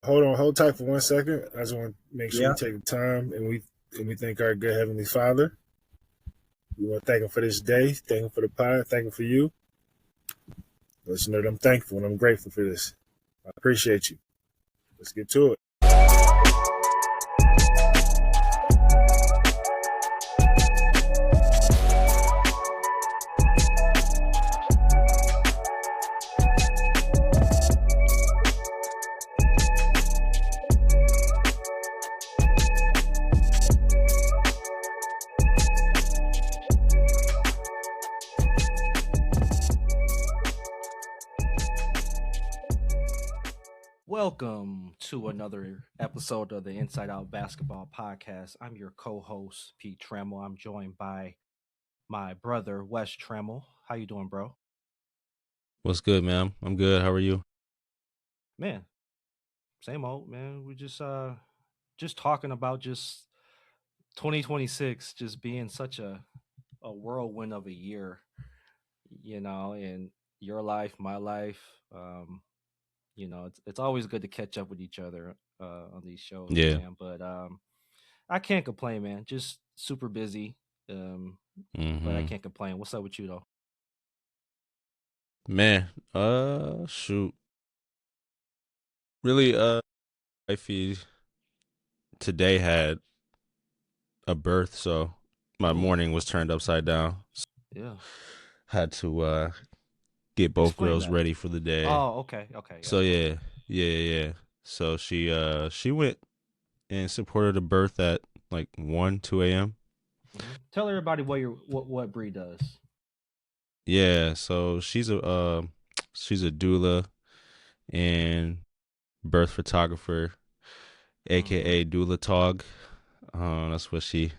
hold tight for 1 second. I just want to make sure Yeah. we take the time and we thank our good Heavenly Father. We want to thank Him for this day, thank Him for the pod, thank Him for you. Let you know that I'm thankful and I'm grateful for this. I appreciate you. Let's get to it. Welcome to another episode of the Inside Out Basketball Podcast. I'm your co-host, Pete Trammell. I'm joined by my brother, Wes Trammell. How you doing, bro? What's good, man? I'm good. How are you? Man, same old, man. We just talking about just 2026 just being such a whirlwind of a year, in your life, my life. It's always good to catch up with each other on these shows, Yeah. man. But I can't complain, man. Just super busy, but I can't complain. What's up with you, though? Man, shoot. Really, wifey today had a birth, so my morning was turned upside down. Yeah. Had to get both Explain girls that. ready for the day. Oh, okay. So yeah. So she went and supported a birth at like 2 a.m. Tell everybody what Bree does. Yeah, so she's a doula and birth photographer, aka doula tog. That's what she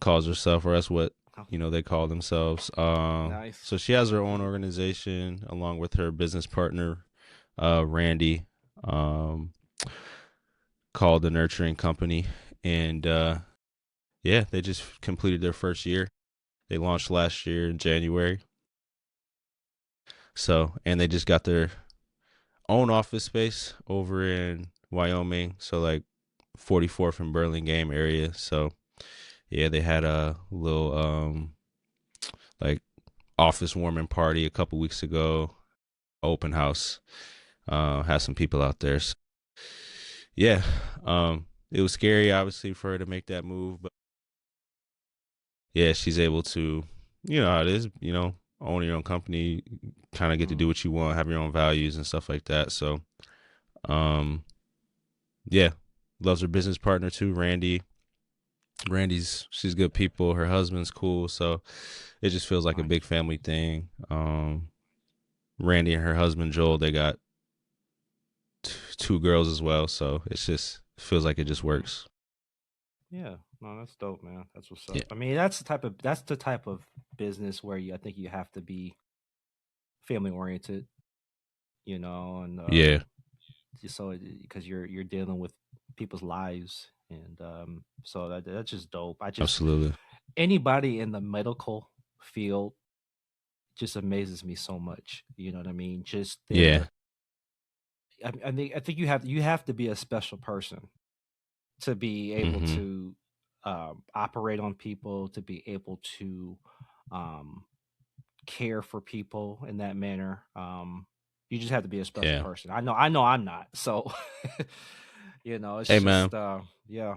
calls herself, or that's what they call themselves. Nice. So she has her own organization along with her business partner, Randy, called the Nurturing Company, and they just completed their first year. They launched last year in January. So, and they just got their own office space over in Wyoming, so like 44th and Burlingame area. So yeah, they had a little like office warming party a couple weeks ago, open house. Had some people out there. So, yeah, it was scary obviously for her to make that move, but yeah, she's able to, how it is, own your own company, kind of get to do what you want, have your own values and stuff like that. So yeah, loves her business partner too, Randy. She's good people. Her husband's cool, so it just feels like a big family thing. Randy and her husband Joel, they got two girls as well, so it feels like it just works. Yeah, no, that's dope, man. That's what's up. Yeah. I mean, that's the type of business where I think you have to be family oriented, and Yeah. So because you're dealing with people's lives, and so that's just dope. Absolutely. Anybody in the medical field just amazes me so much. You know what I mean? Just Yeah. I think you have to be a special person to be able to operate on people, to be able to care for people in that manner. You just have to be a special person. I know I'm not. So it's hey, just man. yeah.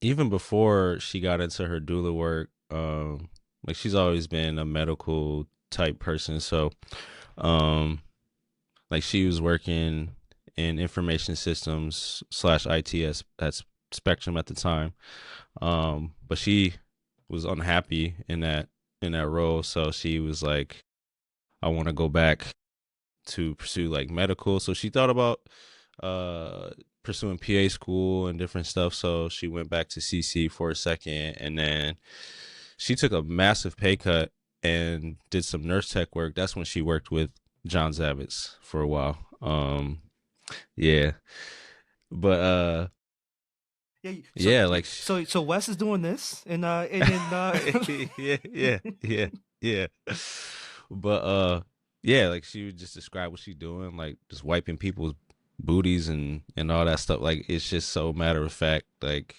Even before she got into her doula work, like she's always been a medical type person. So like she was working in information systems / IT at Spectrum at the time. But she was unhappy in that role. So she was like, I want to go back to pursue like medical. So she thought about pursuing PA school and different stuff. So she went back to CC for a second, and then she took a massive pay cut and did some nurse tech work. That's when she worked with John Zavitz for a while. Yeah, but like so Wes is doing this, and yeah. But yeah, like she would just describe what she's doing, like just wiping people's booties and all that stuff. Like it's just so matter of fact. Like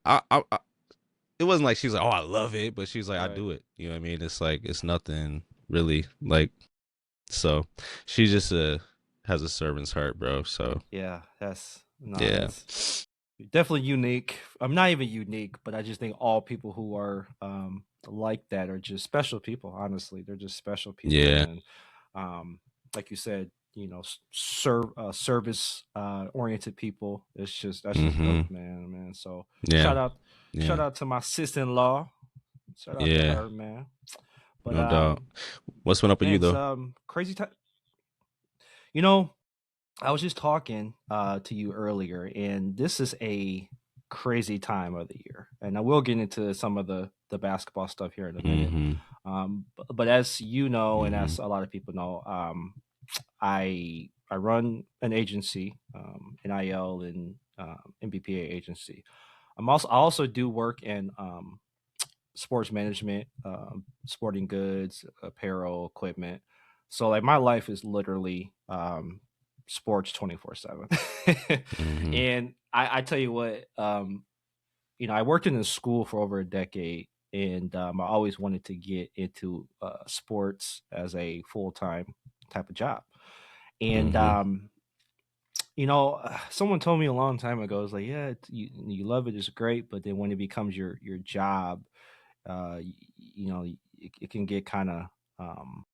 I it wasn't like she was like, oh, I love it, but she was like, I Right. do it. You know what I mean? It's like it's nothing really like. So she just has a servant's heart, bro. So Yeah, that's yeah. definitely unique. I'm not even unique, but I just think all people who are like that are just special people. Honestly, they're just special people, Yeah. and like you said, service oriented people. That's just Mm-hmm. dope, man. So Yeah. shout out, shout Yeah. out to my sister-in-law. Shout out to Yeah. her, man. But No doubt. What's been up with man, you it's though? crazy time. You know, I was just talking to you earlier, and this is a crazy time of the year. And I will get into some of the basketball stuff here in a minute. Mm-hmm. But as you know, and Mm-hmm. as a lot of people know, I run an agency, NIL and MBPA agency. I also do work in sports management, sporting goods, apparel, equipment. So like my life is literally sports 24/7. Mm-hmm. And I tell you what, I worked in a school for over a decade, and I always wanted to get into sports as a full time type of job. And Mm-hmm. someone told me a long time ago, it's like, yeah, you love it, it's great, but then when it becomes your job, it can get kind of, um,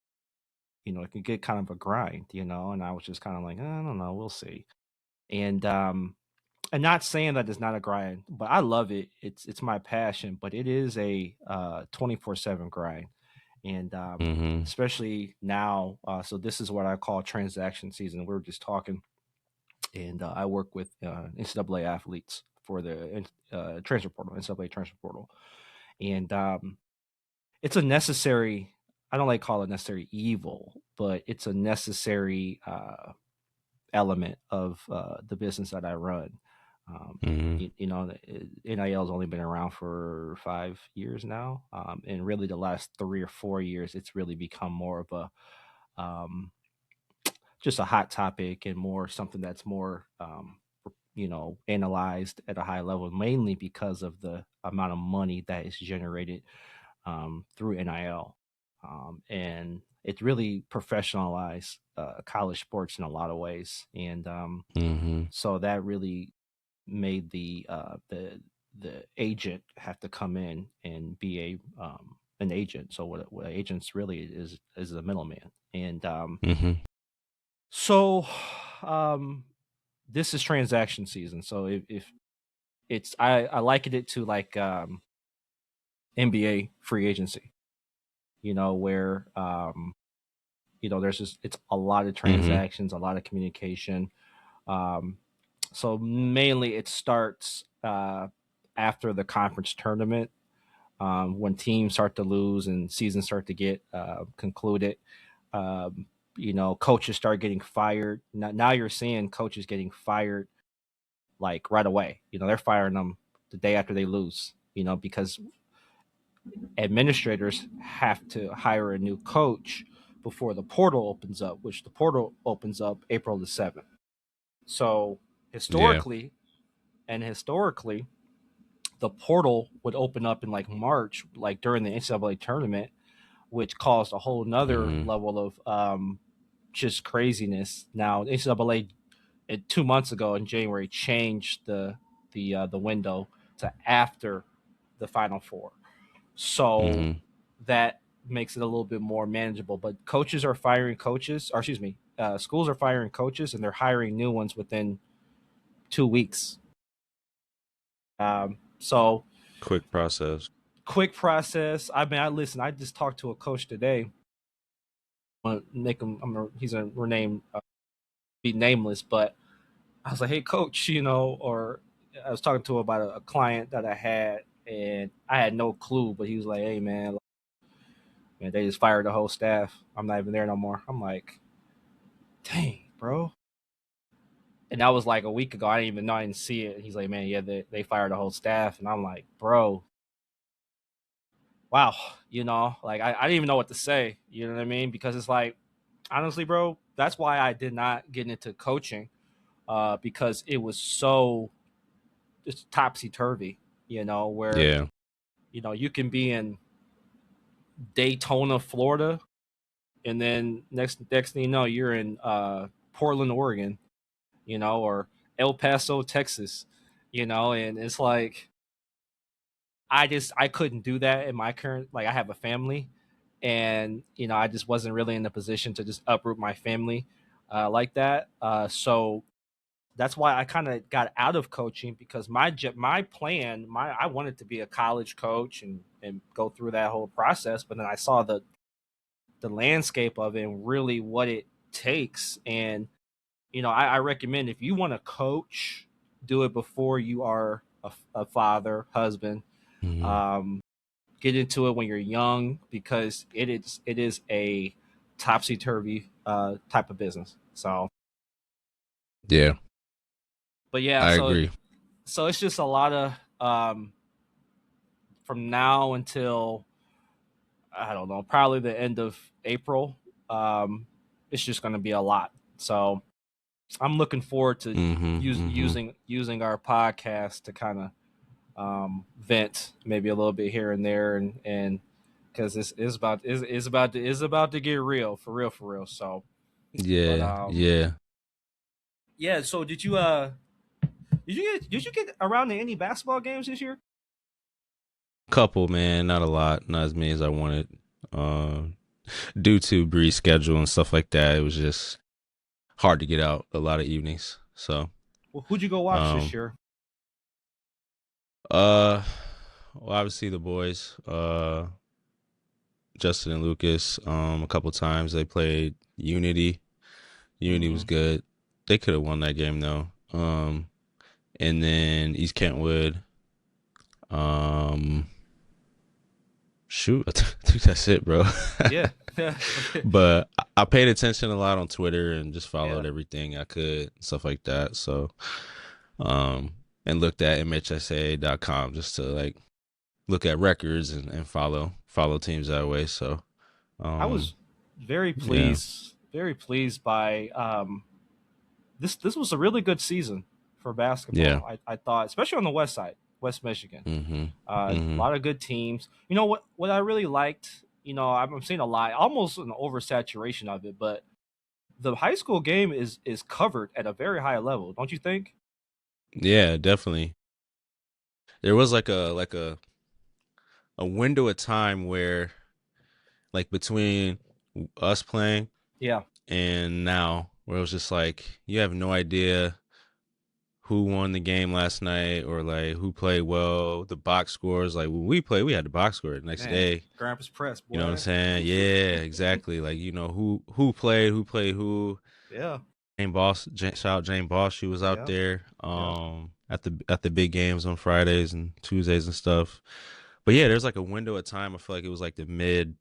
it can get kind of a grind, and I was just kind of like, I don't know, we'll see. And not saying that it's not a grind, but I love it. It's my passion, but it is a 24/7 grind. And Mm-hmm. especially now, so this is what I call transaction season. We were just talking, and I work with NCAA athletes for the transfer portal, NCAA transfer portal. And it's a necessary, I don't like call it necessary evil, but it's a necessary element of the business that I run. Mm-hmm. NIL has only been around for 5 years now, and really the last 3 or 4 years, it's really become more of a just a hot topic and more something that's more analyzed at a high level, mainly because of the amount of money that is generated through NIL. And it's really professionalized college sports in a lot of ways. And Mm-hmm. so that really made the agent have to come in and be an agent. So what agents really is a middleman. And Mm-hmm. so um, this is transaction season. So if it's I liken it to like NBA free agency, where there's just it's a lot of Mm-hmm. transactions, a lot of communication. Um, so mainly it starts after the conference tournament, when teams start to lose and seasons start to get concluded. Um, coaches start getting fired. Now you're seeing coaches getting fired like right away. They're firing them the day after they lose. Because administrators have to hire a new coach before the portal opens up, which the portal opens up April the 7th. So Yeah. historically, the portal would open up in like March, like during the NCAA tournament, which caused a whole nother Mm-hmm. level of just craziness. Now, NCAA 2 months ago in January changed the window to after the Final Four, so Mm-hmm. that makes it a little bit more manageable. But coaches are firing coaches, or excuse me, schools are firing coaches, and they're hiring new ones within 2 weeks. So Quick process. quick process. I mean, I listen. I just talked to a coach today. Make him. He's a rename, be nameless, but I was like, "Hey, coach," or I was talking to him about a client that I had, and I had no clue. But he was like, "Hey, man, they just fired the whole staff. I'm not even there no more." I'm like, "Dang, bro." And that was like a week ago. I didn't even know. I didn't see it. He's like, "Man, yeah, they fired the whole staff," and I'm like, "Bro, wow." Like I didn't even know what to say. You know what I mean? Because it's like, honestly, bro, that's why I did not get into coaching. because it was so just topsy turvy. Where Yeah. you can be in Daytona, Florida, and then next thing you know, you're in Portland, Oregon, or El Paso, Texas, and it's like I couldn't do that in my current, like, I have a family, and I just wasn't really in the position to just uproot my family like that. So that's why I kind of got out of coaching, because my plan, I wanted to be a college coach and go through that whole process, but then I saw the landscape of it and really what it takes. And I recommend, if you want to coach, do it before you are a father, husband. Hmm. Um, get into it when you're young, because it is a topsy turvy type of business. So, Yeah, but yeah, I so agree. it's just a lot of from now until, I don't know, probably the end of April. It's just going to be a lot. So I'm looking forward to Hmm. using our podcast to kind of vent maybe a little bit here and there, and because it's about to get real, for real, for real. So, but Yeah, yeah. yeah. So did you get around to any basketball games this year? Couple, man, not a lot, not as many as I wanted. Um, Due to Bree's schedule and stuff like that, it was just hard to get out a lot of evenings. So, Well, who'd you go watch this um, year? uh, well, obviously the boys, Justin and Lucas, a couple times they played Unity. Unity was Mm-hmm. good. They could have won that game though. And then East Kentwood. Um, shoot, I think that's it, bro. Yeah, But I paid attention a lot on Twitter and just yeah. followed everything I could, stuff like that. So, um, and looked at MHSA.com just to like look at records and follow teams that way. So, I um, was yeah, very pleased by this. This was a really good season for yeah, basketball. I thought, especially on the west side, West Michigan. mm-hmm, A mm-hmm, lot of good teams. You know what I really liked. I'm seeing a lot, almost an oversaturation of it, but the high school game is covered at a very high level, don't you think? yeah, definitely. There was like a window of time where like between us playing Yeah, and now where it was just like you have no idea who won the game last night or like who played well, the box scores. Like when we played, we had the box score the next man, day. Grandpa's press, You know what I'm boy. saying? Yeah, exactly. Like you know who played who. Yeah, Shout out Jane Boss. She was out yeah, there yeah. at the big games on Fridays and Tuesdays and stuff. But yeah, there's like a window of time. I feel like it was like the mid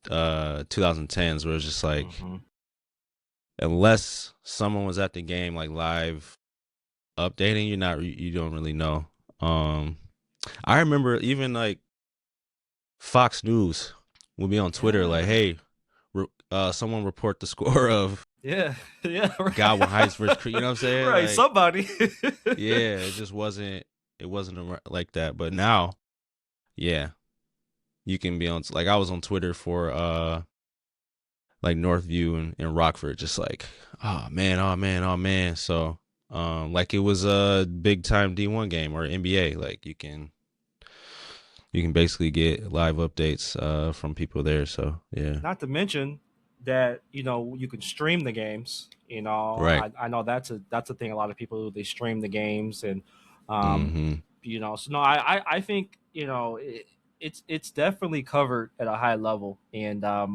2010s where it's just like Hmm. unless someone was at the game like live updating, you don't really know. Um, I remember even like Fox News would be on Twitter like, Yeah, "Hey, someone report the score of yeah, yeah. Godwin Heights versus Right, You know what I'm saying? right. Like, Somebody. yeah, it just wasn't. It wasn't like that. But now, yeah, you can be on. Like, I was on Twitter for like Northview and Rockford, just like, oh man, oh man, oh man. So, like it was a big time D1 game or NBA. Like you can basically get live updates from people there. So yeah, Not to mention that you can stream the games. right. I know that's a thing. A lot of people do. They stream the games, and um, Mm-hmm. so no, I think it's definitely covered at a high level, and I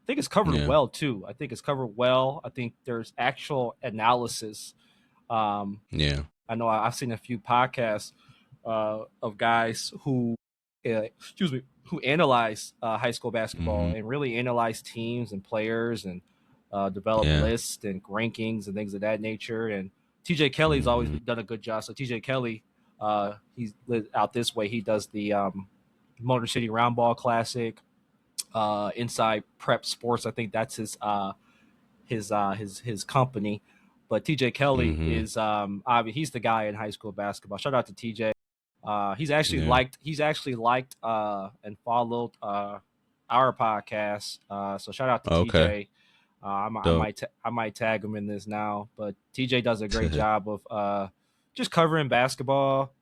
think it's covered Yeah. well too. I think it's covered well. I think there's actual analysis. Um, Yeah. I know I've seen a few podcasts of guys who, excuse me, who analyze high school basketball Mm-hmm. and really analyze teams and players and develop Yeah. lists and rankings and things of that nature. And TJ Kelly's always Mm-hmm. done a good job. So TJ Kelly, he's out this way. He does the Motor City Roundball Classic, Inside Prep Sports. I think that's his company. But TJ Kelly is he's the guy in high school basketball. Shout out to TJ. He's actually liked and followed our podcast. So shout out to TJ. I might tag him in this now, but TJ does a great job of just covering basketball,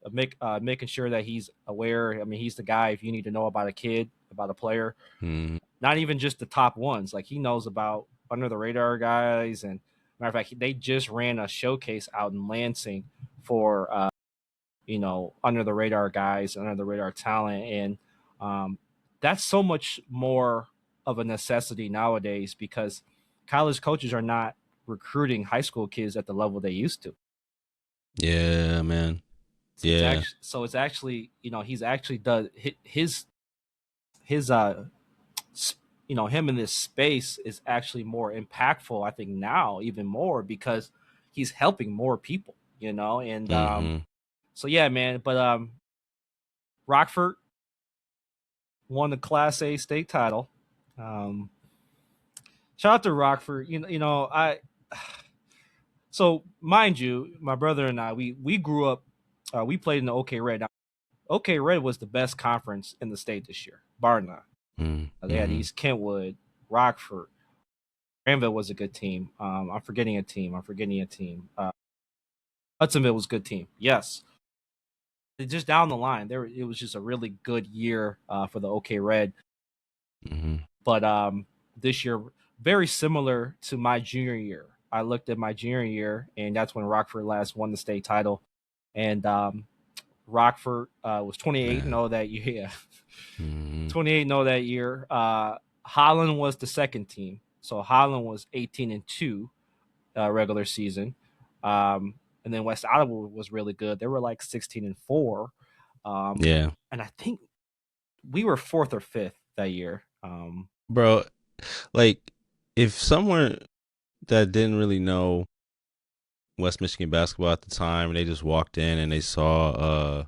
making sure that he's aware. I mean, he's the guy if you need to know about a kid, about a player, not even just the top ones. Like he knows about under the radar guys. And matter of fact, they just ran a showcase out in Lansing for under the radar guys, under the radar talent, and that's so much more of a necessity nowadays because college coaches are not recruiting high school kids at the level they used to. Yeah, man. So it's actually, he's actually does his him in this space is actually more impactful, I think now even more because he's helping more people, and so yeah, man. But Rockford won the Class A state title. Shout out to Rockford. So mind you, my brother and I, we grew up, we played in the OK Red. Now, OK Red was the best conference in the state this year, bar none. They had East Kentwood, Rockford, Granville was a good team. I'm forgetting a team. Hudsonville was a good team. Yes. Just down the line, it was just a really good year for the OK Red. But this year, very similar to my junior year. I looked at my junior year, and that's when Rockford last won the state title. And Rockford was 28-0 that year. 28-0 that year. Holland was the second team. So Holland was 18-2 regular season. And then West Ottawa was really good. They were like 16-4. And I think we were 4th or 5th that year. Bro, like if someone that didn't really know West Michigan basketball at the time and they just walked in and they saw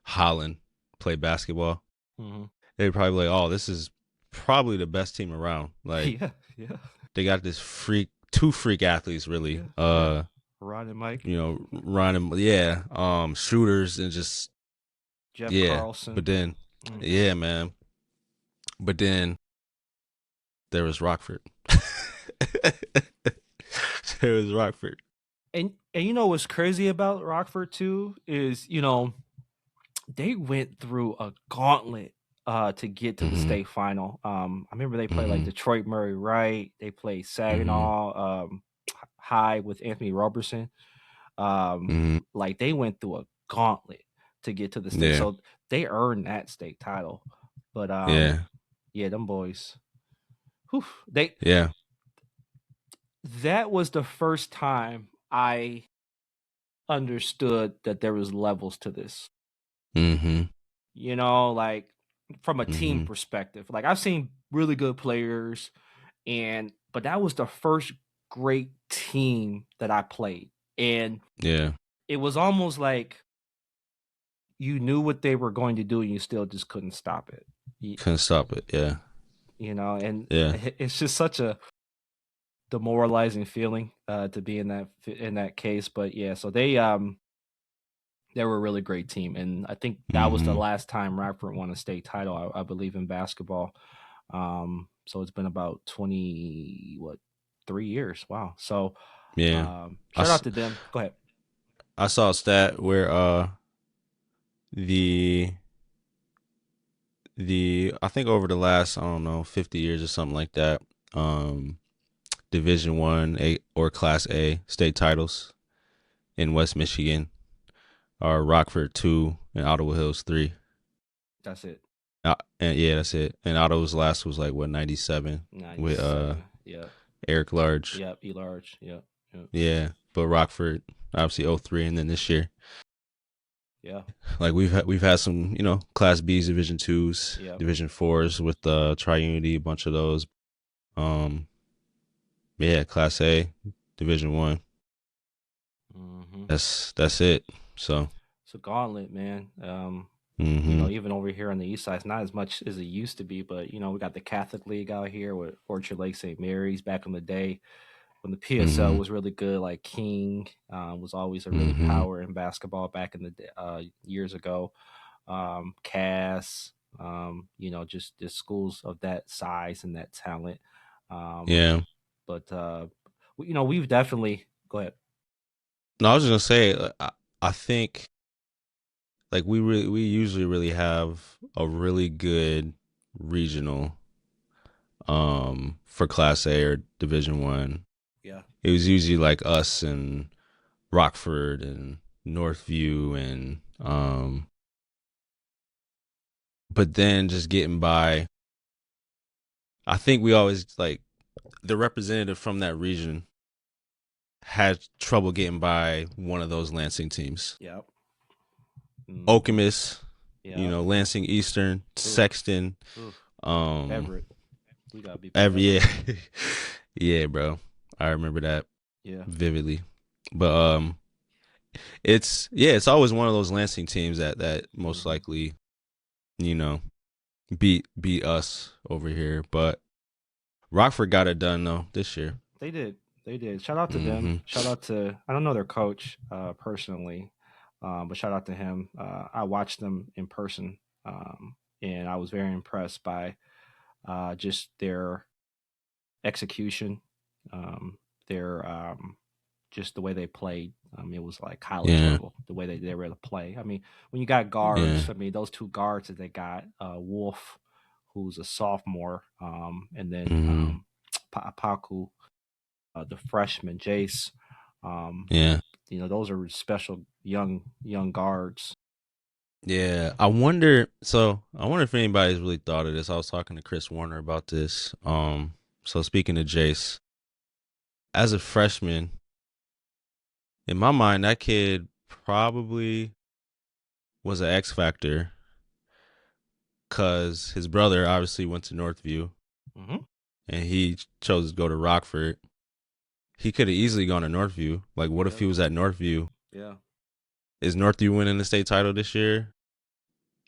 Holland play basketball, they'd probably be like, oh, this is probably the best team around. Like they got this two freak athletes really. Ron and Mike. Shooters and just Jeff Carlson. But then man. But then there was Rockford. There was Rockford. And what's crazy about Rockford too is, they went through a gauntlet to get to the state final. I remember they played like Detroit Murray Wright. They played Saginaw High with Anthony Roberson. Like they went through a gauntlet to get to the state. So they earned that state title. But them boys. Whew, that was the first time I understood that there was levels to this. Like from a team perspective. Like I've seen really good players, but that was the first great team that I played. And it was almost like you knew what they were going to do and you still just couldn't stop it. It's just such a demoralizing feeling to be in that case. But so they were a really great team, and I think that was the last time Rockford won a state title, I believe, in basketball. So it's been about 3 years. Wow. So shout out to them. Go ahead. I saw a stat where I think over the last 50 years or something like that, Division I or Class A state titles in West Michigan are Rockford 2 and Ottawa Hills 3. That's it. That's it. And Ottawa's last was like 97 with Eric Large. Yep, E Large. Yep. Yeah, but Rockford obviously 03, and then this year. Yeah. Like we've had some, Class B's, Division 2s, Division 4s with Tri-Unity, a bunch of those. Class A, Division 1. That's it. So it's a gauntlet, man. Even over here on the east side, it's not as much as it used to be, but we got the Catholic League out here with Orchard Lake St. Mary's back in the day. when the PSL Mhm. was really good. Like King was always a really Mhm. power in basketball back in the years ago. Cass, just schools of that size and that talent. Um, Yeah. but we've definitely go ahead. No, I was just gonna say, I think like we usually really have a really good regional for Class A or Division 1. Yeah. It was usually like us and Rockford and Northview and but then just getting by, I think we always like the representative from that region had trouble getting by one of those Lansing teams. Yep. Mm-hmm. Okemos, Yeah. Lansing Eastern, Sexton, Ooh. um Everett. We gotta be every Everett. yeah. Yeah, bro. I remember that Yeah. vividly. But it's always one of those Lansing teams that most likely, you know, beat us over here. But Rockford got it done though this year. They did. They did. Shout out to them. Mm-hmm. Shout out to I don't know their coach personally, but shout out to him. I watched them in person, and I was very impressed by just their execution, their just the way they played. It was like college Yeah. level, the way they were able to play. I mean, when you got Yeah. guards, I mean, those two guards that they got, Wolf, who's a sophomore, and then Mm-hmm. Paku, the freshman, Jace. Um, Yeah. those are special young guards. Yeah. I wonder if anybody's really thought of this. I was talking to Chris Warner about this. So speaking to Jace, as a freshman, in my mind, that kid probably was an X factor because his brother obviously went to Northview Mm-hmm. and he chose to go to Rockford. He could have easily gone to Northview. Like, what if he was at Northview? Yeah. Is Northview winning the state title this year?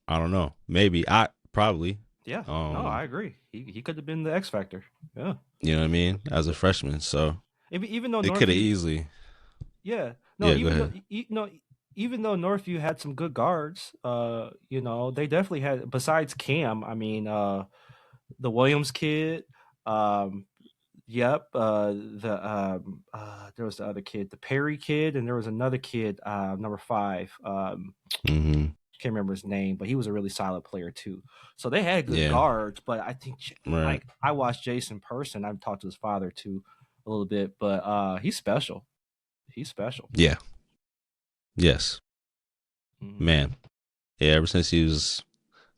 I don't know. Maybe. I probably. Yeah. No, I agree. He could have been the X factor. Yeah. You know what I mean? As a freshman, so Even though it could have Northview, easily. yeah, no, Yeah, go even though ahead. even though Northview had some good guards, they definitely had besides Cam. I mean, the Williams kid, um, yep, there was the other kid, the Perry kid, and there was another kid, number 5. Mm-hmm. Can't remember his name, but he was a really solid player too. So they had good Yeah. guards, but I think Right. like I watched Jason in person. I've talked to his father too a little bit, but he's special. He's special. Yeah. Yes. Mm-hmm. Man. Yeah. Ever since he was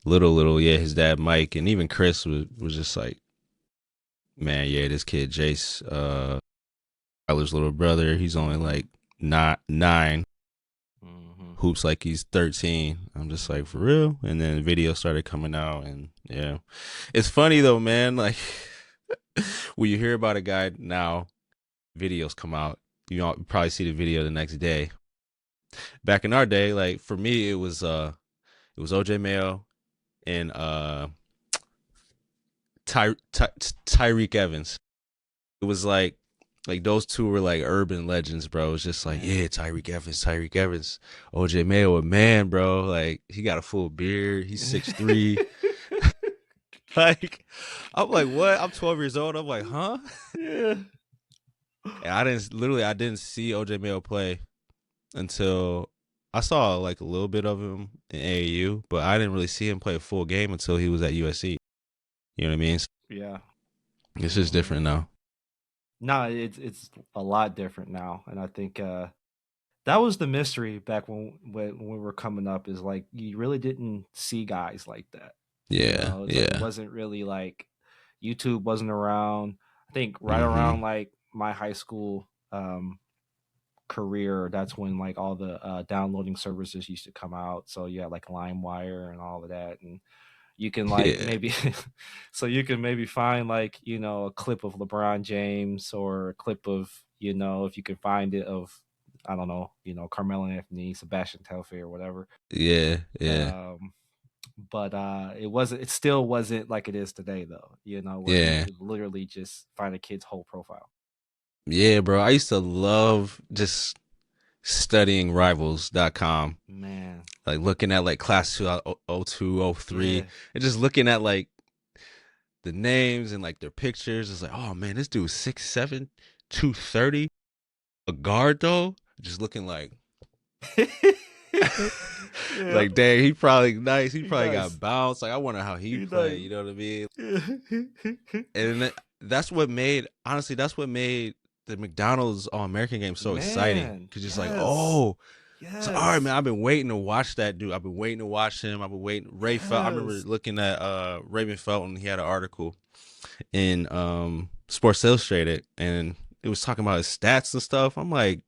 little, yeah, his dad Mike and even Chris was just like, man, yeah, this kid Jace, Tyler's little brother. He's only like 9, hoops like he's 13. I'm just like, for real? And then videos started coming out, and yeah, it's funny though, man. Like when you hear about a guy now, videos come out. You probably see the video the next day. Back in our day, like for me, it was OJ Mayo and Tyreek Evans. It was like those two were like urban legends, bro. It was just like, yeah, Tyreek Evans, OJ Mayo, a man, bro. Like he got a full beard. He's 6'3". Like I'm like, what? I'm 12 years old. I'm like, huh? Yeah. And I didn't see OJ Mayo play until I saw like a little bit of him in AAU, but I didn't really see him play a full game until he was at USC. You know what I mean? Yeah. It's just different now. No, it's a lot different now, and I think that was the mystery back when we were coming up. Is like you really didn't see guys like that. Yeah, Like yeah. it wasn't really like YouTube wasn't around. I think right around like my high school career, that's when like all the downloading services used to come out. So you had like LimeWire and all of that, and you can like maybe so you can maybe find like a clip of LeBron James or a clip of if you can find it of I don't know Carmelo Anthony, Sebastian Telfair or whatever. Yeah. But it still wasn't like it is today though, where you could literally just find a kid's whole profile. Yeah, bro. I used to love just studying rivals.com, Man, like looking at like class 2002, 03, yeah, and just looking at like the names and like their pictures. It's like, oh man, this dude's 6'7", 230, a guard though. Just looking like, yeah, like, dang, he probably nice. He he probably nice, got bounced. Like, I wonder how he he play. nice. You know what I mean? Yeah. And that's what made, honestly, that's what made the McDonald's All American game so exciting. Man, Cause it's like, yes, oh, so all right, man. yes, I've been waiting to watch that dude. I've been waiting to watch him. I've been waiting. Ray Felt. I remember yes, looking at Raven Felton. He had an article in Sports Illustrated, and it was talking about his stats and stuff. I'm like,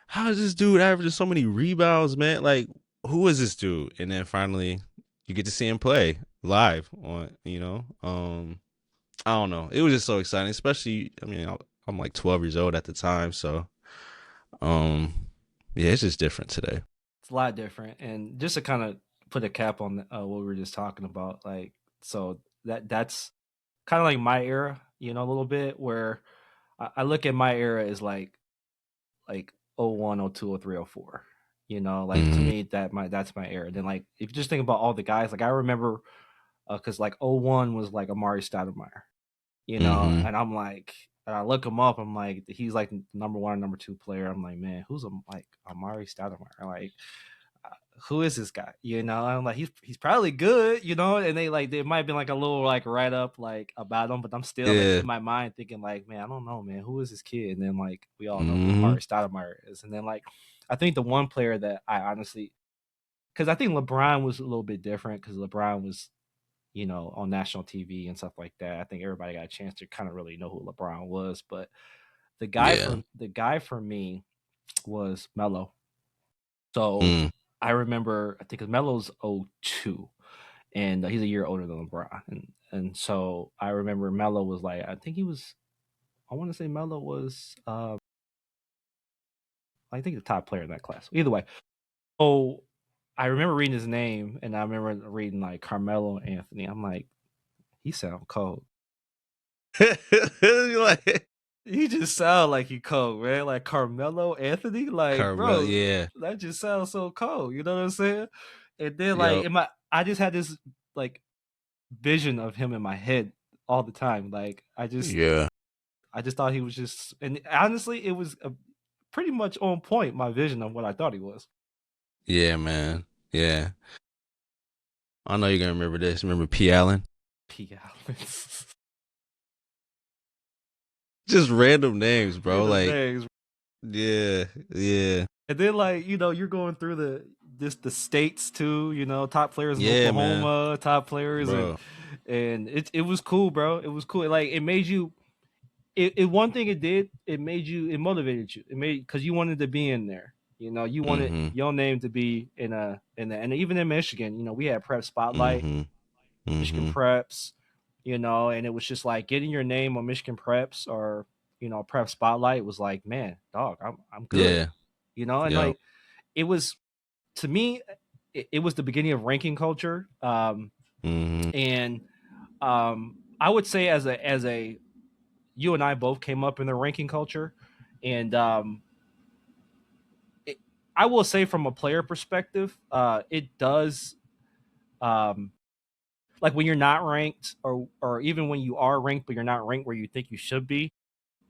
how is this dude averaging so many rebounds, man? Like, who is this dude? And then finally, you get to see him play live on, I don't know. It was just so exciting, especially. I mean, I'm like 12 years old at the time, so um, yeah, it's just different today. it's a lot different. And just to kind of put a cap on what we were just talking about, like, so that's kind of like my era, a little bit where I look at my era as like 01, 02, 03, 04. Like to Mm-hmm. me that's my era. Then like if you just think about all the guys, like I remember because like 01 was like Amari Stoudemire, Mm-hmm. and I'm like, and I look him up, I'm like, he's like number one, number two player. I'm like, man, who's like Amari Stoudemire? Like, uh, who is this guy? I'm like, he's probably good, and they might have been like a little like write up like about him, but I'm still like Yeah. in my mind thinking like, man, I don't know, man, who is this kid? And then like we all know who Mm-hmm. Amari Stoudemire is, and then like I think the one player that I honestly, because I think LeBron was a little bit different because LeBron was on national TV and stuff like that. I think everybody got a chance to kind of really know who LeBron was, but Yeah. the guy for me was Melo. So Mm. I remember, I think Melo's 02, and he's a year older than LeBron, and so I remember Melo was like, I think he was, I want to say Melo was, I think the top player in that class. Either way, so I remember reading his name, and I remember reading like Carmelo Anthony. I'm like, he sound cold. Like He just sound like he cold, man. Like Carmelo Anthony, like Carmelo. bro, Yeah. that just sounds so cold. You know what I'm saying? And then like Yep. in my, I just had this like vision of him in my head all the time. Like Yeah. I just thought he was just, and honestly, it was pretty much on point. My vision of what I thought he was. Yeah, man. Yeah. I know you're gonna remember this. Remember P. Allen? P. Allen, Just random names, bro. random Like, names. yeah, yeah, And then like you're going through the states too. Top players in yeah, man, Oklahoma, top players, and bro. it was cool, bro. It was cool. Like it made you. It one thing it did. It made you. It motivated you. It made because you wanted to be in there. You wanted Mm-hmm. your name to be in and even in Michigan. We had Prep Spotlight, Mm-hmm. Michigan Mm-hmm. Preps. And it was just like getting your name on Michigan Preps or Prep Spotlight was like, man, dog, I'm good. Yeah. And Yep. like it was to me, it was the beginning of ranking culture. Mm-hmm. And I would say as a you and I both came up in the ranking culture, and it, I will say from a player perspective, it does like when you're not ranked, or even when you are ranked but you're not ranked where you think you should be,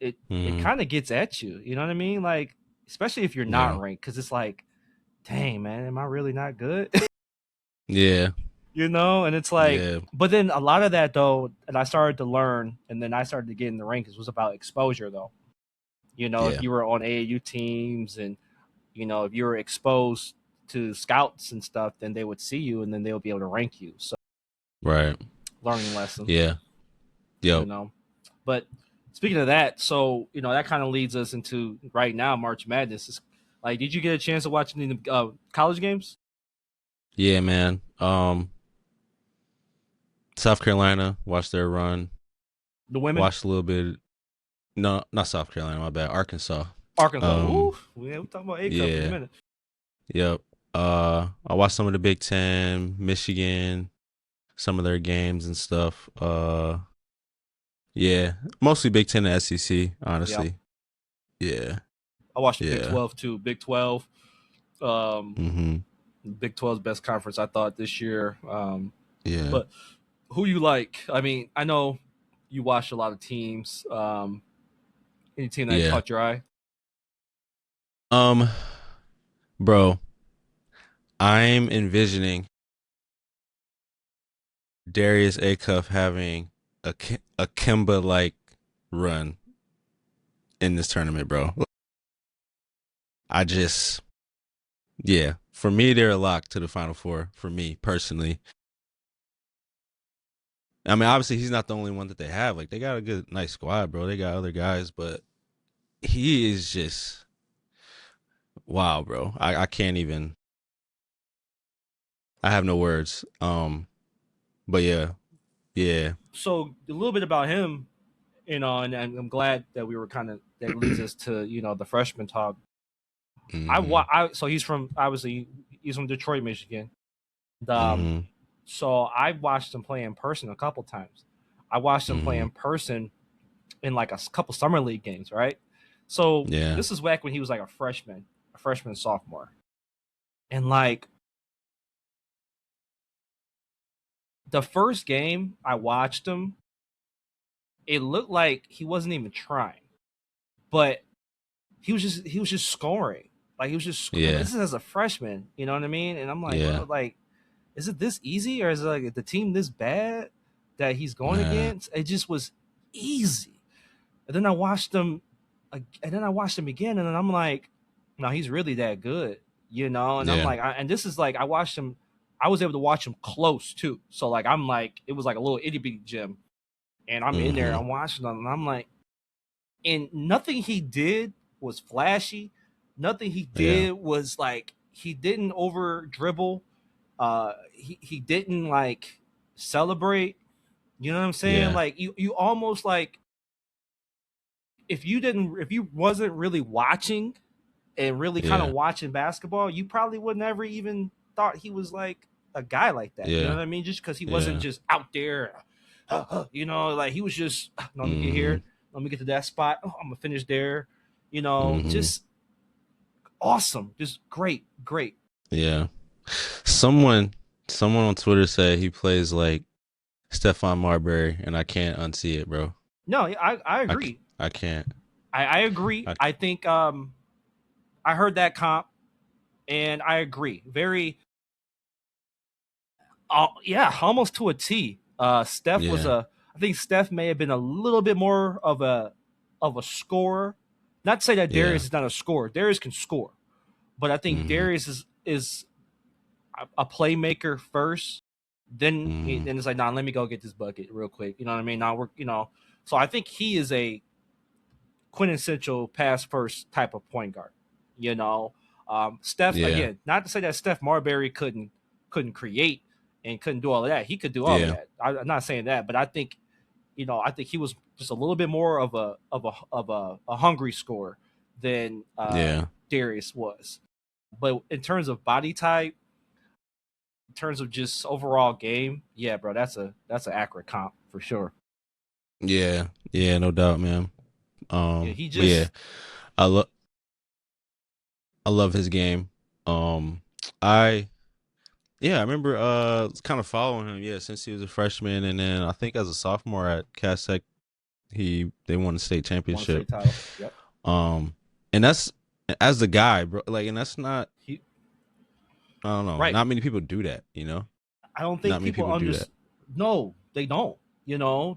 it Mm-hmm. kind of gets at you. You know what I mean? Like especially if you're not Yeah. ranked, because it's like, dang man, am I really not good? Yeah. And it's like, Yeah. but then a lot of that though, and I started to learn, and then I started to get in the rankings was about exposure though. If Yeah. you were on AAU teams, and if you were exposed to scouts and stuff, then they would see you and then they would be able to rank you. So Right. learning lesson, Yeah. you Yep. know. But speaking of that, so that kind of leads us into right now March Madness. Is like, did you get a chance to watch any college games? Yeah, man. South Carolina, watched their run. The women, Watched a little bit. No, not South Carolina, my bad. Arkansas. Arkansas. Um, Ooh, we're talking about A Cup in a yeah. minute. Yep. I watched some of the Big Ten, Michigan, some of their games and stuff. Yeah, mostly Big Ten and SEC, Yeah, honestly. Yeah. I watched the Big Yeah. 12 too. Big 12, Mm-hmm. Big 12's best conference I thought this year. Yeah. But who you like? I mean, I know you watched a lot of teams. Any team that Yeah. caught your eye? Um, bro, I'm envisioning Darius Acuff having a Kimba like run in this tournament, bro. I just, yeah, for me, they're a lock to the Final Four. For me personally, I mean, obviously, he's not the only one that they have. Like, they got a good, nice squad, bro. They got other guys, but he is just wow, bro. I can't even. I have no words. But yeah, yeah, So a little bit about him, and I'm glad that we were kind of that leads us to the freshman talk. mm-hmm, So he's from obviously he's from Detroit, Michigan. Um, mm-hmm, so I watched him play in person a couple times. I watched him play mm-hmm. in person in like a couple summer league games, right? So Yeah, this is back when he was like a freshman sophomore, and like the first game I watched him, it looked like he wasn't even trying, but he was just scoring. Like he was just yeah, this is as a freshman, you know what I mean? And I'm like, yeah, bro, like, is it this easy or is it like the team this bad that he's going nah, against? It just was easy. And then I watched him, again, and then I'm like, no, he's really that good, you know. And I'm yeah, like, and this is like I watched him. I was able to watch him close too. So like I'm like it was like a little itty bitty gym, and I'm in there. mm-hmm, I'm watching him, and I'm like, and nothing he did was flashy. Nothing he yeah, did was like he didn't over dribble. He didn't like celebrate. You know what I'm saying? yeah, Like you almost like if you wasn't really watching and really kind of yeah, watching basketball, you probably would never even thought he was like a guy like that. You know yeah, what I mean? Just because he wasn't yeah, just out there, like he was just, let me get mm-hmm, here, let me get to that spot. Oh, I'm gonna finish there. mm-hmm, Just awesome, just great, great. yeah. Someone, someone on Twitter said he plays like Stephon Marbury, and I can't unsee it, bro. No, I agree. I can't. I agree. I, I think I heard that comp and I agree. Very yeah, almost to a T. Steph was yeah, I think Steph may have been a little bit more of a scorer. Not to say that yeah, Darius is not a scorer. Darius can score, but I think mm-hmm, Darius is a playmaker first. mm-hmm, Then it's like, nah, let me go get this bucket real quick. You know what I mean? Now so I think he is a quintessential pass first type of point guard. You know, Steph yeah, again. Not to say that Steph Marbury couldn't create and couldn't do all of that. He could do all of yeah, that. I'm not saying that, but I think I think he was just a little bit more of a hungry scorer than yeah, Darius was. But in terms of body type, in terms of just overall game, yeah, bro, that's an accurate comp for sure. yeah, yeah, no doubt, man. Yeah, he But yeah, just I love I love his game. I yeah, I remember kind of following him, yeah, since he was a freshman, and then I think as a sophomore at Cass Tech, they won the state won a championship. state title. Yep. Um, and that's as the guy, bro. Like, and that's not He I don't know. right. Not many people do that, you know. I don't think Not many people people do that. understand. No, they don't.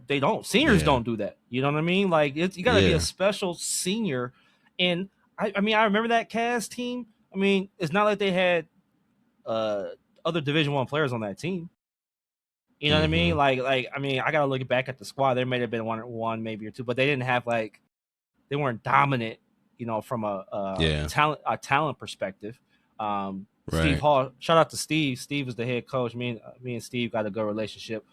They don't. Seniors Yeah, don't do that. You know what I mean? Like you got to be a yeah, special senior. And I mean, I remember that Cavs team. I mean, it's not like they had uh, other Division One players on that team. You know what I mean? mm-hmm, Like I mean, I got to look back at the squad. There may have been one maybe or two, but they didn't have like they weren't dominant. From yeah, talent perspective. Steve right, Hall, shout out to Steve. Steve is the head coach. Me and Steve got a good relationship.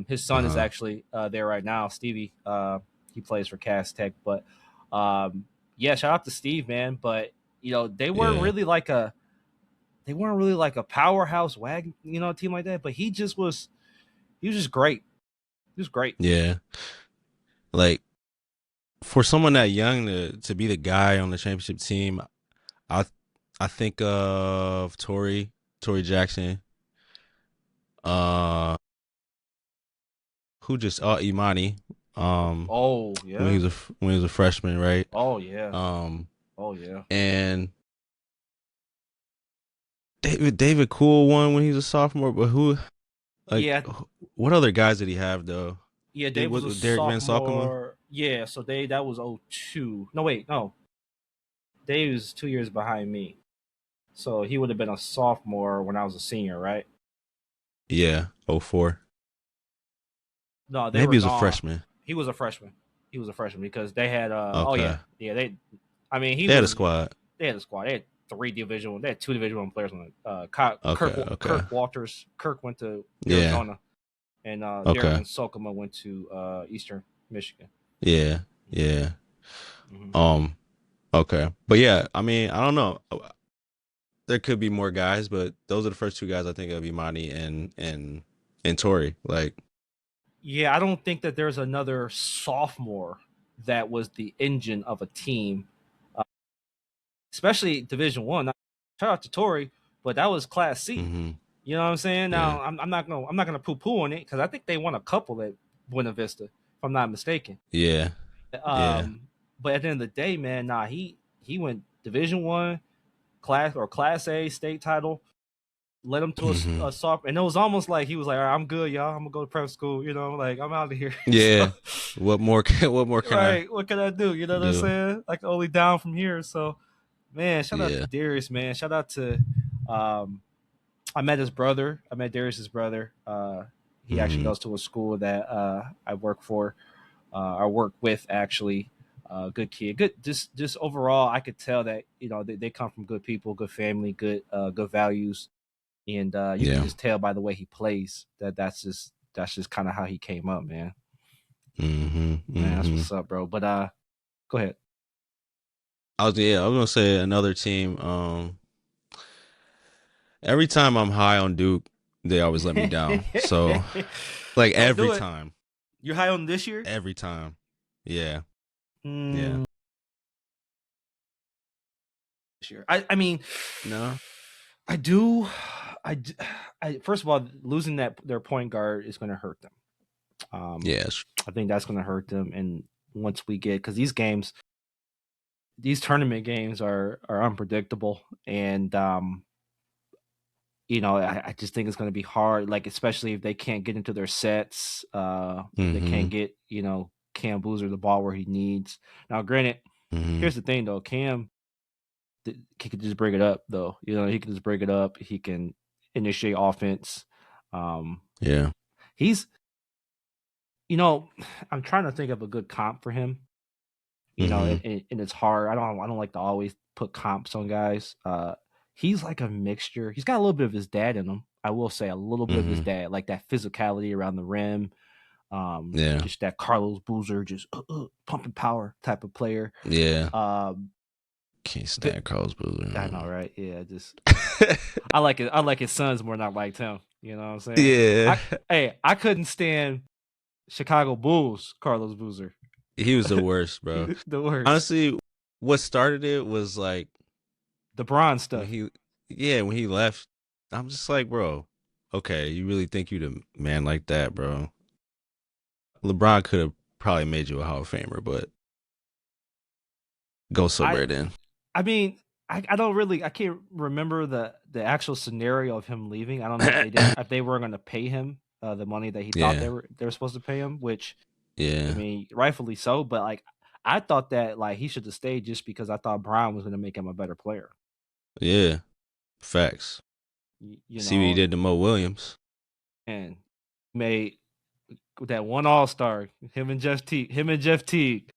His son is uh-huh, actually there right now. Stevie, he plays for Cass Tech. But yeah, shout out to Steve, man. But they weren't yeah, really like a powerhouse wagon, team like that. But he was just great. He was great. yeah. Like For someone that young to be the guy on the championship team, I I think of Tory Jackson, uh, who just Imani, Oh when yeah. when he was a freshman, right? Oh yeah. Um, Oh yeah. and David Cool won when he was a sophomore, but who like Yeah. what other guys did he have though? Yeah. Did Dave was was a Derek Van Salkema? sophomore. Yeah. So that was 02. No wait, no. Dave was 2 years behind me. So he would have been a sophomore when I was a senior, right? Yeah, 04. No, they Maybe were he was a gone. freshman. He was a freshman. He was a freshman because they had oh Okay, yeah, they I mean he they had a was squad. they had a squad. They had they had two Division One players on it. Okay, okay, Kirk Walters. Kirk went to yeah, Arizona, and Derek okay, and Sokoma went to Eastern Michigan. yeah, yeah. Mm-hmm. Um, okay, but yeah, I mean, I don't know. There could be more guys, but those are the first two guys I think of: Imani and Tory. Like, Yeah, I don't think that there's another sophomore that was the engine of a team, uh, especially Division One. Shout out to Tory, but that was Class C. mm-hmm, You know what I'm saying? yeah, Now I'm not gonna poo poo on it because I think they won a couple at Buena Vista, if I'm not mistaken. yeah, yeah, Um, but at the end of the day, man, nah, he went Division One Class A state title, led him to mm-hmm, a soft, and it was almost like he was like, all right, I'm good, y'all. I'm gonna go to prep school. You know, like I'm out of here. So, yeah. What more can I right, what can I do? You know what I'm do? saying? I can only down from here. So, man, shout out to Yeah, Darius, man. Shout out to um, I met his brother. I met Darius's brother. He actually mm-hmm, goes to a school that I work for. I work with actually. Good kid. Good. Just overall, I could tell that they come from good people, good family, good values, and you can yeah, just tell by the way he plays that that's just kind of how he came up, man. mm-hmm, Man, that's mm-hmm. what's up, bro. But go ahead. I was gonna say another team. Every time I'm high on Duke, they always let me down. So like Don't every do it. time, You're high on this year. every time. Yeah, yeah. Mm, this year. I mean, No. I do. I, d- first of all, losing their point guard is going to hurt them. Yes. I think that's going to hurt them. And once we get, because these tournament games are unpredictable, and I just think it's going to be hard. Like especially if they can't get into their sets, if they Mm-hmm. can't get Cam Boozer the ball where he needs. Now, granted, Mm-hmm. here's the thing though, Cam he can just bring it up though. He can just bring it up. He can initiate offense. Um, Yeah. he's I'm trying to think of a good comp for him. Mm-hmm. And it's hard. I don't like to always put comps on guys. He's like a mixture. He's got a little bit of his dad in him. I will say a little bit of his Mm-hmm. dad, like that physicality around the rim, Yeah. just that Carlos Boozer, just pumping power type of player. Yeah. Um, Can't but stand Carlos I know, Boozer. right? Yeah, just I like it. I like his sons more than I liked him. You know what I'm saying? Yeah. I couldn't stand Chicago Bulls Carlos Boozer. He was the worst, bro. The worst. Honestly, what started it was like The bronze when stuff. he left, I'm just like, bro, okay, you really think you the man like that, bro? LeBron could have probably made you a Hall of Famer, but go I somewhere then. I mean, I don't really I can't remember the actual scenario of him leaving. I don't know if they were going to pay him the money that he thought Yeah. they were supposed to pay him, which I Yeah. mean, rightfully so. But like, I thought that like he should have stayed just because I thought Brown was going to make him a better player. Yeah. Facts. You See what he know, did to Mo Williams. and made that one All Star. Him and Jeff Teague.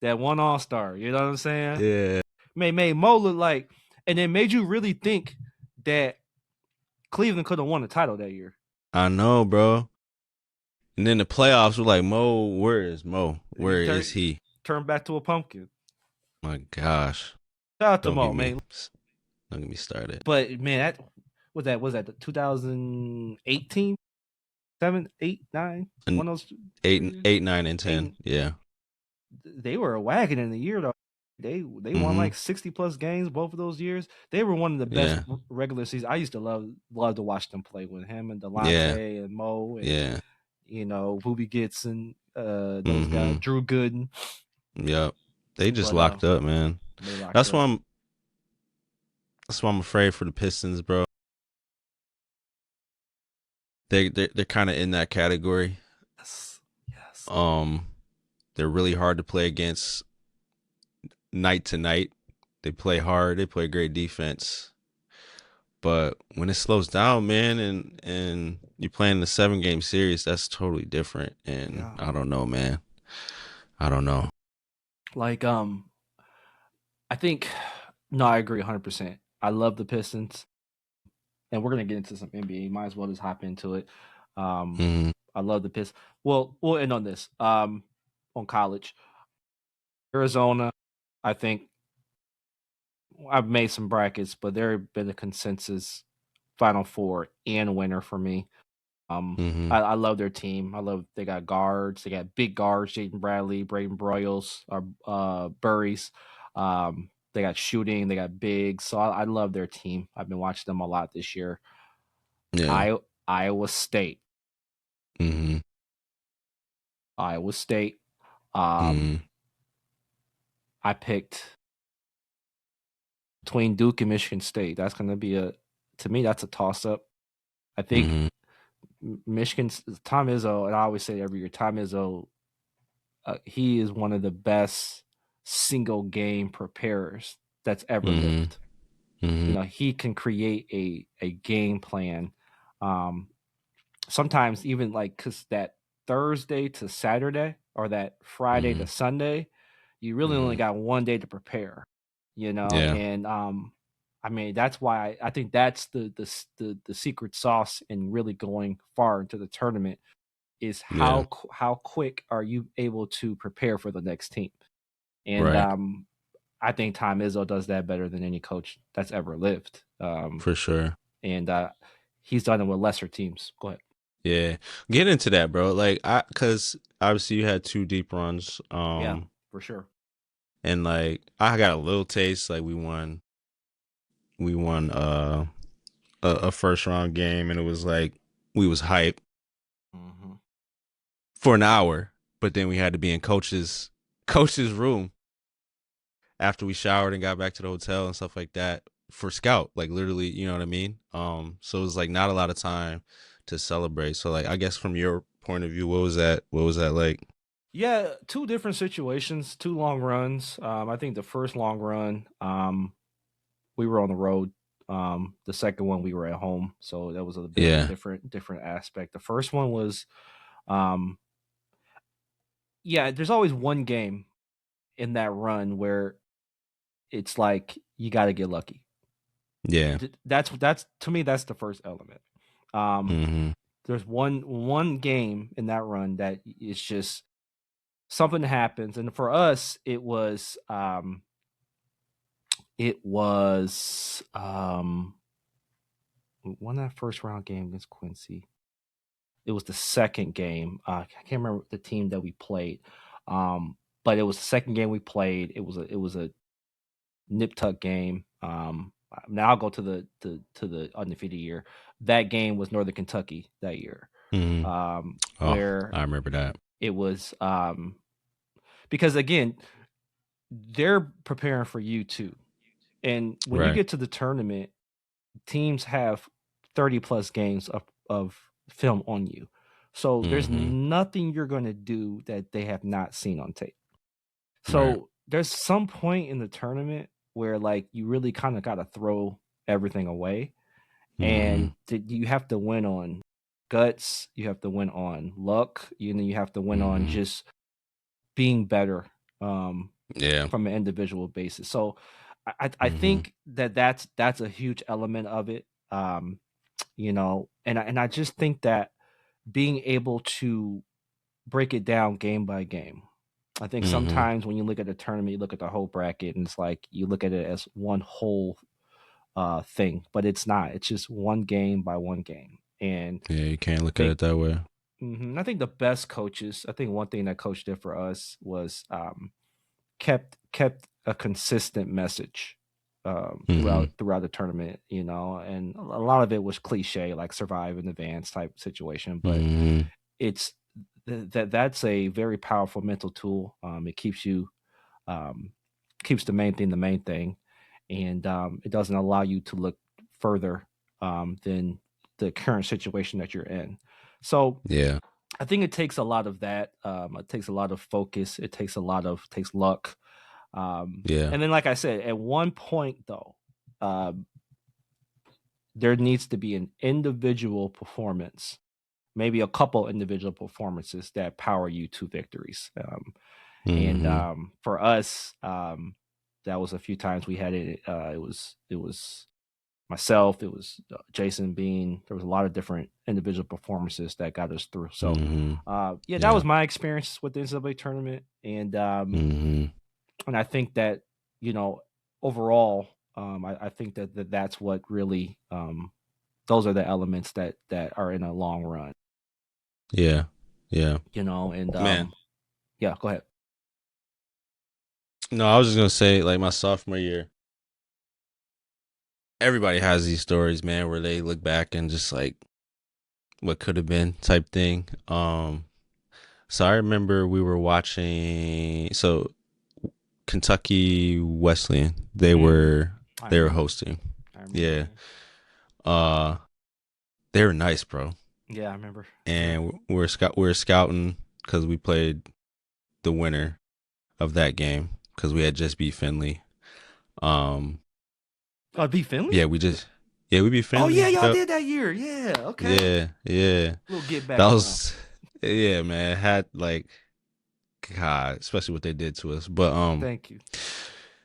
That one All Star. You know what I'm saying? Yeah. Made Mo look like, and it made you really think that Cleveland could have won the title that year. I know, bro. And then the playoffs were like, Mo, where is Mo? He Where is he? turned back to a pumpkin. My gosh. Shout out to Don't get Mo, me man. don't get me started. But man, was that the 2018, 7, 8, 9, And one of those 8, 9, and 10. Yeah. they were a wagon in the year though. They won like 60+ games both of those years. They were one of the best regular seasons. I used to love to watch them play with him and Delonte and Mo and Booby Gibson, those guys, Drew Gooden. Yep. They just locked up, man. That's why I'm afraid for the Pistons, bro. They're kind of in that category. Yes. They're really hard to play against night to night. They play hard. They play great defense. But when it slows down, man, and you're playing the 7-game series, that's totally different. And I don't know, man. I don't know. Like, I think, no, I agree 100%. I love the Pistons. And we're going to get into some NBA. Might as well just hop into it. I love the Pistons. Well, we'll end on this. On college. Arizona, I think I've made some brackets, but there have been a consensus Final Four and winner for me. I love their team. They got guards. They got big guards, Jaden Bradley, Braden Broyles, Burries. They got shooting. They got big. So I love their team. I've been watching them a lot this year. Yeah. Iowa State. Iowa State. I picked between Duke and Michigan State. That's going to be to me, that's a toss-up. I think Michigan's Tom Izzo, and I always say it every year, Tom Izzo, he is one of the best single game preparers that's ever lived. He can create a game plan. Sometimes even like, because that Thursday to Saturday or that Friday to Sunday, you really only got one day to prepare, and I mean, that's why I think that's the secret sauce in really going far into the tournament is how quick are you able to prepare for the next team. And I think Tom Izzo does that better than any coach that's ever lived. For sure. And he's done it with lesser teams. Go ahead. Yeah, get into that, bro. Like, because obviously you had 2 deep runs. Yeah, for sure. And like, I got a little taste. Like, we won a first round game, and it was like we was hyped for an hour, but then we had to be in coach's room after we showered and got back to the hotel and stuff like that for scout. Like, literally, you know what I mean? So it was like not a lot of time to celebrate. So like, I guess from your point of view, what was that like? Yeah, 2 different situations, 2 long runs. I think the first long run, we were on the road. The second one we were at home, so that was a bit different aspect. The first one was, there's always one game in that run where it's like you got to get lucky. Yeah, that's to me, that's the first element. There's one game in that run that it's just something happens, and for us, it was we won that first round game against Quincy. It was the second game. I can't remember the team that we played, but it was the second game we played. It was a nip tuck game. Now I'll go to the undefeated year. That game was Northern Kentucky that year. Where I remember that. It was because again, they're preparing for you too. And when you get to the tournament, teams have 30+ games of film on you. So there's nothing you're going to do that they have not seen on tape. So there's some point in the tournament where like you really kind of got to throw everything away. And you have to win on guts. You have to win on luck. You have to win on just being better from an individual basis. So I think that's a huge element of it. And I just think that being able to break it down game by game. I think sometimes when you look at the tournament, you look at the whole bracket, and it's like you look at it as one whole thing, but it's not. It's just one game by one game. And you can't look at it that way. I think the best coaches. I think one thing that coach did for us was kept a consistent message Mhm. throughout the tournament. And a lot of it was cliche, like survive in advance type situation. But Mhm. it's that's a very powerful mental tool. It keeps you keeps the main thing, and it doesn't allow you to look further than the current situation that you're in. So Yeah. I think it takes a lot of that. It takes a lot of focus. It takes takes luck. Yeah. And then, like I said, at one point though, there needs to be an individual performance, maybe a couple individual performances that power you to victories. And Mhm. for us, that was a few times we had it. It was myself. It was Jason Bean. There was a lot of different individual performances that got us through. So, Mhm. yeah, that Yeah. was my experience with the NCAA tournament, Mhm. and I think that overall, I think that that's what really those are the elements that are in a long run. Yeah. Yeah. And Man. yeah, go ahead. No, I was just gonna say, like, my sophomore year, everybody has these stories, man, where they look back and just like what could have been type thing. So I remember we were watching. So Kentucky Wesleyan, they were I they were remember. hosting. I remember. Yeah. Uh, they were nice, bro. Yeah, I remember. Yeah. And we were scouting because we played the winner of that game because we had just beat Finley. Um, Oh, beat Finley? yeah, we beat Oh yeah, Finley. y'all Yep. did that year. Yeah. Okay. Yeah, yeah. Little get back That going. was, yeah, man. Had like, God, especially what they did to us. But Thank you.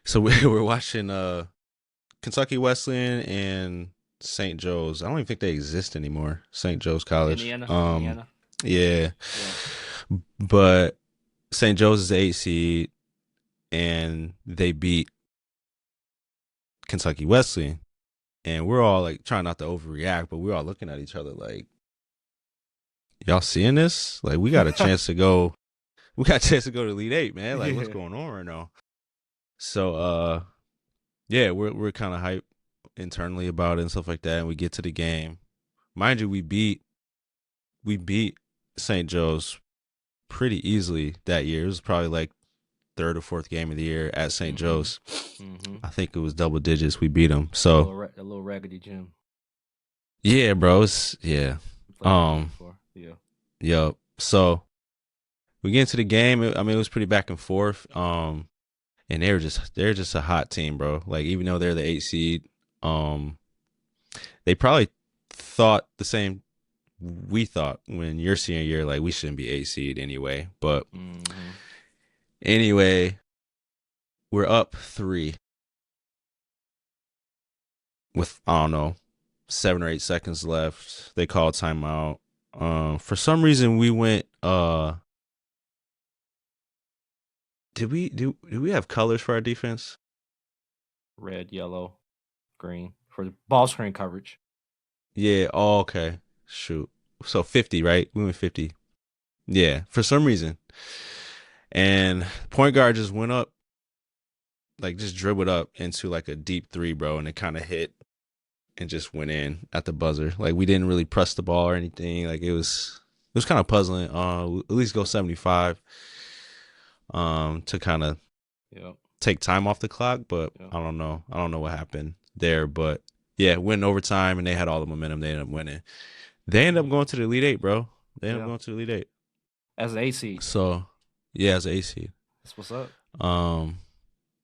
so we were watching Kentucky Wesleyan and St. Joe's. I don't even think they exist anymore. St. Joe's College. Indiana. Yeah. Yeah. But St. Joe's is the 8 seed, and they beat Kentucky Wesleyan. And we're all like trying not to overreact, but we're all looking at each other like, y'all seeing this? Like, we got a chance to go. We got a chance to go to Elite Eight, man. Like, what's Yeah. going on right now? So, yeah, we're kind of hyped internally about it and stuff like that. And we get to the game. Mind you, we beat St. Joe's pretty easily that year. It was probably like third or fourth game of the year at St. Joe's. I think it was double digits. We beat them. So A little raggedy gym. yeah, bro. Yeah. We played that game before. Yeah. Yep. So we get into the game. I mean, it was pretty back and forth. And they're just a hot team, bro. Like, even though they're the 8 seed, they probably thought the same we thought when your senior year, like, we shouldn't be 8 seed anyway. But anyway, we're up 3 with, I don't know, 7 or 8 seconds left. They called timeout. For some reason we went did we have colors for our defense? Red, yellow, green for the ball screen coverage. Yeah, oh, okay. Shoot. So 50, right? We went 50. Yeah, for some reason. And point guard just went up, like, just dribbled up into like a deep three, bro, and it kind of hit and just went in at the buzzer. Like, we didn't really press the ball or anything. Like, it was kind of puzzling. At least go 75 to kind of take time off the clock, but I don't know. I don't know what happened there, but yeah, went in overtime and they had all the momentum. They ended up winning. They ended up going to the Elite Eight, bro. They ended up going to the Elite Eight as an 8 seed. So yeah, as an 8 seed. That's what's up.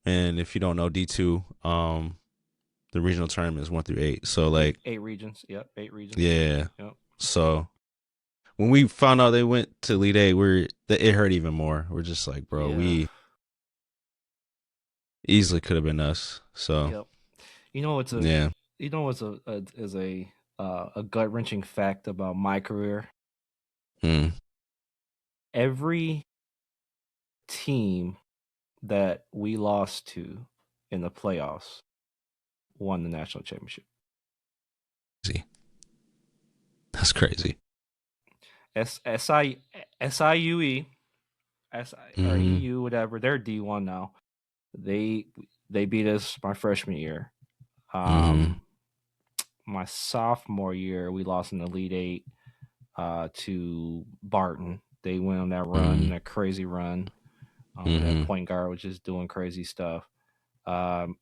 And if you don't know, D2, the regional tournament is 1 through 8. So like 8 regions. Yep, 8 regions. Yeah. Yep. So when we found out they went to Elite Eight, it hurt even more. We're just like, bro, we easily could have been us. So yep. You know what's a gut wrenching fact about my career? Every team that we lost to in the playoffs won the national championship. That's crazy. SIUE, or Mm-hmm. EU, whatever. They're D1 now. They beat us my freshman year. Mm-hmm. My sophomore year, we lost in the Elite Eight to Barton. They went on that run, Mm-hmm. that crazy run. That Mm-hmm. point guard was just doing crazy stuff. Um,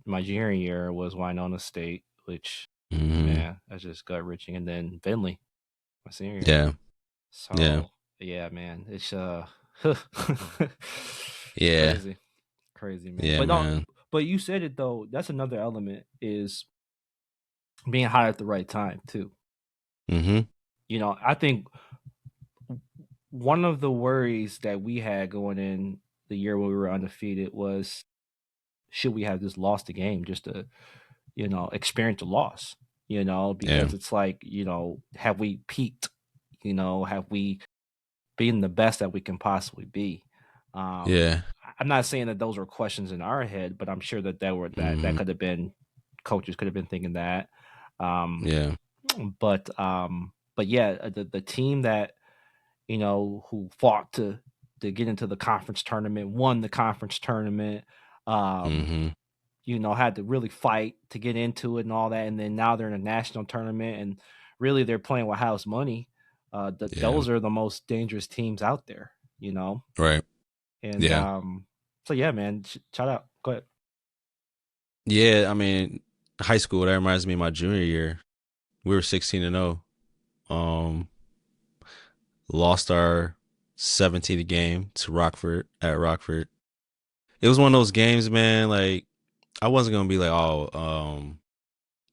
my junior year was Winona State, which, Mm-hmm. man, that's just gut wrenching. And then Finley, my senior year. Yeah. Yeah. So yeah, man, it's Yeah. crazy, crazy, man. Yeah, man. But you said it though. That's another element is being hot at the right time too. Mm-hmm. I think one of the worries that we had going in the year when we were undefeated was, should we have just lost the game just to, experience a loss? Yeah. Because it's like, have we peaked? Have we been the best that we can possibly be? Yeah. I'm not saying that those were questions in our head, but I'm sure that that Mm-hmm. could have been, coaches could have been thinking that. Um, Yeah. but yeah, the team that, who fought to get into the conference tournament, won the conference tournament, um, Mm-hmm. had to really fight to get into it and all that. And then now they're in a national tournament and really they're playing with house money. Yeah. Those are the most dangerous teams out there, Right. And Yeah. so yeah, man, shout out. Go ahead. Yeah, I mean, high school, that reminds me of my junior year. We were 16-0. Lost our 17th game to Rockford at Rockford. It was one of those games, man, like I wasn't gonna be like, oh,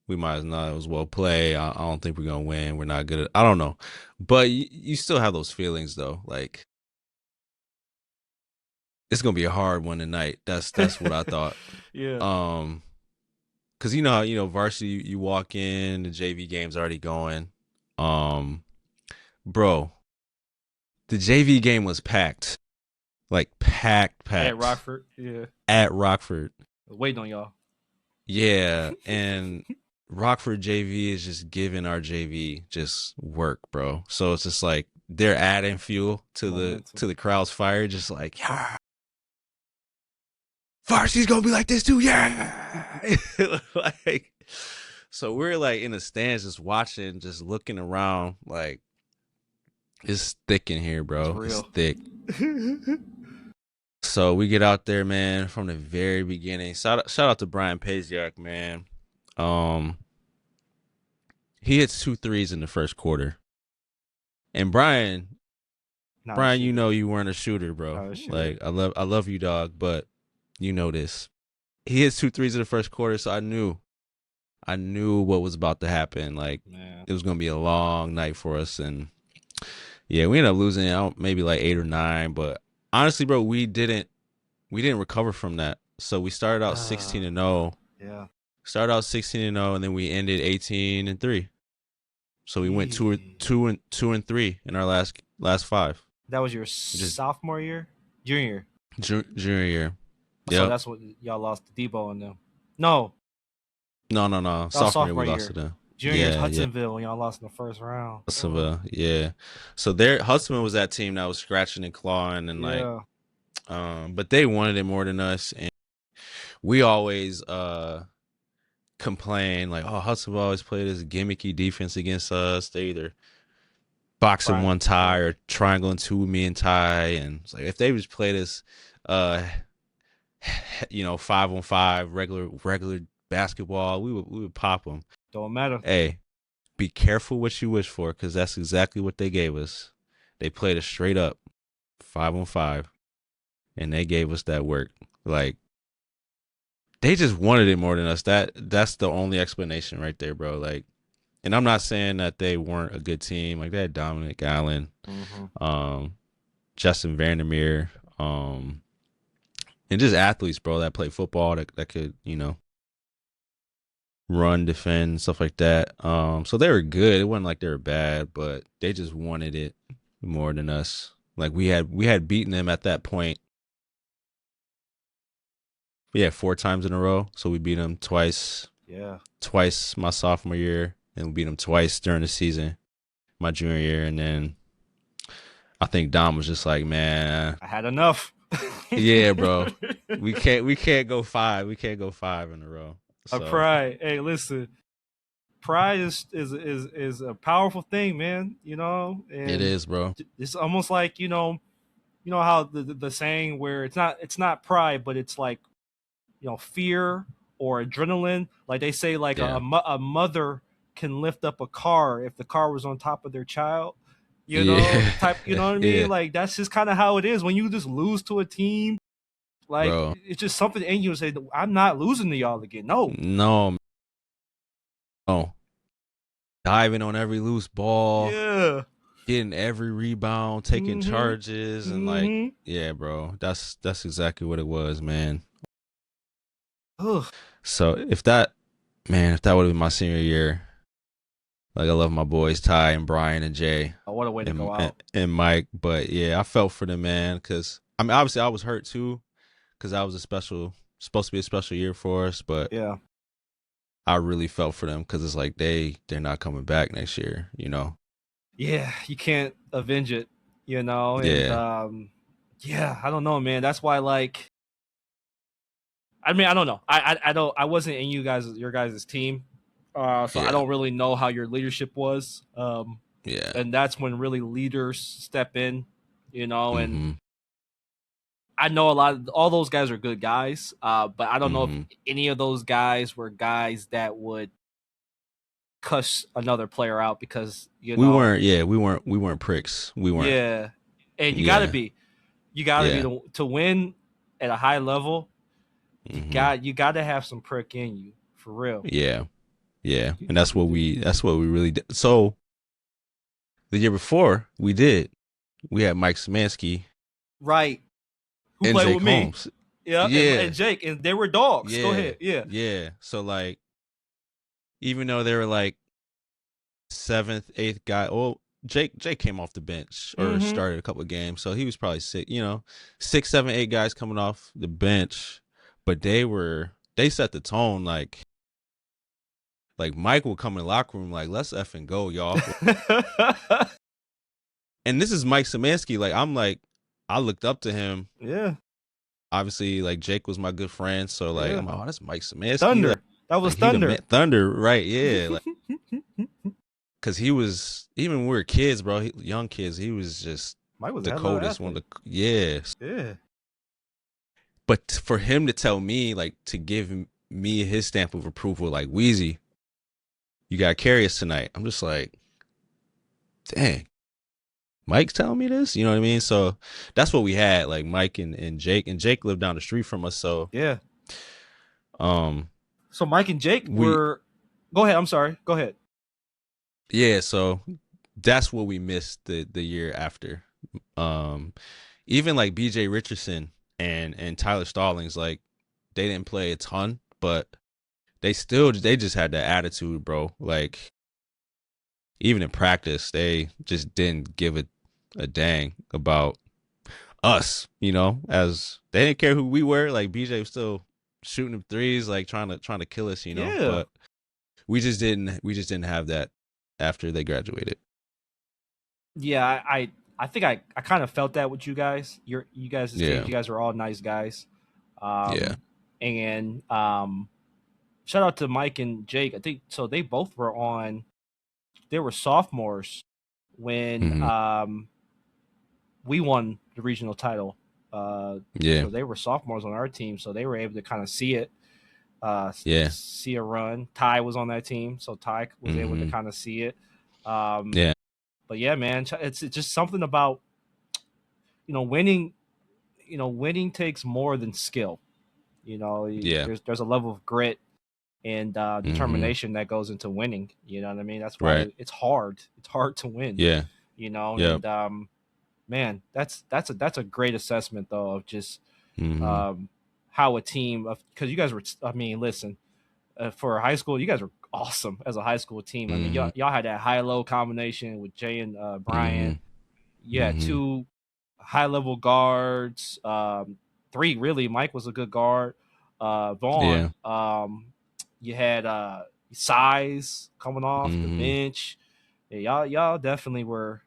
we might not as well play. I don't think we're gonna win. We're not good at, I don't know. But you still have those feelings though. Like it's gonna be a hard one tonight. That's what I thought. Yeah. Cause varsity, you walk in, the JV game's already going. Bro, the JV game was packed. Like packed At Rockford. Yeah. at Rockford. Waiting on y'all. Yeah, and Rockford JV is just giving our JV just work, bro. So it's just like they're adding fuel to Momentum. the crowd's fire, just like, yeah, varsity's gonna be like this too, yeah. Like, so we're like in the stands, just watching, just looking around, like it's thick in here, bro. It's It's real. thick. So we get out there, man, from the very beginning. Shout out to Brian Paziak, man. He hits 2 threes in the first quarter. And Brian, you weren't a shooter, bro. Like I love you, dog, but you know this. He hits 2 threes in the first quarter, so I knew what was about to happen. Like it was gonna be a long night for us, and yeah, we ended up losing maybe like 8 or 9. But honestly, bro, we didn't recover from that. So we started out 16-0. Yeah. Started out 16-0, and then we ended 18-3. So we went 2-3 in our last 5. That was your sophomore year, junior year. So that's what y'all lost to Debo and them. No. Sophomore year we lost to them. Junior is Hudsonville when y'all lost in the first round. Hudsonville, yeah. So Hudsonville was that team that was scratching and clawing and but they wanted it more than us, and we always complain like, oh, Hudsonville always play this gimmicky defense against us. They either boxing one tie or triangle and two, me and Ty, and it's like if they just play this 5-on-5 regular basketball, we would pop them. Don't matter. Hey, be careful what you wish for, because that's exactly what they gave us. They played us straight up 5-on-5, and they gave us that work. Like they just wanted it more than us. That's the only explanation right there, bro. Like, and I'm not saying that they weren't a good team. Like they had Dominic Allen, Justin Vandermeer, and just athletes, bro, that play football that could, run, defend, stuff like that. So they were good. It wasn't like they were bad, but they just wanted it more than us. Like we had beaten them at that point. Yeah, 4 times in a row. So we beat them twice. Yeah. Twice my sophomore year, and we beat them twice during the season, my junior year, and then I think Dom was just like, man, I had enough. yeah, bro. We can't go 5. We can't go 5 in a row. A So pride. Hey, listen, pride is a powerful thing, man. You know, it and is, bro. it's almost like you know how the saying where it's not pride, but it's like fear or adrenaline. Like they say, like Yeah. a mother can lift up a car if the car was on top of their child. Type. You Yeah. know what I Yeah, mean? Like that's just kind of how it is when you just lose to a team. Like bro. it's just something in you to say, I'm not losing to y'all again. No. No, no. Diving on every loose ball, Yeah. getting every rebound, taking Mm-hmm. charges, and like, Mm-hmm. yeah, bro. That's exactly what it was, man. Ugh. So if that would have been my senior year, like I love my boys Ty and Brian and Jay Oh, what a way to go out. and Mike, but yeah, I felt for them, man, because I mean, obviously I was hurt too, because that was supposed to be a special year for us, but Yeah. I really felt for them because it's like they're not coming back next year, Yeah. You can't avenge it, and Yeah, yeah, I don't know, man. That's why, like, I mean, I don't know. I don't. I wasn't in your guys' team, so I yeah, don't really know how your leadership was. yeah. And that's when really leaders step in, and Mm-hmm. I know all those guys are good guys, but I don't know if Mm-hmm. any of those guys were guys that would cuss another player out because We weren't pricks. We weren't. yeah, and Yeah, you gotta be yeah. to win at a high level. Mm-hmm. You got to have some prick in you for real. Yeah, yeah. You, And you do. that's what we really did. So the year before we had Mike Szymanski Right. Who and played Jake with me? Holmes. Yeah, Yeah, and Jake, and they were dogs. Go yeah, ahead. Yeah. yeah. So like, even though they were like seventh, eighth guy, well, Jake came off the bench or Mm-hmm. started a couple of games, so he was probably six. 6, 7, 8 guys coming off the bench, but they set the tone like Mike would come in the locker room like, let's effing go, y'all. And this is Mike Szymanski. I looked up to him. Yeah. Obviously, like Jake was my good friend, so like Yeah. I'm like, oh, that's Mike Szymanski. Thunder. That was Like he the man, Thunder. Thunder, right? Yeah, like because he was even when we were kids, bro, young kids. He was just Mike was a the hell of an coldest one. athlete. Yeah, Yeah. but for him to tell me like to give me his stamp of approval, like Wheezy, you got to carry us tonight. I'm just like, dang. Mike's telling me this, you know what I mean? So that's what we had, like Mike and Jake. And Jake lived down the street from us, so Yeah. um So Mike and Jake we were. Go ahead. I'm sorry. Go ahead. yeah, so that's what we missed the year after. Even like BJ Richardson and Tyler Stallings, like they didn't play a ton, but they just had that attitude, bro. Like even in practice, they just didn't give a dang about us, as they didn't care who we were. Like BJ was still shooting them threes, like trying to kill us, Yeah. but we just didn't have that after they graduated. Yeah. I think I kind of felt that with you guys. You guys' teams. Yeah. You guys are all nice guys. Yeah. And shout out to Mike and Jake. I think so. They both were on. They were sophomores when Hmm. we won the regional title. Yeah. So they were sophomores on our team, so they were able to kind of see it, Yeah. see a run. Ty was on that team, so Ty was able to Hmm. kind of see it. Um, Yeah. but yeah, man, it's just something about winning. Winning takes more than skill. Yeah. There's a level of grit and Hmm. determination that goes into winning. You know what I mean? That's Right. why it's hard. It's hard to win. Yeah. Yep. And man, that's a great assessment though of just Hmm. um, how a team of because you guys were. I mean, listen, for high school, you guys were awesome as a high school team. I mean, Hmm. y'all had that high low combination with Jay and Hmm. Brian. You had Hmm. two high level guards. Three really. Mike was a good guard. Yeah. Vaughn. You had size coming off the Hmm. bench. Yeah, y'all definitely were.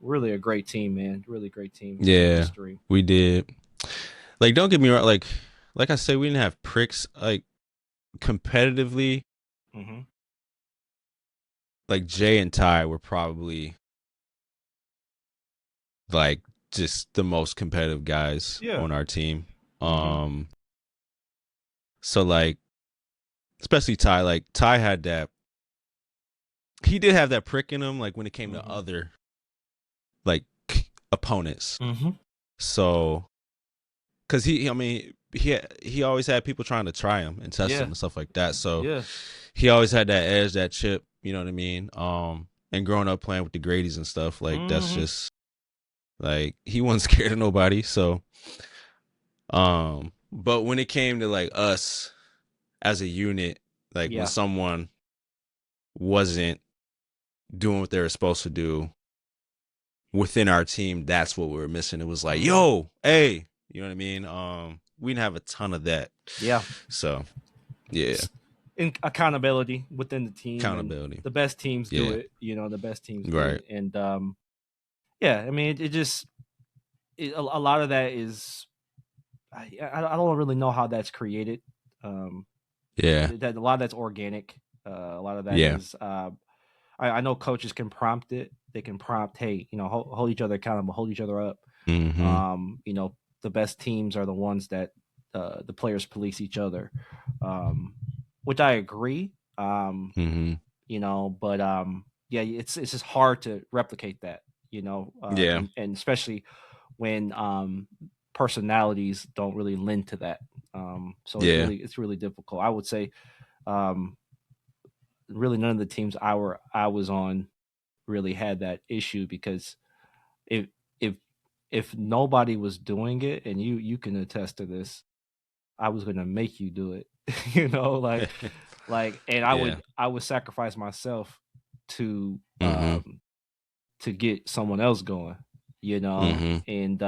really a great team, man. Really great team. Yeah, History. we did. Like, don't get me wrong. Like I said, we didn't have pricks. Like, competitively, Mm-hmm. like Jay and Ty were probably like just the most competitive guys Yeah. on our team. Mm-hmm. So like, especially Ty. Like Ty had that. He did have that prick in him. Like when it came to other like opponents. Mm-hmm. So, because I mean, he always had people trying to try him and test him and stuff like that. So Yeah. he always had that edge, that chip. You know what I mean? And growing up playing with the Grady's and stuff, like that's just like he wasn't scared of nobody. So, but when it came to like us as a unit, like when someone wasn't doing what they were supposed to do within our team, that's what we were missing. It was like, yo, hey, you know what I mean? We didn't have a ton of that. Yeah. So, yeah. In accountability within the team. Accountability. And the best teams do it. You know, the best teams do Right. it. And yeah, I mean, it just a lot of that is I don't really know how that's created. Yeah. That a lot of that's organic. A lot of that is I know coaches can prompt it. They can prompt, hey, you know, hold each other accountable, hold each other up. Mm-hmm. You know, the best teams are the ones that the players police each other, which I agree. Mm-hmm. You know, but yeah, it's just hard to replicate that. You know, and especially when personalities don't really lend to that. So it's really difficult. I would say, really none of the teams I was on really had that issue, because if if if nobody was doing it, and you can attest to this, I was gonna make you do it. You know, and I would sacrifice myself to to get someone else going, you know. And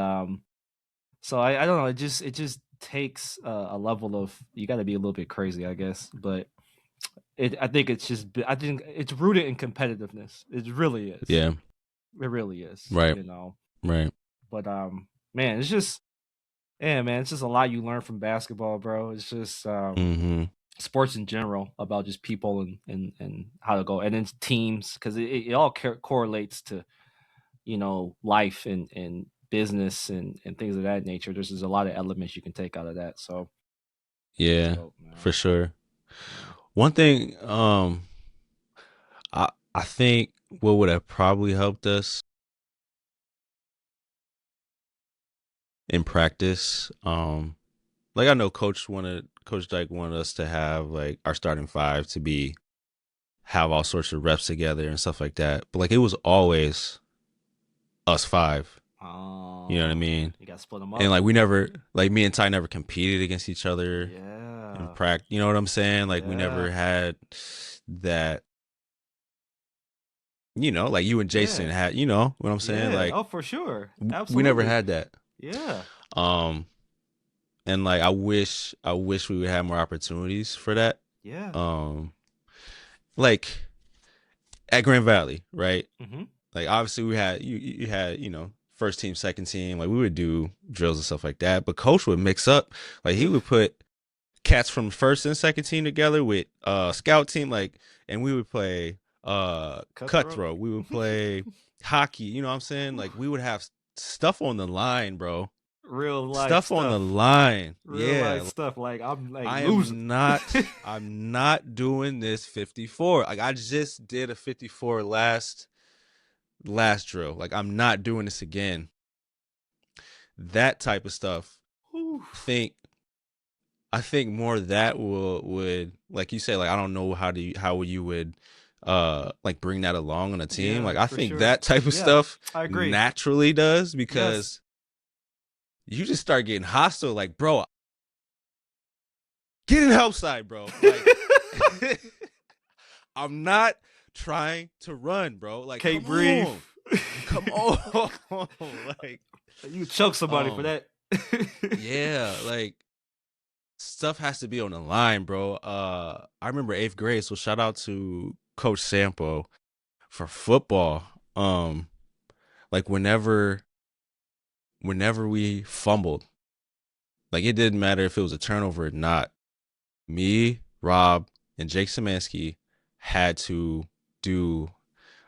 so I don't know, it just takes a level of, you got to be a little bit crazy, I guess. But I think it's rooted in competitiveness. It really is. Yeah. It really is. Right. You know. Right. But man, it's just it's just a lot you learn from basketball, bro. It's just sports in general, about just people and how to go, and then teams, because it all correlates to, you know, life and business and things of that nature. There's a lot of elements you can take out of that. So yeah, for sure. One thing, I think what would have probably helped us in practice, like I know Coach Dyke wanted us to have like our starting five to have all sorts of reps together and stuff like that. But like it was always us five. You know what I mean? You got to split them up. And like we never, like me and Ty never competed against each other. Yeah. In practice, you know what I'm saying? Like we never had that. You know, like you and Jason had, you know what I'm saying? Yeah. Like, oh, for sure. Absolutely. We never had that. Yeah. And like I wish we would have more opportunities for that. Yeah. Like at Grand Valley, right? Mm-hmm. Like obviously we had you had, you know, first team, second team, like we would do drills and stuff like that. But Coach would mix up, like he would put cats from first and second team together with scout team, like, and we would play cutthroat. We would play hockey, you know what I'm saying? Like we would have stuff on the line, bro. Real life stuff on the line. Real life stuff. Like I'm not doing this 54. Like I just did a 54 last drill. Like I'm not doing this again. That type of stuff. I think more of that would, like you say, like I don't know how you would like bring that along on a team. Yeah, like I think that type of stuff I agree. naturally does, because you just start getting hostile. Like, bro, get in help side, bro. Like, I'm not trying to run, bro. Like, can't breathe. Come on. Like, you choke somebody for that. Yeah, like stuff has to be on the line, bro. I remember 8th grade, so shout out to Coach Sampo for football. like whenever we fumbled, like it didn't matter if it was a turnover or not. Me, Rob, and Jake Szymanski had to do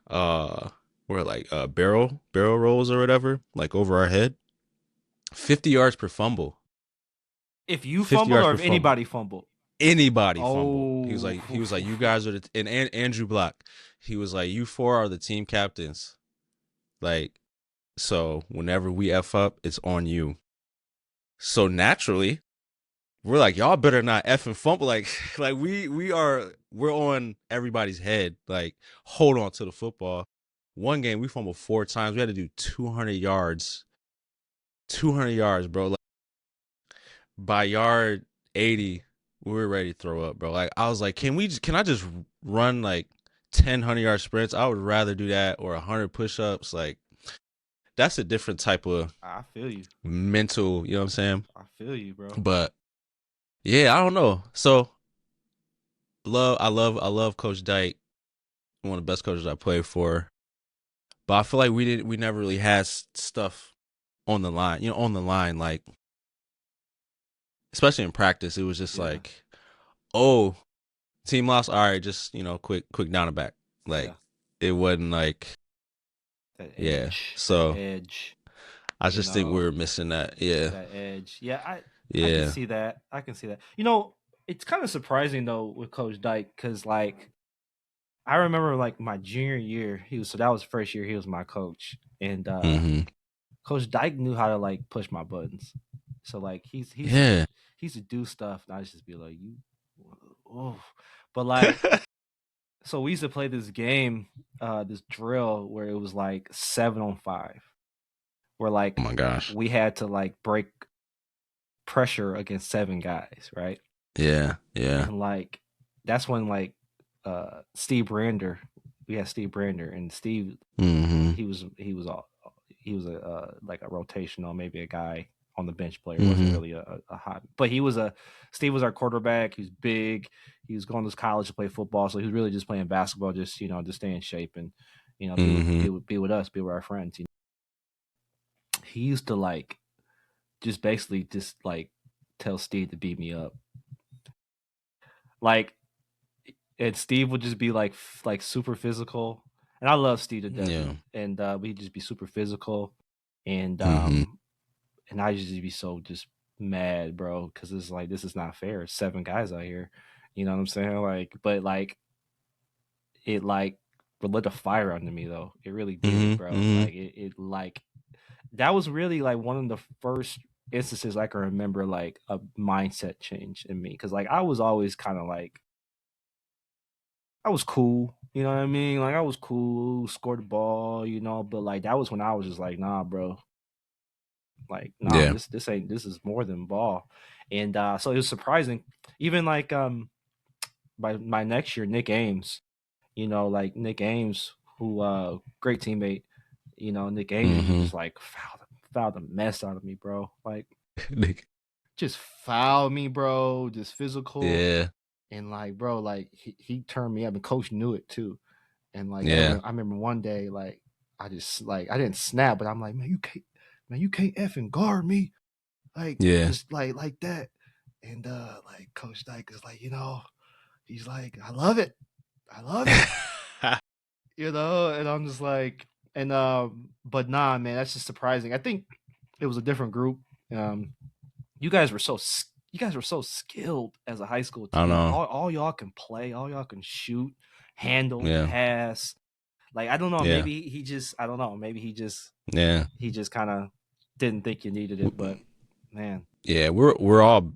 we're like barrel rolls or whatever, like over our head. 50 yards per fumble. If you 50 fumbled yards or per if fumble. anybody fumbled? Anybody fumbled. Oh. He was like, you guys are the and Andrew Block. He was like, you four are the team captains. Like, so whenever we F up, it's on you. So naturally, we're like, y'all better not F and fumble. Like we're on everybody's head. Like, hold on to the football. One game we fumbled 4 times. We had to do 200 yards. 200 yards, bro. Like, by yard 80, we were ready to throw up, bro. Like, I was like, can I just run like 10 100-yard sprints? I would rather do that, or 100 push-ups. Like, that's a different type of I feel you. mental, you know what I'm saying? I feel you, bro. But yeah, I don't know. So I love Coach Dyke, one of the best coaches I played for. But I feel like we never really had stuff on the line, like, especially in practice. It was just like, oh, team lost. All right, just, quick down and back. Like, it wasn't like that edge. Yeah. So that edge. I just think we were missing that. Yeah. That edge. Yeah, I Yeah. can see that. It's kind of surprising though with Coach Dyke, because like I remember like my junior year, that was the first year he was my coach, and Coach Dyke knew how to like push my buttons. So like he's to do stuff, and I just be like, but like so we used to play this game, this drill where it was like 7-on-5, where like, oh my gosh, we had to like break pressure against 7 guys, right? Yeah. And like that's when like Steve Brander, we had Steve Brander, and Steve, he was like a rotational, maybe a guy on the bench player. Wasn't really a hot, but Steve was our quarterback. He was big. He was going to college to play football, so he was really just playing basketball, just to stay in shape and be with us, be with our friends. He used to like just basically just like tell Steve to beat me up, like, and Steve would just be like super physical, and I love Steve to death. Yeah. And we'd just be super physical, and and I just be so just mad, bro, because it's like, this is not fair. It's 7 guys out here, you know what I'm saying? Like, but like it like lit a fire under me though. It really did, bro. Like it like that was really like one of the first instances I can remember like a mindset change in me, because like I was always kind of like, I was cool, you know what I mean? Like I was cool, scored the ball, but like that was when I was just like, nah, bro. Like, nah, Yeah. this is more than ball. And so it was surprising. Even like by my next year, Nick Ames, like Nick Ames, who great teammate, Nick Ames was just like fouled the mess out of me, bro. Like just fouled me, bro. Just physical. Yeah. And like, bro, like he turned me up, and coach knew it too. And like, Yeah. I remember one day, like, I just like, I didn't snap, but I'm like, man, you can't effing guard me, like, just like that. And like Coach Dyke is like, he's like, I love it, and I'm just like, and but nah, man, that's just surprising. I think it was a different group. You guys were so skilled as a high school team. I know. All y'all can play, all y'all can shoot, handle, pass. Like, I don't know, maybe he just, I don't know, maybe he just kind of didn't think you needed it, but man. Yeah, we're all,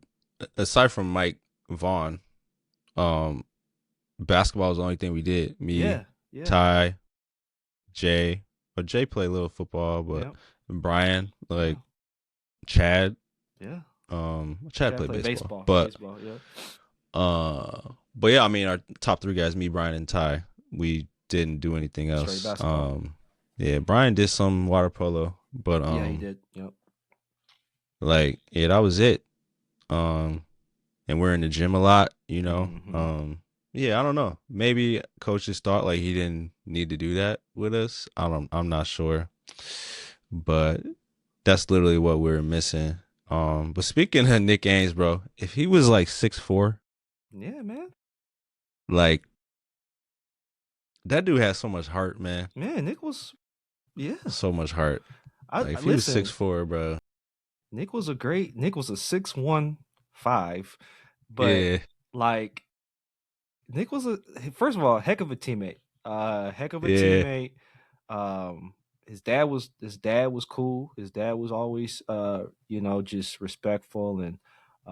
aside from Mike Vaughn, basketball was the only thing we did. Me, Ty, Jay. But Jay played a little football, but Brian, like Chad. Yeah. Chad played baseball. But yeah, I mean, our top 3 guys, me, Brian, and Ty, we didn't do anything else. Yeah, Brian did some water polo, but yeah, he did. Yep. Like, yeah, that was it. And we're in the gym a lot, Yeah, I don't know. Maybe coach just thought like he didn't need to do that with us. I'm not sure. But that's literally what we were missing. But speaking of Nick Ames, bro, if he was like 6'4", Yeah, man. like that dude has so much heart, man. Man, Nick was, yeah. So much heart. Like if he was Listen, 6'4", bro. Nick was a 6'1", 5", but Yeah, like Nick was first of all, a heck of a teammate. Heck of a yeah, teammate. His dad was cool. His dad was always just respectful and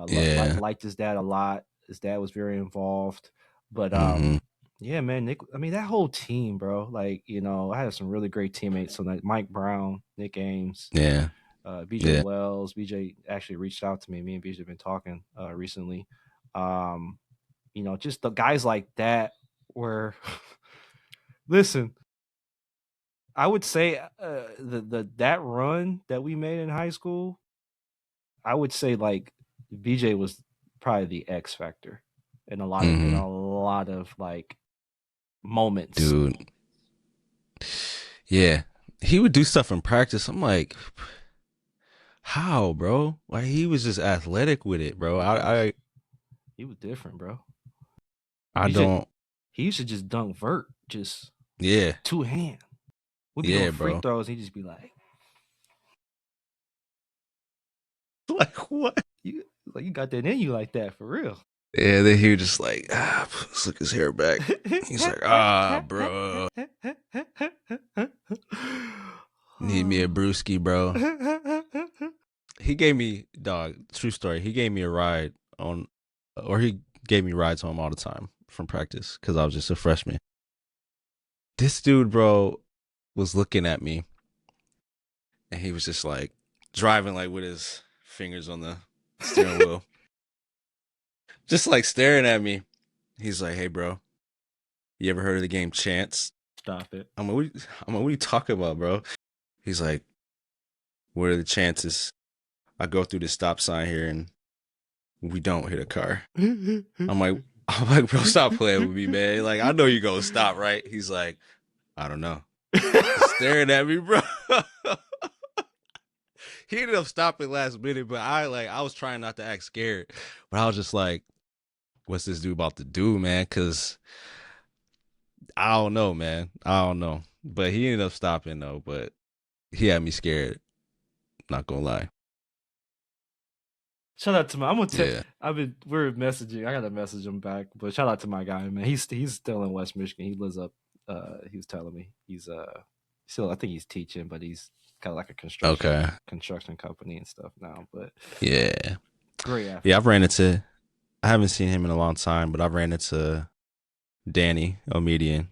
yeah. liked his dad a lot. His dad was very involved. But Mm-hmm. yeah, man, Nick, I mean that whole team, bro. Like, I had some really great teammates. So like Mike Brown, Nick Ames, Yeah, BJ yeah, Wells. BJ actually reached out to me. Me and BJ have been talking recently. Just the guys like that were listen, I would say the that run that we made in high school, I would say like BJ was probably the X factor in mm-hmm. a lot of like moments. Dude. Yeah, he would do stuff in practice. I'm like, how, bro? Like he was just athletic with it, bro. He was different, bro. I BJ, don't. he used to just dunk vert, just Yeah, two hand. We'd be yeah, doing free bro. throws, and he'd just be like, Like what? "You got that in you like that for real." Yeah, then he was just like, slick his hair back. He's like, bro, need me a brewski, bro. He gave me, dog, true story. He gave me a ride he gave me rides home all the time from practice because I was just a freshman. This dude, bro, was looking at me and he was just like driving like with his fingers on the steering wheel, just like staring at me. He's like, hey, bro, you ever heard of the game Chance? Stop it. I'm like, what are you talking about, bro? He's like, what are the chances I go through the stop sign here and we don't hit a car? I'm like, bro, stop playing with me, man. Like, I know you gonna stop, right? He's like, I don't know. He's staring at me, bro. He ended up stopping last minute, but I was trying not to act scared. But I was just like, what's this dude about to do, man? Because I don't know, man. I don't know. But he ended up stopping though, but he had me scared. Not gonna lie. Shout out to my. I'm gonna tell. Yeah. We're messaging. I gotta message him back. But shout out to my guy, man. He's still in West Michigan. He lives up. He was telling me he's still. I think he's teaching, but he's got like a construction company and stuff now. But Yeah. great athlete. Yeah, I haven't seen him in a long time, but I've ran into Danny Omedian.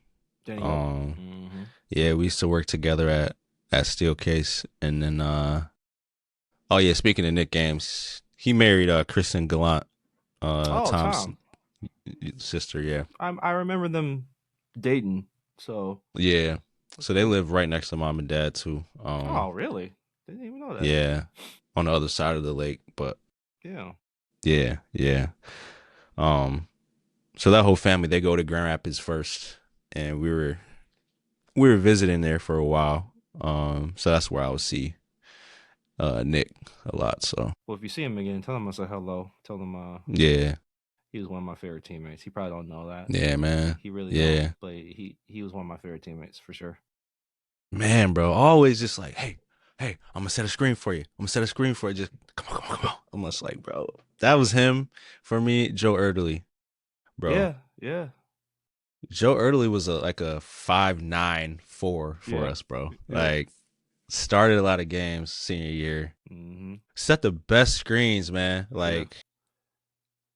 Yeah, we used to work together at Steelcase, and then oh yeah, speaking of Nick Games, he married Kristen Gallant, Tom's Tom. sister. Yeah, I remember them dating. So yeah. So they live right next to mom and dad too. oh really? Didn't even know that. Yeah, on the other side of the lake, but yeah. So that whole family, they go to Grand Rapids first, and we were visiting there for a while. So that's where I would see Nick a lot. So well, if you see him again, tell him I said hello. Tell him yeah, he was one of my favorite teammates. He probably don't know that. Yeah, man. He really don't, but he was one of my favorite teammates for sure. Man, bro, always just like, hey, I'm gonna set a screen for you. Just come on. I'm just like, bro, that was him for me. Joe Erdely, bro. Yeah. Joe Erdely was like a 5'9" 4 for us, bro. Yeah. Like, started a lot of games senior year. Mm-hmm. Set the best screens, man. Like,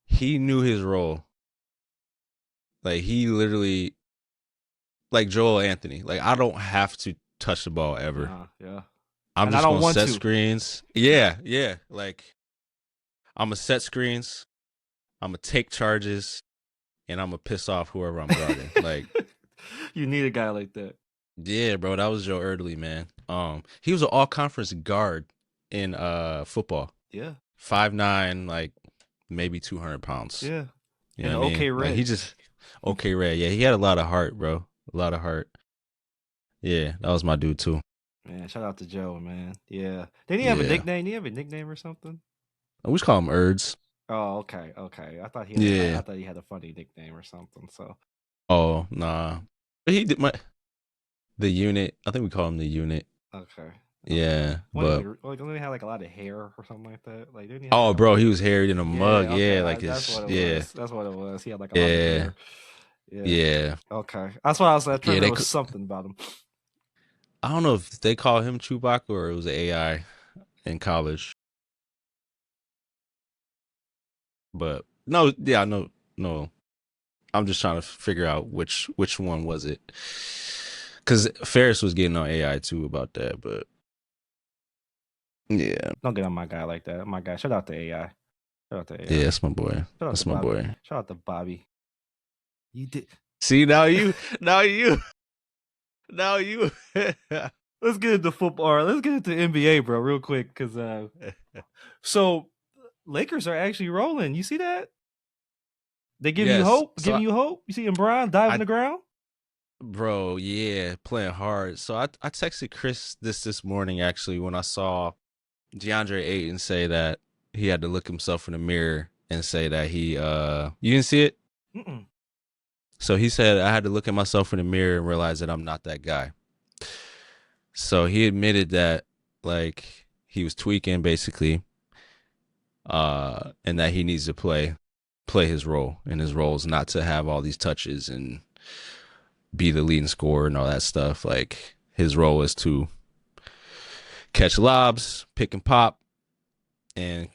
he knew his role. Like, he literally, like Joel Anthony. Like, I don't have to touch the ball ever. Yeah. I'm just gonna set screens. Yeah. Like, I'm gonna set screens. I'm gonna take charges, and I'm gonna piss off whoever I'm guarding. Like, you need a guy like that. Yeah, bro, that was Joe Erdely, man. He was an all-conference guard in football. Yeah, 5'9", like maybe 200 pounds. Yeah, you know what I mean? Red. Like, he just red. Yeah, he had a lot of heart, bro. A lot of heart. Yeah, that was my dude too. Man, shout out to Joe, man. Yeah. Didn't he have a Yeah, nickname? Did he have a nickname or something? we just call him Erds. Oh, okay, okay. I thought he had Yeah. I thought he had a funny nickname or something. So Oh nah, but he did the unit. I think we call him the unit. okay. Okay. Yeah, What but even like didn't he have like a lot of hair or something like that? Like didn't he have oh, like a bro, he was harried in a mug. yeah, okay, Yeah, like that's his. what it Yeah, was. That's what it was. He had like a lot of yeah, hair. Yeah. yeah, Okay. That's what I was trying to yeah. remember was something about him. I don't know if they call him Chewbacca or it was AI in college. But no, yeah, no. I'm just trying to figure out which one was it. Because Ferris was getting on AI too about that, but yeah, Don't get on my guy like that. My guy. Shout out to AI. Shout out to AI. yeah, that's my boy. Shout out to That's my Bobby. boy. Shout out to Bobby. You did. See now you. Let's get into football. Or let's get into NBA, bro, real quick. Cause so Lakers are actually rolling. You see that? They give you Yes. hope. Giving you hope. You see Brian dive in the ground. Bro, yeah, playing hard. So I texted Chris this morning actually when I saw DeAndre Ayton say that he had to look himself in the mirror and say that he you didn't see it? Mm-mm. So he said I had to look at myself in the mirror and realize that I'm not that guy. So he admitted that like he was tweaking basically and that he needs to play his role, and his role is not to have all these touches and be the leading scorer and all that stuff. Like his role is to catch lobs, pick and pop, and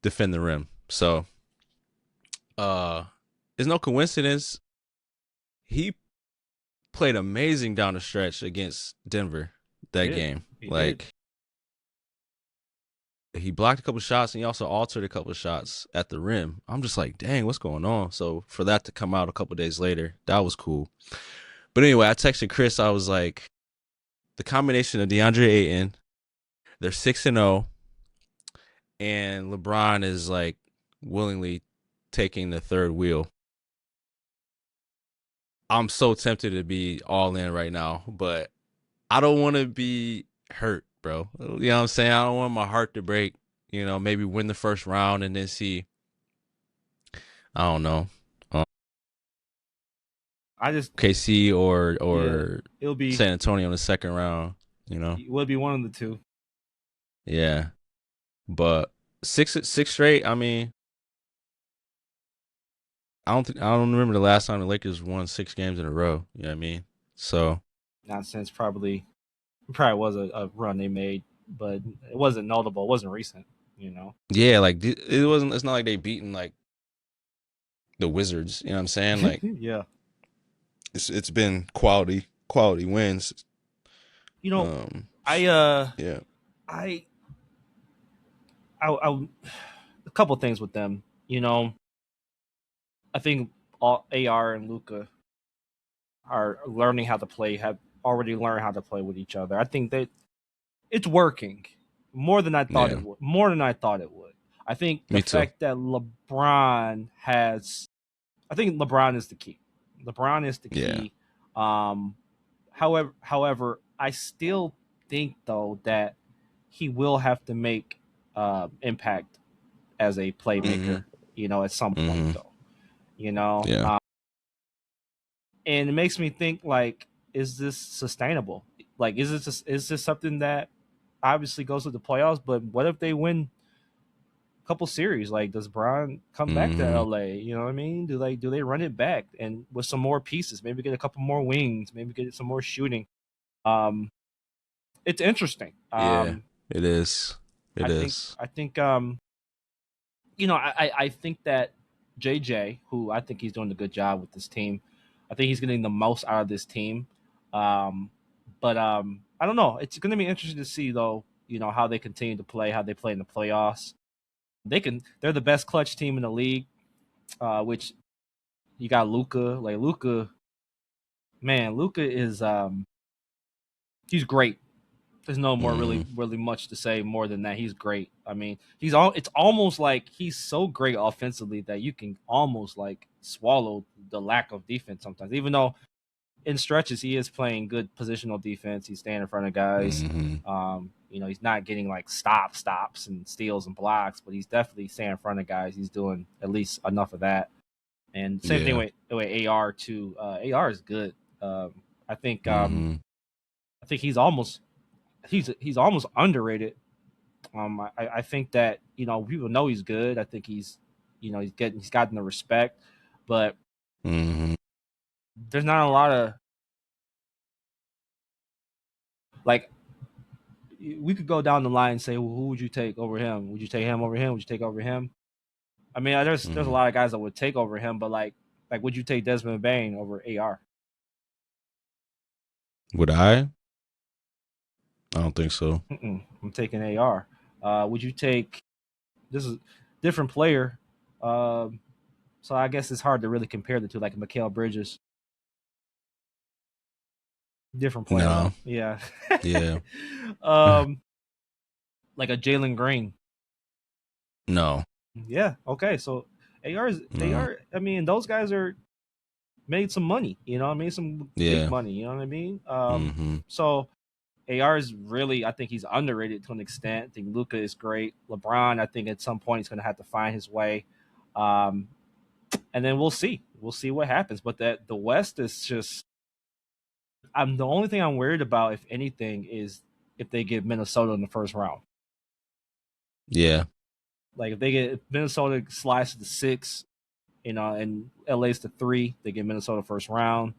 defend the rim. So it's no coincidence he played amazing down the stretch against Denver that game. He like he blocked a couple shots and he also altered a couple shots at the rim. I'm just like, dang, what's going on? So for that to come out a couple days later, that was cool. But anyway, I texted Chris. I was like, the combination of DeAndre Ayton, they're 6-0, and LeBron is like willingly taking the third wheel. I'm so tempted to be all in right now, but I don't want to be hurt, bro. You know what I'm saying? I don't want my heart to break. You know, maybe win the first round and then see. I don't know. I just KC or it'll be San Antonio in the second round. You know, it will be one of the two. yeah. But six straight. I mean, I don't remember the last time the Lakers won 6 games in a row. You know what I mean? So Nonsense. Probably was a run they made, but it wasn't notable. It wasn't recent. You know. yeah, like it wasn't. It's not like they beaten like the Wizards. You know what I'm saying? Like yeah. it's been quality wins. You know, Yeah. I a couple things with them. You know, I think all AR and Luca are learning how to play. Have already learned how to play with each other. I think that it's working more than I thought Yeah. it would. More than I thought it would. I think the Me too. fact that LeBron has, I think LeBron is the key. LeBron is the key. However, I still think though that he will have to make impact as a playmaker. You know, at some point though. You know, Yeah. and it makes me think like, is this sustainable? Like, is this something that obviously goes to the playoffs? But what if they win a couple series? Like, does Brian come back to LA? You know what I mean? Do they run it back and with some more pieces? Maybe get a couple more wings. Maybe get some more shooting. It's interesting. Yeah. It is. I think you know, I think that JJ, who I think he's doing a good job with this team, I think he's getting the most out of this team. But I don't know. It's going to be interesting to see though. You know how they continue to play, how they play in the playoffs. They're the best clutch team in the league. Which you got Luca. Like Luca, man, Luca is he's great. There's no more really much to say more than that. He's great. I mean, it's almost like he's so great offensively that you can almost like swallow the lack of defense sometimes. Even though in stretches, he is playing good positional defense. He's staying in front of guys. He's not getting like stops and steals and blocks, but he's definitely staying in front of guys. He's doing at least enough of that. And same thing with AR too. AR is good. I think he's almost underrated. I think that people know he's good. I think he's gotten the respect, but there's not a lot of like. We could go down the line and say, well, who would you take over him? Would you take him over him? Would you take over him? I mean, there's a lot of guys that would take over him, but like would you take Desmond Bain over AR? Would I? I don't think so. I'm taking AR. Would you take? This is a different player, so I guess it's hard to really compare the two. Like Mikal Bridges, different player. No. Yeah. Yeah. Like a Jalen Green. No. Yeah. Okay. So AR. I mean, those guys are made some money. Made some big money. You know what I mean? So AR is really, I think he's underrated to an extent. I think Luka is great. LeBron, I think at some point he's going to have to find his way. And then we'll see. We'll see what happens. But the West is just. The only thing I'm worried about, if anything, is if they get Minnesota in the first round. Yeah. Like if Minnesota slides to the 6, and LA's to 3, they get Minnesota first round.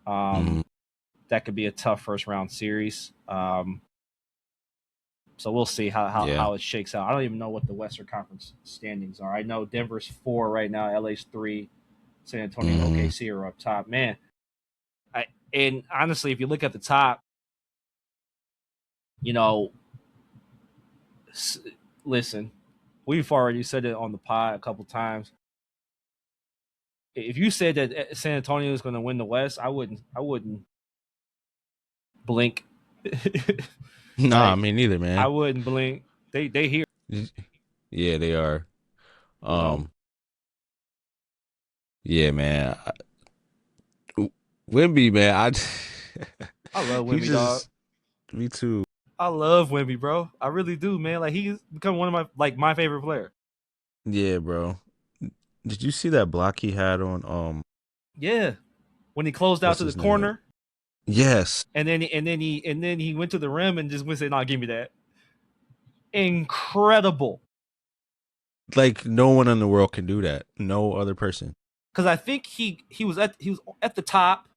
That could be a tough first round series. So we'll see how it shakes out. I don't even know what the Western Conference standings are. I know Denver's 4 right now, LA's 3, San Antonio and OKC are up top. Man, and honestly, if you look at the top, listen, we've already said it on the pod a couple times. If you said that San Antonio is going to win the West, I wouldn't blink. Nah, me neither, man. I wouldn't blink. They here. Yeah, they are. Yeah, man. Wemby, man. I love Wemby, dog. Me too. I love Wemby, bro. I really do, man. Like he's become one of my favorite player. Yeah, bro. Did you see that block he had on Yeah, when he closed out to the corner. Yes. And then he went to the rim and just went and said, "No, give me that." Incredible. Like no one in the world can do that. No other person. Because I think he was at the top,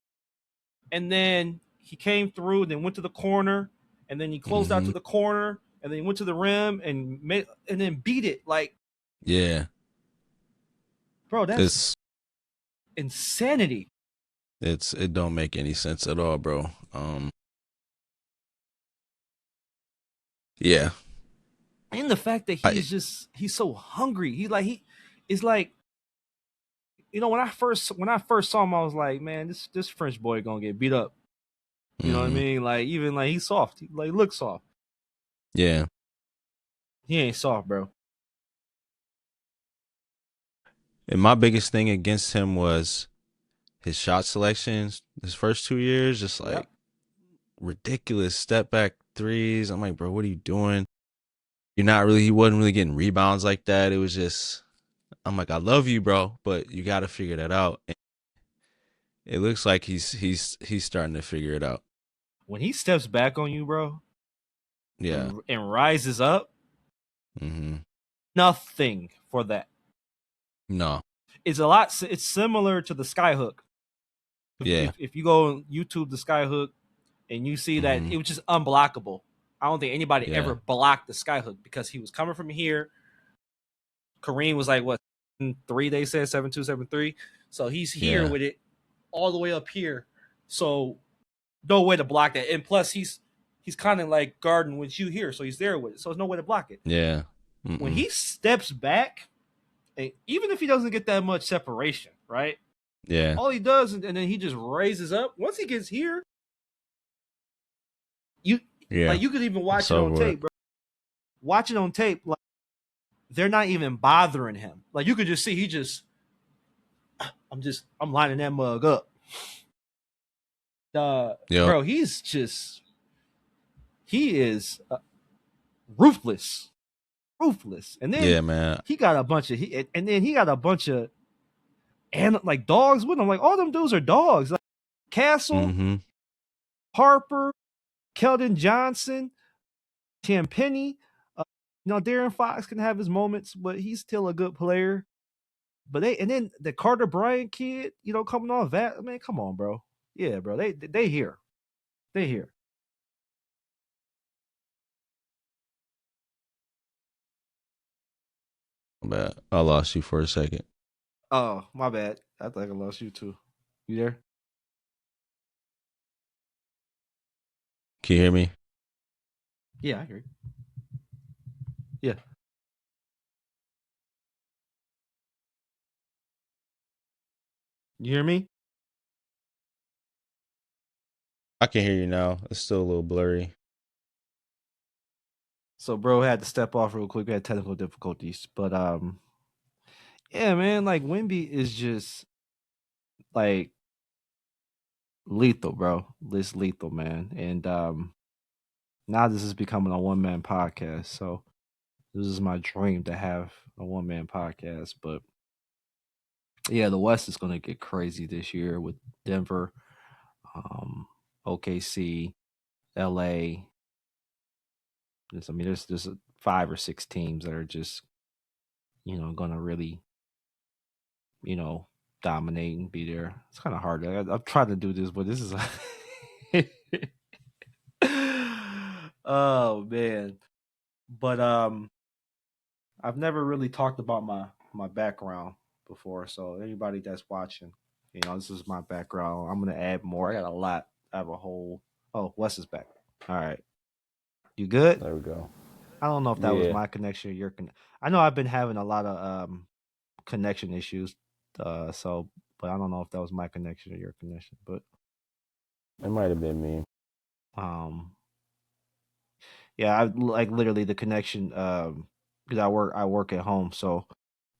and then he came through, and then went to the corner, and then he closed out to the corner, and then he went to the rim and then beat it. Like, yeah, bro, that's insanity. It don't make any sense at all, bro. Yeah. And the fact that he's so hungry. He's like, when I first saw him, I was like, man, this French boy gonna get beat up. You know what I mean? Like, even like he's soft. He looks soft. Yeah. He ain't soft, bro. And my biggest thing against him was his shot selections. His first 2 years, just like ridiculous step back threes. I'm like, bro, what are you doing? He wasn't really getting rebounds like that. It was just, I'm like, I love you, bro, but you got to figure that out. And it looks like he's starting to figure it out. When he steps back on you, bro, yeah, and rises up, nothing for that. No, it's similar to the skyhook. If you go on YouTube, the skyhook, and you see that it was just unblockable. I don't think anybody ever blocked the skyhook because he was coming from here. Kareem was like, what, 3, they said, 7'2", 7'3". So he's here with it all the way up here. So no way to block that. And plus, he's kind of like guarding with you here. So he's there with it. So there's no way to block it. Yeah. When he steps back, and even if he doesn't get that much separation, right? Yeah. All he does, and then he just raises up. Once he gets here, you could even watch it on tape, bro. Watch it on tape, like they're not even bothering him. Like you could just see I'm lining that mug up. Bro, he is ruthless, and then Yeah, man. he got a bunch of and like dogs with him. Like all them dudes are dogs. Like Castle, Mm-hmm. Harper, Keldon Johnson, Champagny. Darren Fox can have his moments, but he's still a good player. But then the Carter Bryant kid, coming off that. I mean, come on, bro. Yeah, bro. They here. They here. Bad. I lost you for a second. Oh, my bad. I think I lost you too. You there? Can you hear me? Yeah, I hear you. Yeah. You hear me? I can hear you now. It's still a little blurry. So bro had to step off real quick. We had technical difficulties. But yeah, man, like Wemby is just like lethal, bro. This lethal, man. And now this is becoming a one-man podcast. So this is my dream to have a one-man podcast. But yeah, the West is gonna get crazy this year with Denver, OKC, LA. There's 5 or 6 teams that are just, gonna really, dominate and be there. It's kind of hard. I've tried to do this, but this is, oh man. But I've never really talked about my background before. So anybody that's watching, this is my background. I'm gonna add more. I got a lot. I have a whole. Oh, Wes is back. All right. You good? There we go. I don't know if that was Yeah. my connection or your I know I've been having a lot of connection issues. But I don't know if that was my connection or your connection. But It might have been me. Yeah, I like literally the connection because I work at home, so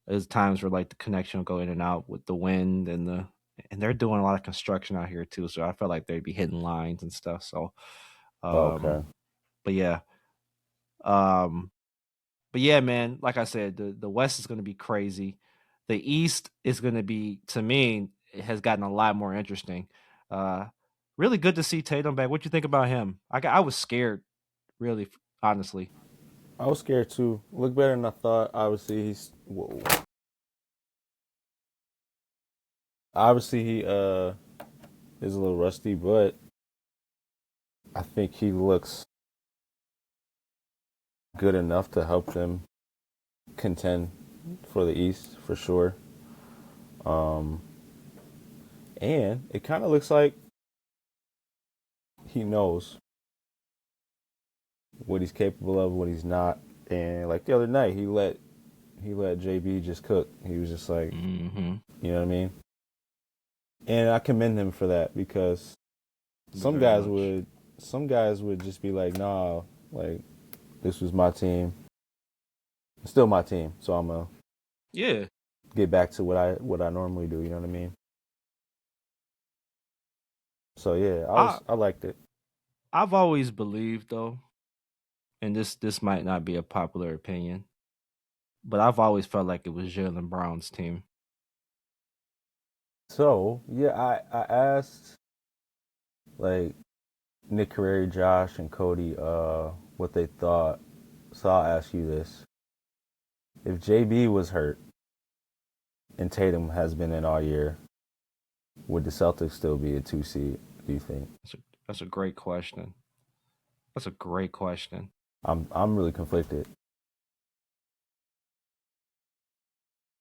there's times where like the connection will go in and out with the wind and they're doing a lot of construction out here too, so I felt like they'd be hitting lines and stuff. So Okay. but yeah. But yeah, man, like I said, the West is going to be crazy. The East is going to be, to me, it has gotten a lot more interesting. Really good to see Tatum back. What you think about him? I was scared, really, honestly. I was scared too. Looked better than I thought. Obviously he is a little rusty, but I think he looks good enough to help them contend for the East for sure. And it kind of looks like he knows what he's capable of, what he's not. And like the other night, he let JB just cook. He was just like, you know what I mean? And I commend him for that because some guys would just be like, nah, like this was my team. It's still my team, so I'm gonna get back to what I normally do. You know what I mean? So yeah, I liked it. I've always believed though, and this might not be a popular opinion, but I've always felt like it was Jaylen Brown's team. So yeah, I asked like Nick Carreri, Josh, and Cody what they thought. So I'll ask you this: if JB was hurt and Tatum has been in all year, would the Celtics still be a 2 seed? Do you think? That's a great question. That's a great question. I'm really conflicted.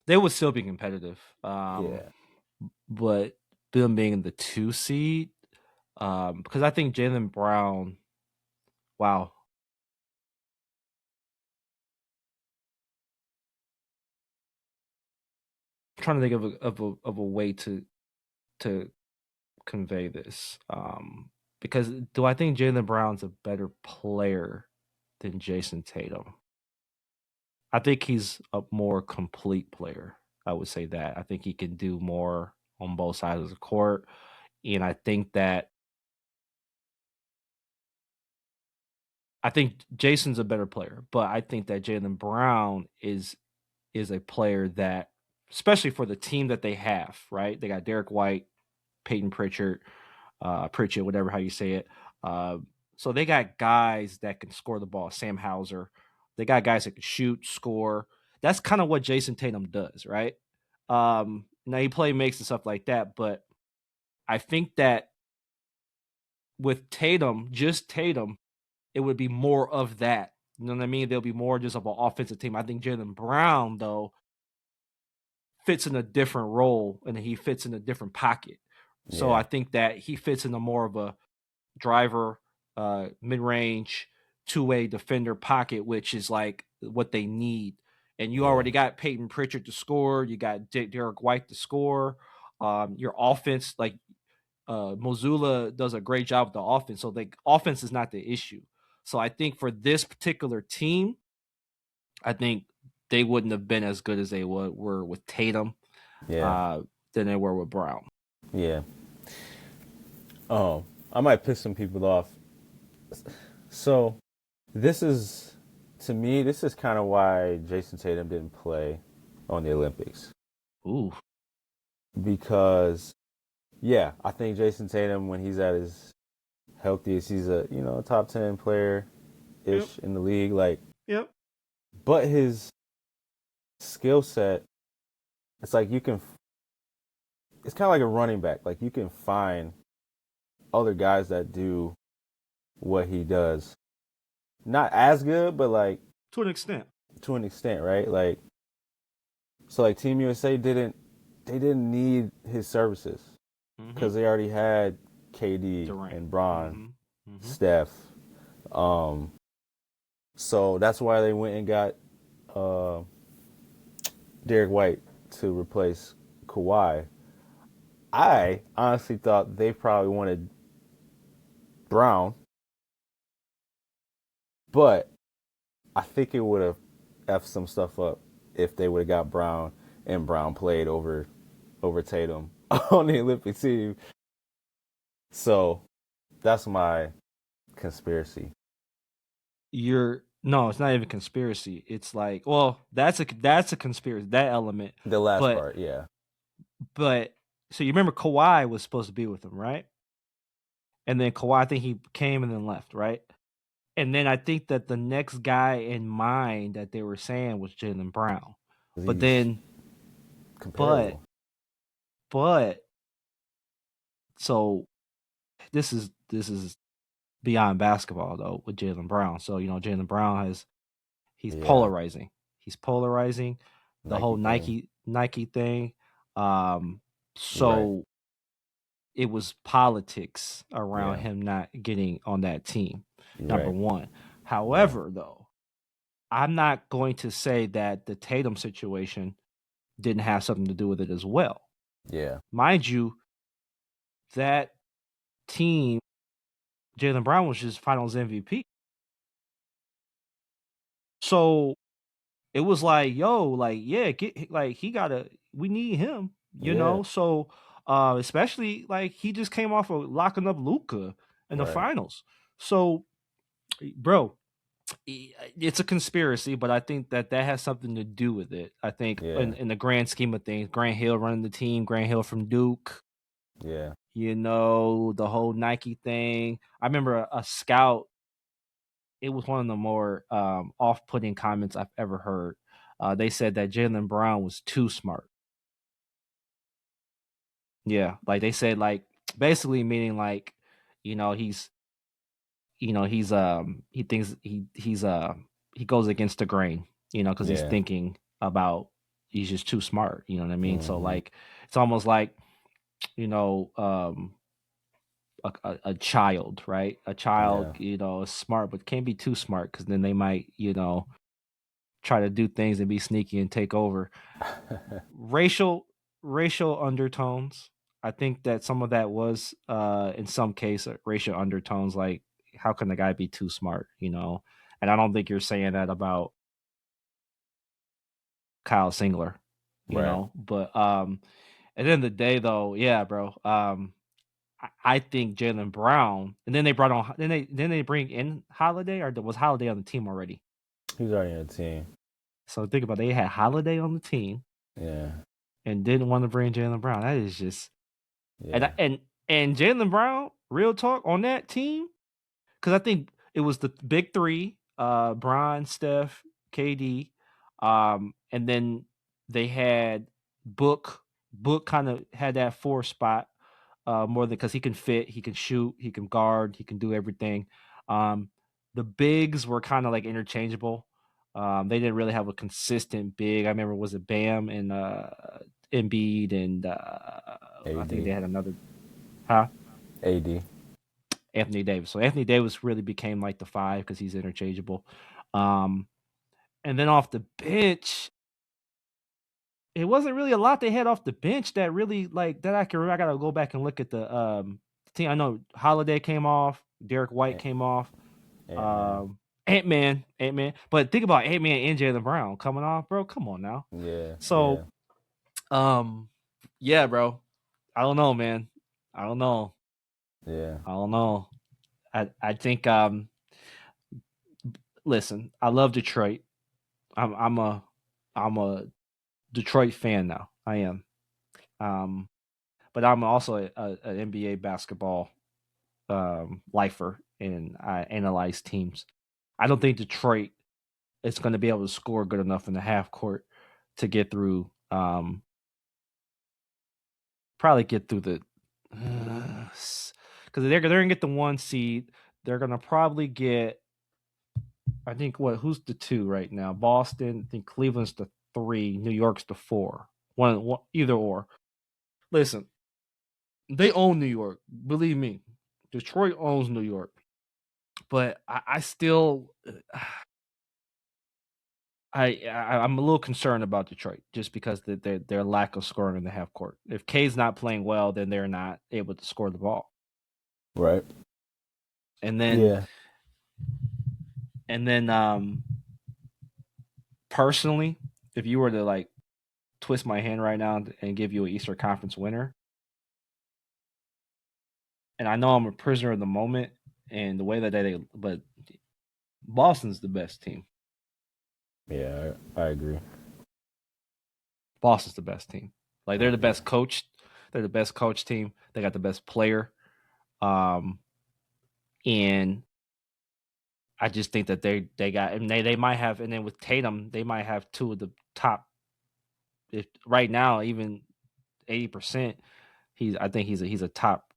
They would still be competitive. Yeah. But them being in the 2 seed, because I think Jaylen Brown, wow. I'm trying to think of a way to convey this. Because do I think Jaylen Brown's a better player than Jason Tatum? I think he's a more complete player. I would say that. I think he can do more on both sides of the court. And I think that I think Jason's a better player, but I think that Jaylen Brown is a player that, especially for the team that they have, right? They got Derek White, Peyton Pritchard, whatever how you say it. So they got guys that can score the ball. Sam Hauser. They got guys that can shoot, score. That's kind of what Jason Tatum does, right? Now he play makes and stuff like that, but I think that with Tatum, just Tatum, it would be more of that. You know what I mean? There'll be more just of an offensive team. I think Jaylen Brown, though, fits in a different role and he fits in a different pocket. So Yeah. I think that he fits in a more of a driver, mid-range, two-way defender pocket, which is like what they need. And you already got Peyton Pritchard to score. You got Derek White to score. Your offense, like Mozula does a great job with the offense. So the offense is not the issue. So I think for this particular team, I think they wouldn't have been as good as they were with Tatum than they were with Brown. Yeah. I might piss some people off. So this is, to me, this is kind of why Jason Tatum didn't play on the Olympics. Ooh. Because, yeah, I think Jason Tatum, when he's at his healthiest, he's a, top 10 player-ish in the league. Yep. But his skill set, it's like it's kind of like a running back. Like you can find other guys that do what he does. Not as good, but like to an extent. To an extent, right? Like, so like Team USA didn't need his services because they already had KD Durant and Bron, Steph. So that's why they went and got Derek White to replace Kawhi. I honestly thought they probably wanted Brown, but I think it would have effed some stuff up if they would have got Brown and Brown played over Tatum on the Olympic team. So that's my conspiracy. No, it's not even conspiracy. It's like, well, that's a conspiracy, that element. The last part, yeah. But so you remember Kawhi was supposed to be with him, right? And then Kawhi, I think he came and then left, right? And then I think that the next guy in mind that they were saying was Jaylen Brown. But then, comparable. but so this is beyond basketball though with Jaylen Brown. So Jaylen Brown he's polarizing. He's polarizing the whole Nike thing. So it was politics around him not getting on that team. Number one. However, though, I'm not going to say that the Tatum situation didn't have something to do with it as well. Yeah. Mind you, that team, Jaylen Brown was just Finals MVP. So it was like, yo, like, yeah, we need him, you know? So especially like he just came off of locking up Luka in the finals. So, bro, it's a conspiracy, but I think that has something to do with it. I think in the grand scheme of things, Grant Hill running the team, Grant Hill from Duke. Yeah. The whole Nike thing. I remember a scout, it was one of the more off-putting comments I've ever heard. They said that Jaylen Brown was too smart. Yeah, like they said, like basically meaning like, he's he thinks he goes against the grain, because he's thinking about he's just too smart. You know what I mean? So like it's almost like a child, right? A child, is smart, but can't be too smart because then they might, try to do things and be sneaky and take over. Racial undertones. I think that some of that was, in some case, racial undertones. Like, how can the guy be too smart? And I don't think you're saying that about Kyle Singler, you know. But at the end of the day, though, yeah, bro. I think Jaylen Brown, and then they brought on, then they bring in Holiday, or was Holiday on the team already? He was already on the team. So think about it, they had Holiday on the team, Yeah. and didn't want to bring Jaylen Brown. That is just, Yeah. and Jaylen Brown, real talk on that team, because I think it was the big three, Bron, Steph, KD, and then they had Book. Book kind of had that 4 spot, more than, because he can fit, he can shoot, he can guard, he can do everything. The bigs were kind of like interchangeable. They didn't really have a consistent big. I remember, was it Bam and Embiid, and I think they had another, AD. Anthony Davis. So Anthony Davis really became like the 5 because he's interchangeable. And then off the bench, it wasn't really a lot they had off the bench that really, like, that I can remember. I gotta go back and look at the team. I know Holiday came off, Derek White came off, Ant-Man. But think about Ant-Man and Jaylen Brown coming off, bro. Come on now. Yeah. So, yeah, bro. I don't know, man. I don't know. Yeah. I don't know. I think listen, I love Detroit. I'm a Detroit fan now. I am. But I'm also an NBA basketball lifer, and I analyze teams. I don't think Detroit is going to be able to score good enough in the half court to get through. Probably get through the, because they're gonna get the 1 seed. They're gonna probably get, I think, who's the 2 right now? Boston. I think Cleveland's the 3. New York's the 4. One either or. Listen, they own New York. Believe me, Detroit owns New York. But I still, I'm a little concerned about Detroit, just because their lack of scoring in the half court. If K's not playing well, then they're not able to score the ball. Right. And then, Yeah. and then, personally, if you were to like twist my hand right now and give you an Eastern Conference winner, and I know I'm a prisoner of the moment and the way that but Boston's the best team. Yeah, I agree. Boston's the best team. Like, they're the best coach. They're the best coach team. They got the best player. And I just think that they got, and they might have, and then with Tatum, they might have 2 of the top. If right now, even 80%, I think he's a top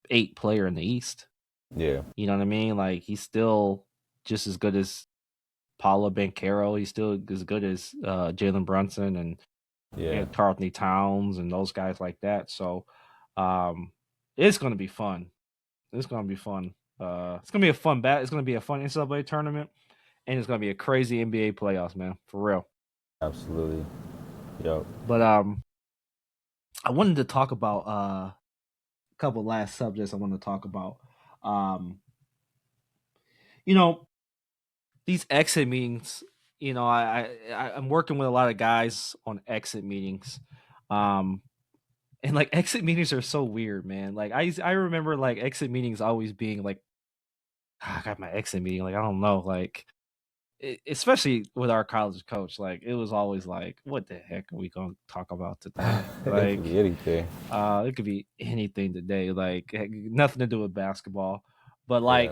8 player in the East. Yeah. You know what I mean? Like, he's still just as good as Paolo Banchero. He's still as good as Jalen Brunson and Karl Anthony Towns and those guys like that. So it's going to be fun. It's going to be fun. It's going to be a fun It's going to be a fun NCAA tournament, and it's going to be a crazy NBA playoffs, man, for real. Absolutely. Yep. But I wanted to talk about a couple last subjects. I wanted to talk about. These exit meetings. I'm working with a lot of guys on exit meetings. And like, exit meetings are so weird, man. Like, I remember like exit meetings always being like, I got my exit meeting. Like, I don't know, like, especially with our college coach, like, it was always like, what the heck are we going to talk about today? Like, it could be anything. It could be anything today. Like, nothing to do with basketball, but like,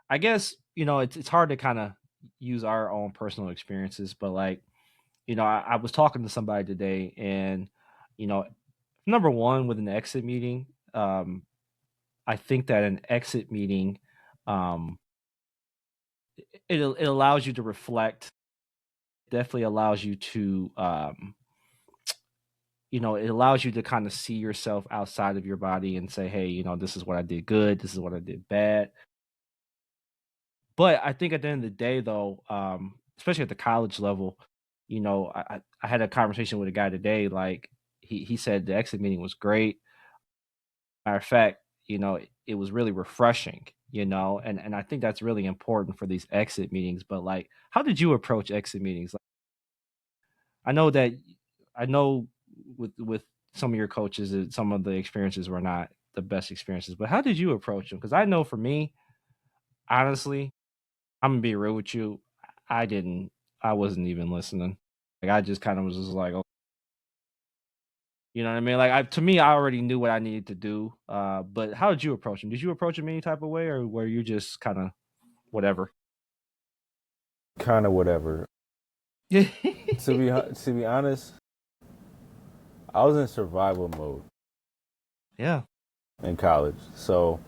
I guess, it's hard to kind of use our own personal experiences, but like, I was talking to somebody today, and number one, with an exit meeting, I think that an exit meeting, it allows you to reflect. Definitely allows you to, it allows you to kind of see yourself outside of your body and say, hey, this is what I did good, this is what I did bad. But I think at the end of the day, though, especially at the college level, I had a conversation with a guy today. Like, he said the exit meeting was great. Matter of fact, it was really refreshing, and I think that's really important for these exit meetings. But like, how did you approach exit meetings? Like, I know with some of your coaches, some of the experiences were not the best experiences. But how did you approach them? Because I know for me, honestly, I'm gonna be real with you. I wasn't even listening. Like I just kind of was just like, oh, you know what I mean? Like to me, I already knew what I needed to do. But how did you approach them? Did you approach them any type of way, or were you just kind of whatever? Kind of whatever. Yeah. To be honest, I was in survival mode Yeah. in college, so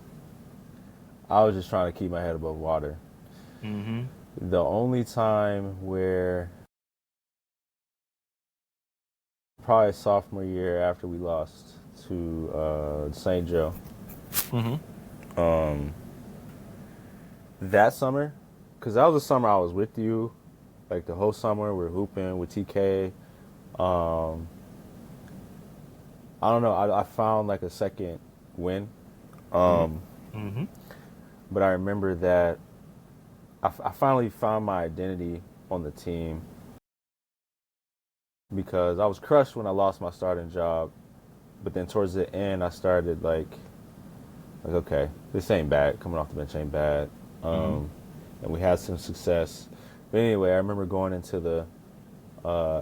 I was just trying to keep my head above water. Mm-hmm. The only time where probably sophomore year after we lost to St. Joe. Mm-hmm. That summer, because that was the summer I was with you, like the whole summer we were hooping with TK. I don't know. I found like a second win. Mm-hmm. But I remember that I finally found my identity on the team because I was crushed when I lost my starting job. But then towards the end, I started like okay, this ain't bad. Coming off the bench ain't bad. And we had some success. But anyway, I remember going into the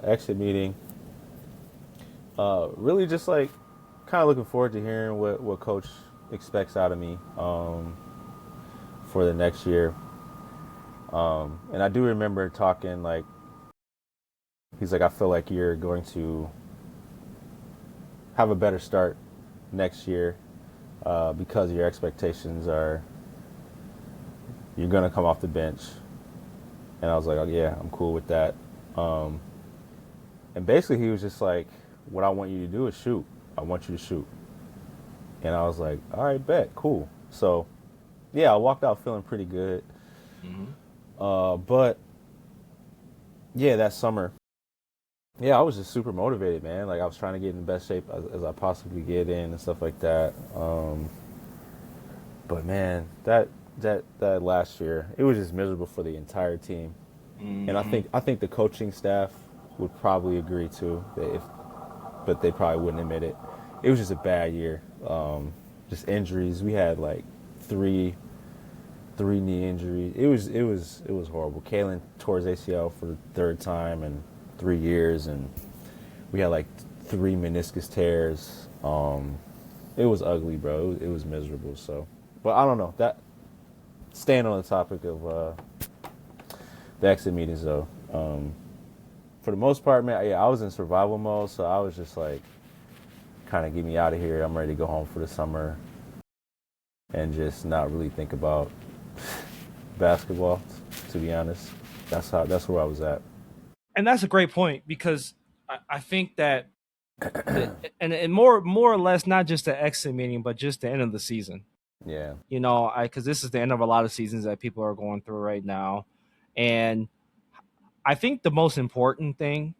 exit meeting, really just like kind of looking forward to hearing what Coach expects out of me for the next year. And I do remember talking like, he's like, I feel like you're going to have a better start next year because your expectations are you're going to come off the bench. And I was like, oh, yeah, I'm cool with that. And basically he was just like, what I want you to do is shoot. I want you to shoot. And I was like, all right, bet, cool. So, yeah, I walked out feeling pretty good. But, yeah, that summer, yeah, I was just super motivated, man. Like, I was trying to get in the best shape as I possibly get in and stuff like that. But, man, that last year, it was just miserable for the entire team. And I think the coaching staff would probably agree, too, but they probably wouldn't admit it. It was just a bad year. Just injuries. We had, like, three knee injuries. It was horrible. Kalen tore his ACL for the third time in 3 years, and we had like 3 meniscus tears. It was ugly, bro. It was miserable. So, but I don't know. That staying on the topic of the exit meetings, though. For the most part, man, yeah, I was in survival mode, so I was just like, kind of get me out of here. I'm ready to go home for the summer, and just not really think about basketball, to be honest. That's where I was at. And that's a great point because I think that, and more or less not just the exit meeting, but just the end of the season. Yeah. You know, because this is the end of a lot of seasons that people are going through right now, and I think the most important thing,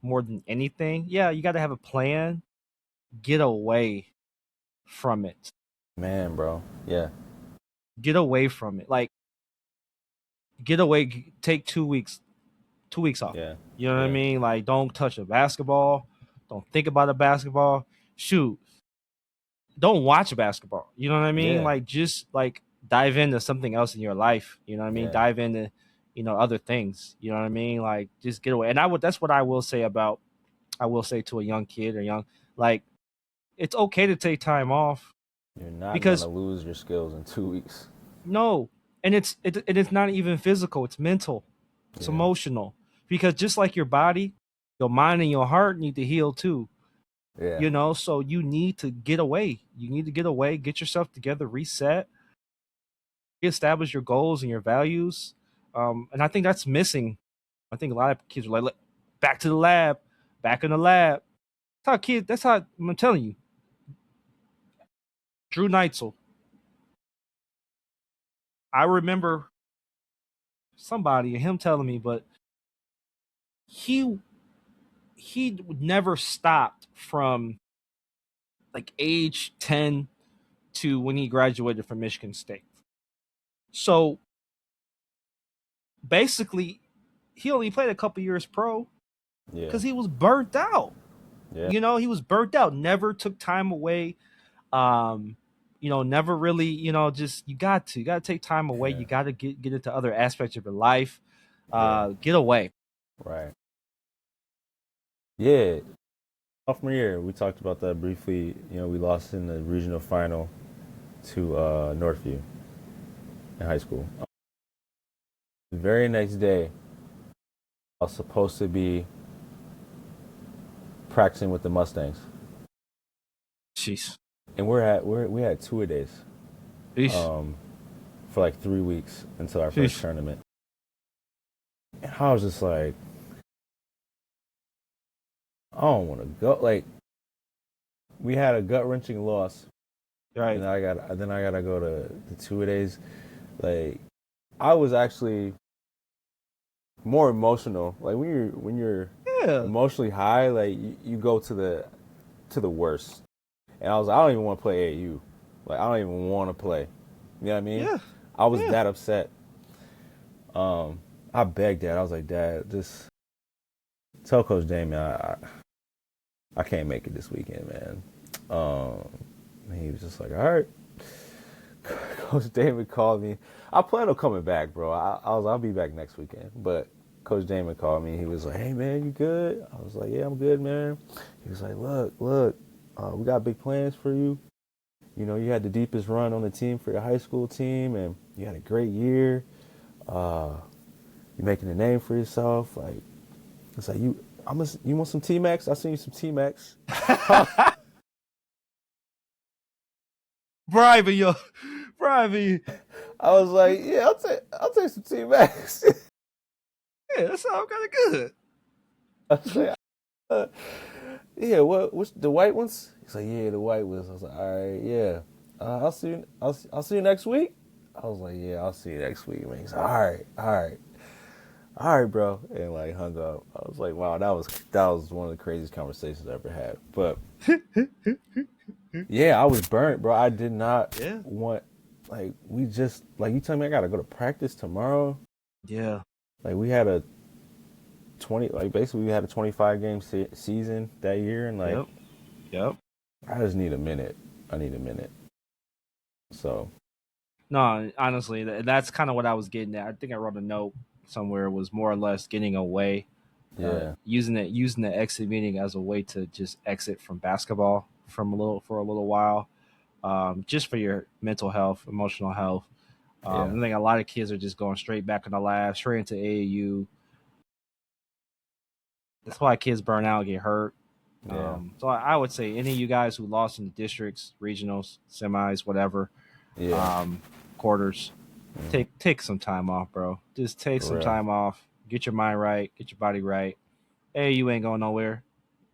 more than anything, yeah, you got to have a plan. Get away from it. Man, bro. Yeah. Get away from it. Like, get away. Take 2 weeks. 2 weeks off. Yeah. You know what I mean? Like, don't touch a basketball. Don't think about a basketball. Shoot. Don't watch basketball. You know what I mean? Yeah. Like, just like dive into something else in your life. You know what I mean? Yeah. Dive into, other things. You know what I mean? Like, just get away. And that's what I will say to a young kid or young, like, it's okay to take time off. You're not because gonna lose your skills in 2 weeks. No, and it's not even physical. It's mental. It's emotional. Because just like your body, your mind and your heart need to heal too. Yeah. So you need to get away. You need to get away, get yourself together, reset, reestablish your goals and your values. And I think that's missing. I think a lot of kids are like, back to the lab, back in the lab. That's how I'm telling you. Drew Neitzel. I remember somebody and him telling me, but he never stopped from like age 10 to when he graduated from Michigan State. So basically, he only played a couple years pro because he was burnt out. Yeah. He was burnt out. Never took time away. never really, just you got to take time away. Yeah. You got to get into other aspects of your life. Yeah. Get away. Right. Yeah. Sophomore year, we talked about that briefly. We lost in the regional final to Northview in high school. The very next day, I was supposed to be practicing with the Mustangs, Jeez. and we had 2-a-days for like 3 weeks until our first tournament. And I was just like, I don't want to go. Like, we had a gut wrenching loss, Right. and I gotta go to the 2-a-days. Like, I was actually more emotional. Like when you're emotionally high, like you go to the worst. And I was like, I don't even want to play AAU. Like, I don't even want to play. You know what I mean? Yeah. I was that upset. I begged Dad. I was like, Dad, just tell Coach Damien I can't make it this weekend, man. And he was just like, all right. Coach Damon called me. I plan on coming back, bro. I'll be back next weekend. But Coach Damon called me. He was like, hey, man, you good? I was like, yeah, I'm good, man. He was like, look, we got big plans for you. You had the deepest run on the team for your high school team, and you had a great year. You're making a name for yourself. Like, it's like, you want some T-Max? I'll send you some T-Max. Bribing. I was like, yeah, I'll take some T-Max. Yeah, that sounds kind of good. I was like, yeah, what's the white ones? He's like, yeah, the white ones. I was like, all right, yeah. I'll see you next week. I was like, yeah, I'll see you next week, man. He's like, all right, bro, and like hung up. I was like, wow, that was one of the craziest conversations I ever had. But yeah, I was burnt, bro. I did not want, like, we just, like, you tell me I gotta go to practice tomorrow. Yeah. Like, we had a 25 game season that year, and like, yep. I just need a minute. So. No, honestly, that's kind of what I was getting at. I think I wrote a note somewhere. It was more or less getting away. Yeah. Using the exit meeting as a way to just exit from basketball for a little while, just for your mental health, emotional health. I think a lot of kids are just going straight back in the lab, straight into AAU. That's why kids burn out, get hurt. Yeah. So I would say any of you guys who lost in the districts, regionals, semis, whatever, quarters, take some time off, bro. Just take some time off. Get your mind right. Get your body right. AAU ain't going nowhere.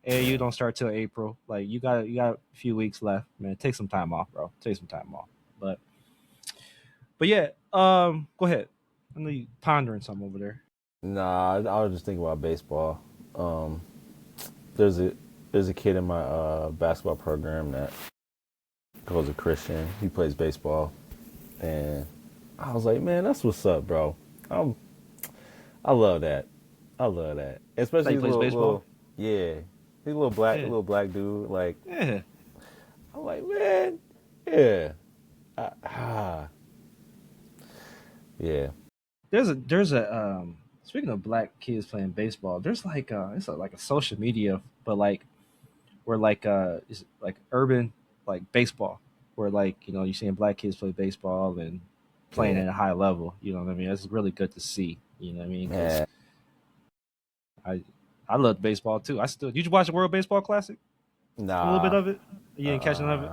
AAU don't start till April. Like, you got a few weeks left, man. Take some time off, bro. Take some time off. But yeah, go ahead. I know you pondering something over there. Nah, I was just thinking about baseball. There's a kid in my basketball program that goes to Christian. He plays baseball, and I was like, man, that's what's up, bro. I love that. Especially he plays baseball. Yeah, he's a little black dude. Like, Yeah. I'm like, man, yeah, yeah. There's a speaking of black kids playing baseball, there's like it's like a social media, but like we're like it's like urban like baseball, where like you're seeing black kids play baseball and playing at a high level. You know what I mean? That's really good to see. You know what I mean? 'Cause I love baseball too. Did you watch the World Baseball Classic? Nah, A little bit of it. You didn't catch none of it.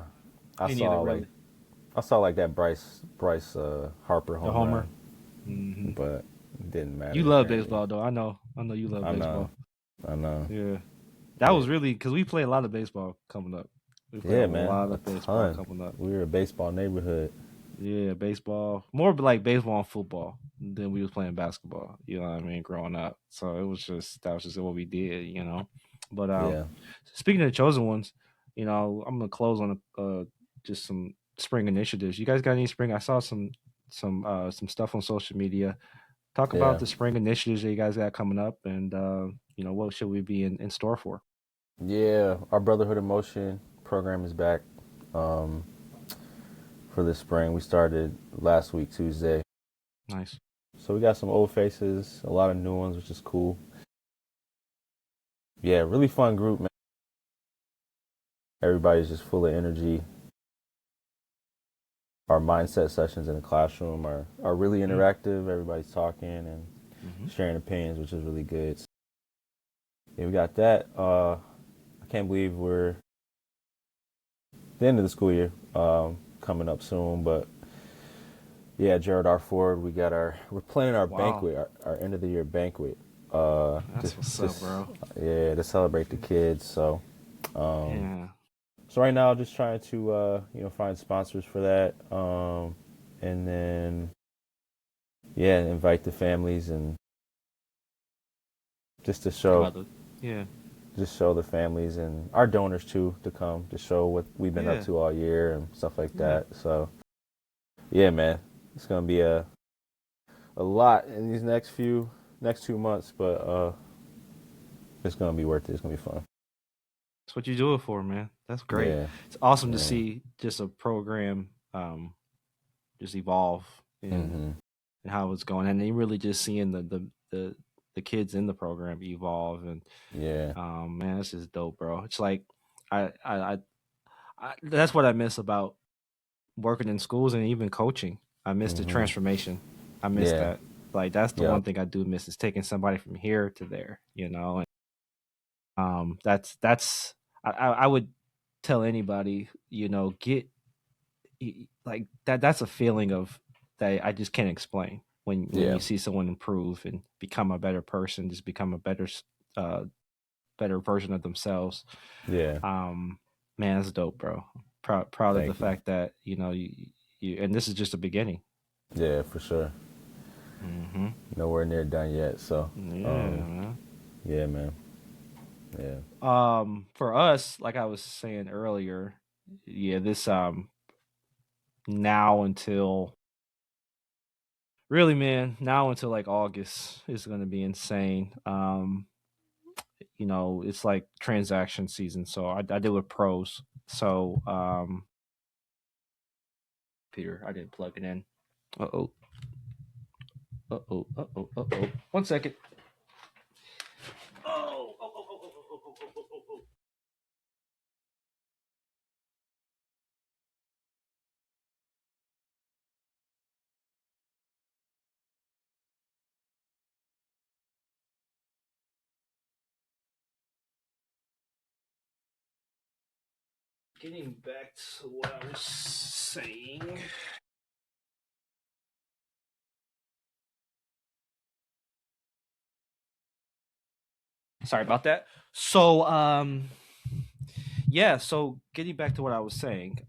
I saw like that Bryce Harper The home run, Mm-hmm. but it didn't matter. You love baseball, though. I know you love baseball. I know. Yeah, that was really because we play a lot of baseball coming up. We play a lot of baseball coming up. We were a baseball neighborhood. Yeah, baseball. More like baseball and football than we was playing basketball. You know what I mean? Growing up, so that was just what we did. But speaking of the chosen ones, I'm gonna close on just some spring initiatives. You guys got any spring? I saw some stuff on social media. Talk about the spring initiatives that you guys got coming up, and what should we be in store for? Yeah, our Brotherhood of Motion program is back. for this spring. We started last week, Tuesday. Nice. So we got some old faces, a lot of new ones, which is cool. Yeah, really fun group, man. Everybody's just full of energy. Our mindset sessions in the classroom are really interactive. Everybody's talking and sharing opinions, which is really good. So, yeah, we got that. I can't believe we're at the end of the school year, coming up soon. But yeah, Jared R. Ford, we're planning our banquet, our end of the year banquet. That's what's up, bro. Yeah, to celebrate the kids. So, Yeah. So right now, just trying to find sponsors for that, and then invite the families and just to show, just show the families and our donors too to come to show what we've been up to all year and stuff like that. So yeah, man, it's gonna be a lot in these next 2 months, but it's gonna be worth it. It's gonna be fun. That's what you do it for, man. That's great. Yeah. It's awesome to see just a program just evolve and how it's going, and you really just seeing the kids in the program evolve. And man, this is dope, bro. It's like I that's what I miss about working in schools and even coaching. I miss the transformation. I miss that. Like that's the one thing I do miss is taking somebody from here to there, and that's I would tell anybody, get like that's a feeling of that I just can't explain when you see someone improve and become a better person, just become a better version of themselves. Man, that's dope, bro. Proud of the fact that you and this is just the beginning. Yeah, for sure. Nowhere near done yet, so man. For us, like I was saying earlier, this now until like August is going to be insane. It's like transaction season, so I deal with pros. So Peter, I didn't plug it in. Uh-oh. 1 second. Getting back to what I was saying. Sorry about that. So, so getting back to what I was saying,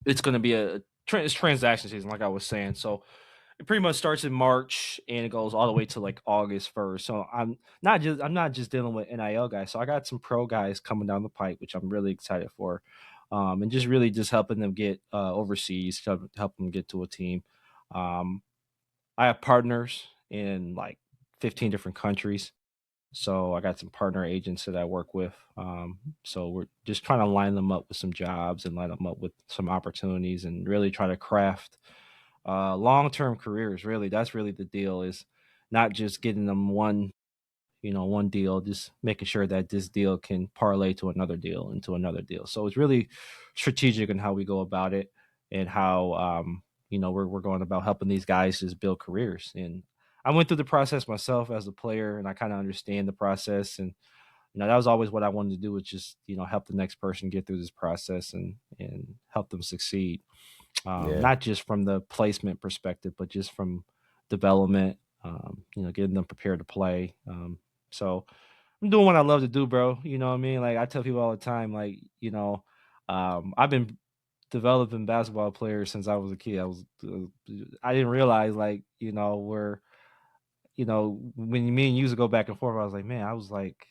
it's going to be it's transaction season, like I was saying. So it pretty much starts in March and it goes all the way to like August 1st. So I'm not just dealing with NIL guys. So I got some pro guys coming down the pipe, which I'm really excited for. And just really just helping them get overseas, help them get to a team. I have partners in like 15 different countries. So I got some partner agents that I work with. So we're just trying to line them up with some jobs and line them up with some opportunities and really try to craft long-term careers. Really, that's really the deal, is not just getting them one deal, just making sure that this deal can parlay to another deal into another deal. So it's really strategic in how we go about it and how we're going about helping these guys just build careers. And I went through the process myself as a player, and I kind of understand the process. And that was always what I wanted to do, was just help the next person get through this process and help them succeed. Not just from the placement perspective, but just from development, getting them prepared to play. So I'm doing what I love to do, bro. You know what I mean? Like I tell people all the time, like, I've been developing basketball players since I was a kid. I didn't realize, like, when me and you used to go back and forth, I was like, man, I was like,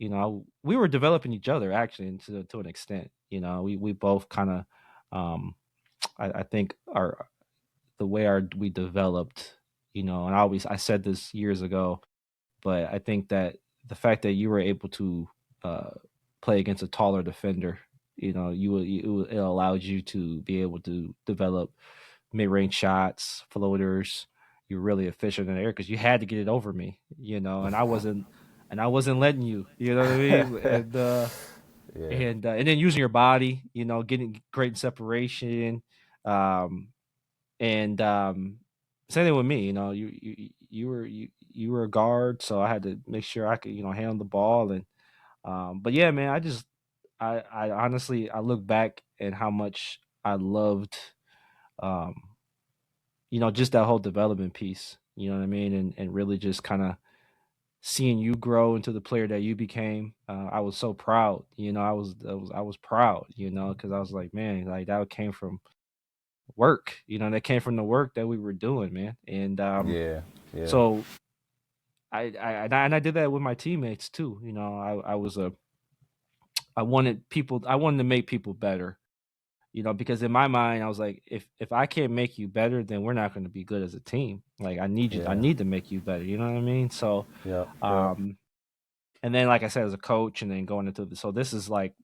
we were developing each other actually to an extent. We both kind of, I think the way we developed, and I said this years ago, but I think that the fact that you were able to play against a taller defender you know, it allowed you to be able to develop mid-range shots, floaters. You're really efficient in the air because you had to get it over me, you know, and I wasn't letting you, you know what I mean? Yeah. And then using your body, you know, getting great separation, um, and same thing with me, you know, you were a guard, so I had to make sure I could, you know, handle the ball. And but yeah, man, I honestly, I look back at how much I loved, um, you know, just that whole development piece. You know what I mean, and really just kind of seeing you grow into the player that you became. I was so proud. You know, I was proud. You know, because I was like, man, like that came from work. You know, that came from the work that we were doing, man. And Yeah. Yeah. so I did that with my teammates too. You know, I wanted to make people better, you know, because in my mind I was like, if I can't make you better, then we're not going to be good as a team. Like I Yeah. need to make you better, you know what I mean? So Yep. Yep. um and then like I said, as a coach, and then going into so this is like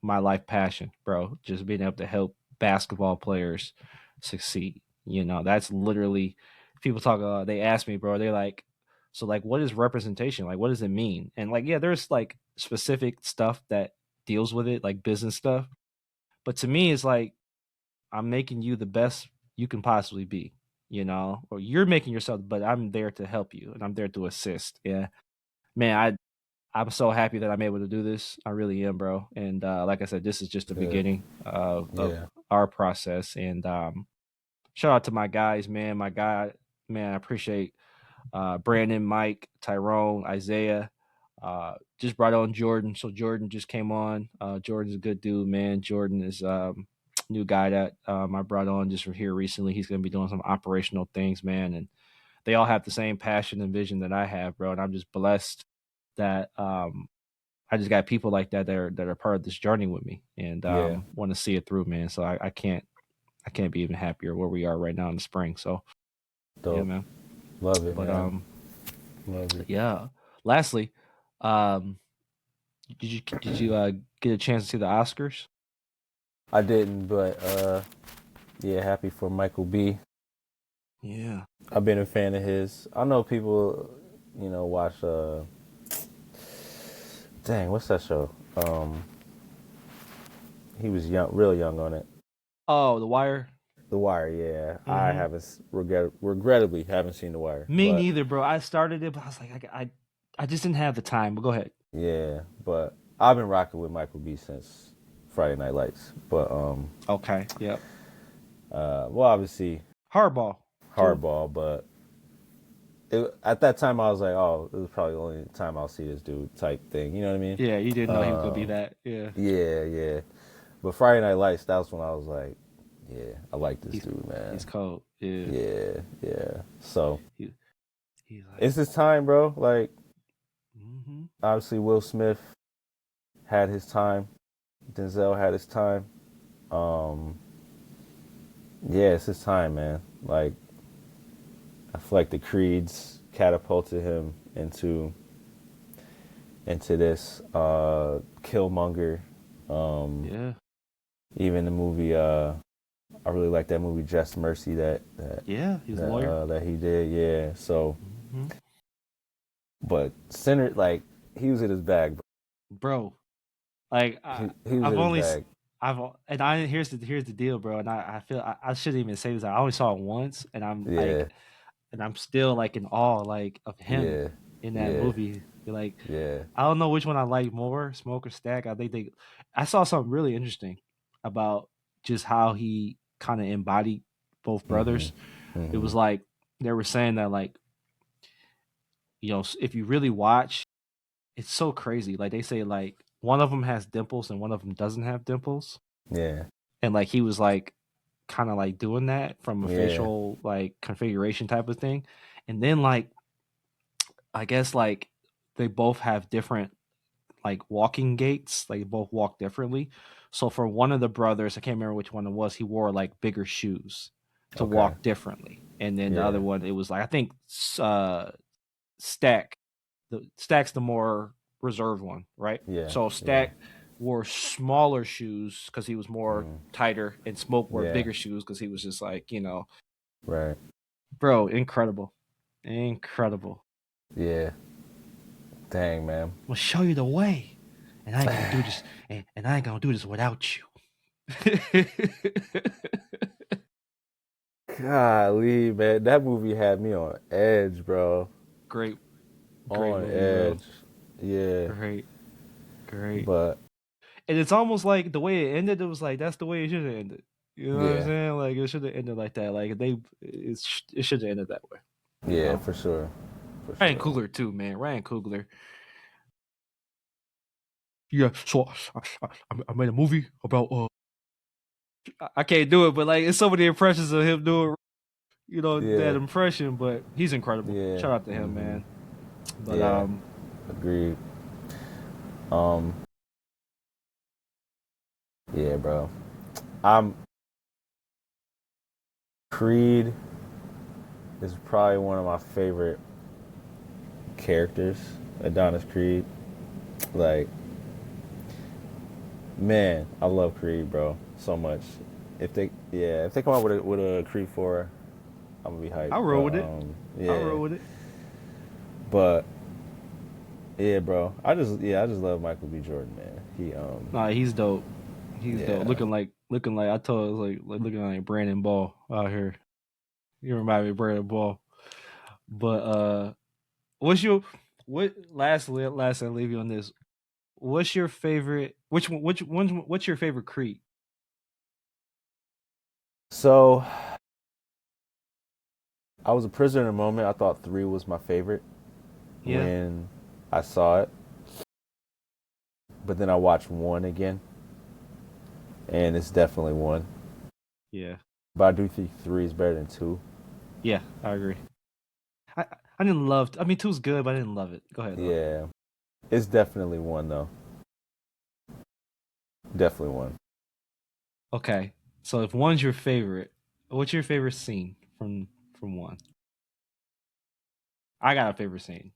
my life passion, bro, just being able to help basketball players succeed. You know, that's literally, people talk, they ask me, bro, they're like, so like what is representation, like what does it mean? And like, yeah, there's like specific stuff that deals with it, like business stuff, but to me it's like, I'm making you the best you can possibly be, you know, or you're making yourself, but I'm there to help you and I'm there to assist. Yeah, man, I'm so happy that I'm able to do this. I really am, bro. And like I said, this is just the Good. beginning of Yeah. our process. And shout out to my guys, man. My guy, man, I appreciate Brandon, Mike, Tyrone, Isaiah. Just brought on Jordan. So Jordan just came on. Jordan's a good dude, man. Jordan is new guy that I brought on just from here recently. He's going to be doing some operational things, man. And they all have the same passion and vision that I have, bro. And I'm just blessed that I just got people like that that are part of this journey with me, and Yeah. want to see it through, man. So I can't be even happier where we are right now in the spring. So yeah, Dope. man. Love it, But man. Love it. yeah. Lastly, um, did you get a chance to see the Oscars? I didn't, but yeah, happy for Michael B. Yeah. I've been a fan of his. I know people, you know, watch dang, what's that show? He was young, real young on it. Oh, The Wire. The Wire, yeah. I Mhm. haven't regrettably haven't seen The Wire, Me but neither, bro. I started it, but I was like, I just didn't have the time. But go ahead. yeah, but I've been rocking with Michael B since Friday Night Lights. But Okay. Yep. well, obviously Hardball. Too. Hardball, but at that time I was like, oh, it was probably the only time I'll see this dude type thing. You know what I mean? Yeah, you didn't know he was gonna be that. Yeah. Yeah, yeah. But Friday Night Lights, that was when I was like, yeah, I like this He's dude, man. he's cold. Yeah. Yeah, yeah. So He, he's like, it's his time, bro. Like, mm-hmm. obviously Will Smith had his time. Denzel had his time. Yeah, it's his time, man. Like, I feel like the Creeds catapulted him into this Killmonger. Yeah. Even the movie, I really like that movie Just Mercy that Yeah, he's a lawyer. that he did. Yeah, so Mm-hmm. but Sinner, like, he was in his bag, Bro, like he was I've in his only bag. and I here's the deal, bro. And I feel I shouldn't even say this. I only saw it once, and I'm Yeah, like, and I'm still like in awe, like of him yeah, in that yeah, movie. Like, yeah. I don't know which one I like more, Smoke or Stack. I think I saw something really interesting about just how he kind of embodied both Mhm, brothers. It mhm. was like they were saying that, like, you know, if you really watch, it's so crazy. Like they say, like one of them has dimples and one of them doesn't have dimples, Yeah, and like he was like kind of like doing that from a yeah, facial like configuration type of thing, and then like I guess like they both have different like walking gaits, like they both walk differently. So for one of the brothers, I can't remember which one it was, he wore like bigger shoes to okay, walk differently, and then the yeah, other one, it was like I think Stack, Stack's the more reserved one, right? yeah, So yeah, Stack wore smaller shoes because he was more tighter, and Smoke wore Yeah. bigger shoes because he was just like, Right. bro, incredible. Yeah. Dang, man. I'm gonna show you the way, and I ain't gonna do this, and I ain't gonna do this without you. Golly, man, that movie had me on edge, bro. Great On movie, edge. bro. Yeah. Great. But And it's almost like the way it ended, it was like that's the way it should have ended. You know what I'm Yeah. saying? Like it should have ended like that. Like it should have ended that way. yeah, for sure. Ryan Coogler too, man. Ryan Coogler. Yeah, so I made a movie about I can't do it, but like it's so many impressions of him doing that impression, but he's incredible. Yeah. Shout out to him, man. But Yeah. Agreed. Yeah, bro. Creed is probably one of my favorite characters, Adonis Creed. Like, man, I love Creed, bro, so much. If they come out with a Creed 4, I'm gonna be hyped. I'll roll with it. Yeah. I'll roll with it. But yeah, bro, I just love Michael B. Jordan, man. Nah, he's dope. He's Yeah. dope. Looking like I told it was like looking like Brandon Ball out here. You remind me of Brandon Ball. But what's your lastly I'll leave you on this. What's your favorite what's your favorite Creed? So I was a prisoner in a moment. I thought 3 was my favorite when I saw it. But then I watched 1 again. And it's definitely 1. Yeah. But I do think 3 is better than 2. Yeah, I agree. I didn't love 2's good, but I didn't love it. Go ahead. Yeah. It's definitely 1 though. Definitely 1. Okay. So if 1's your favorite, what's your favorite scene from 1? I got a favorite scene.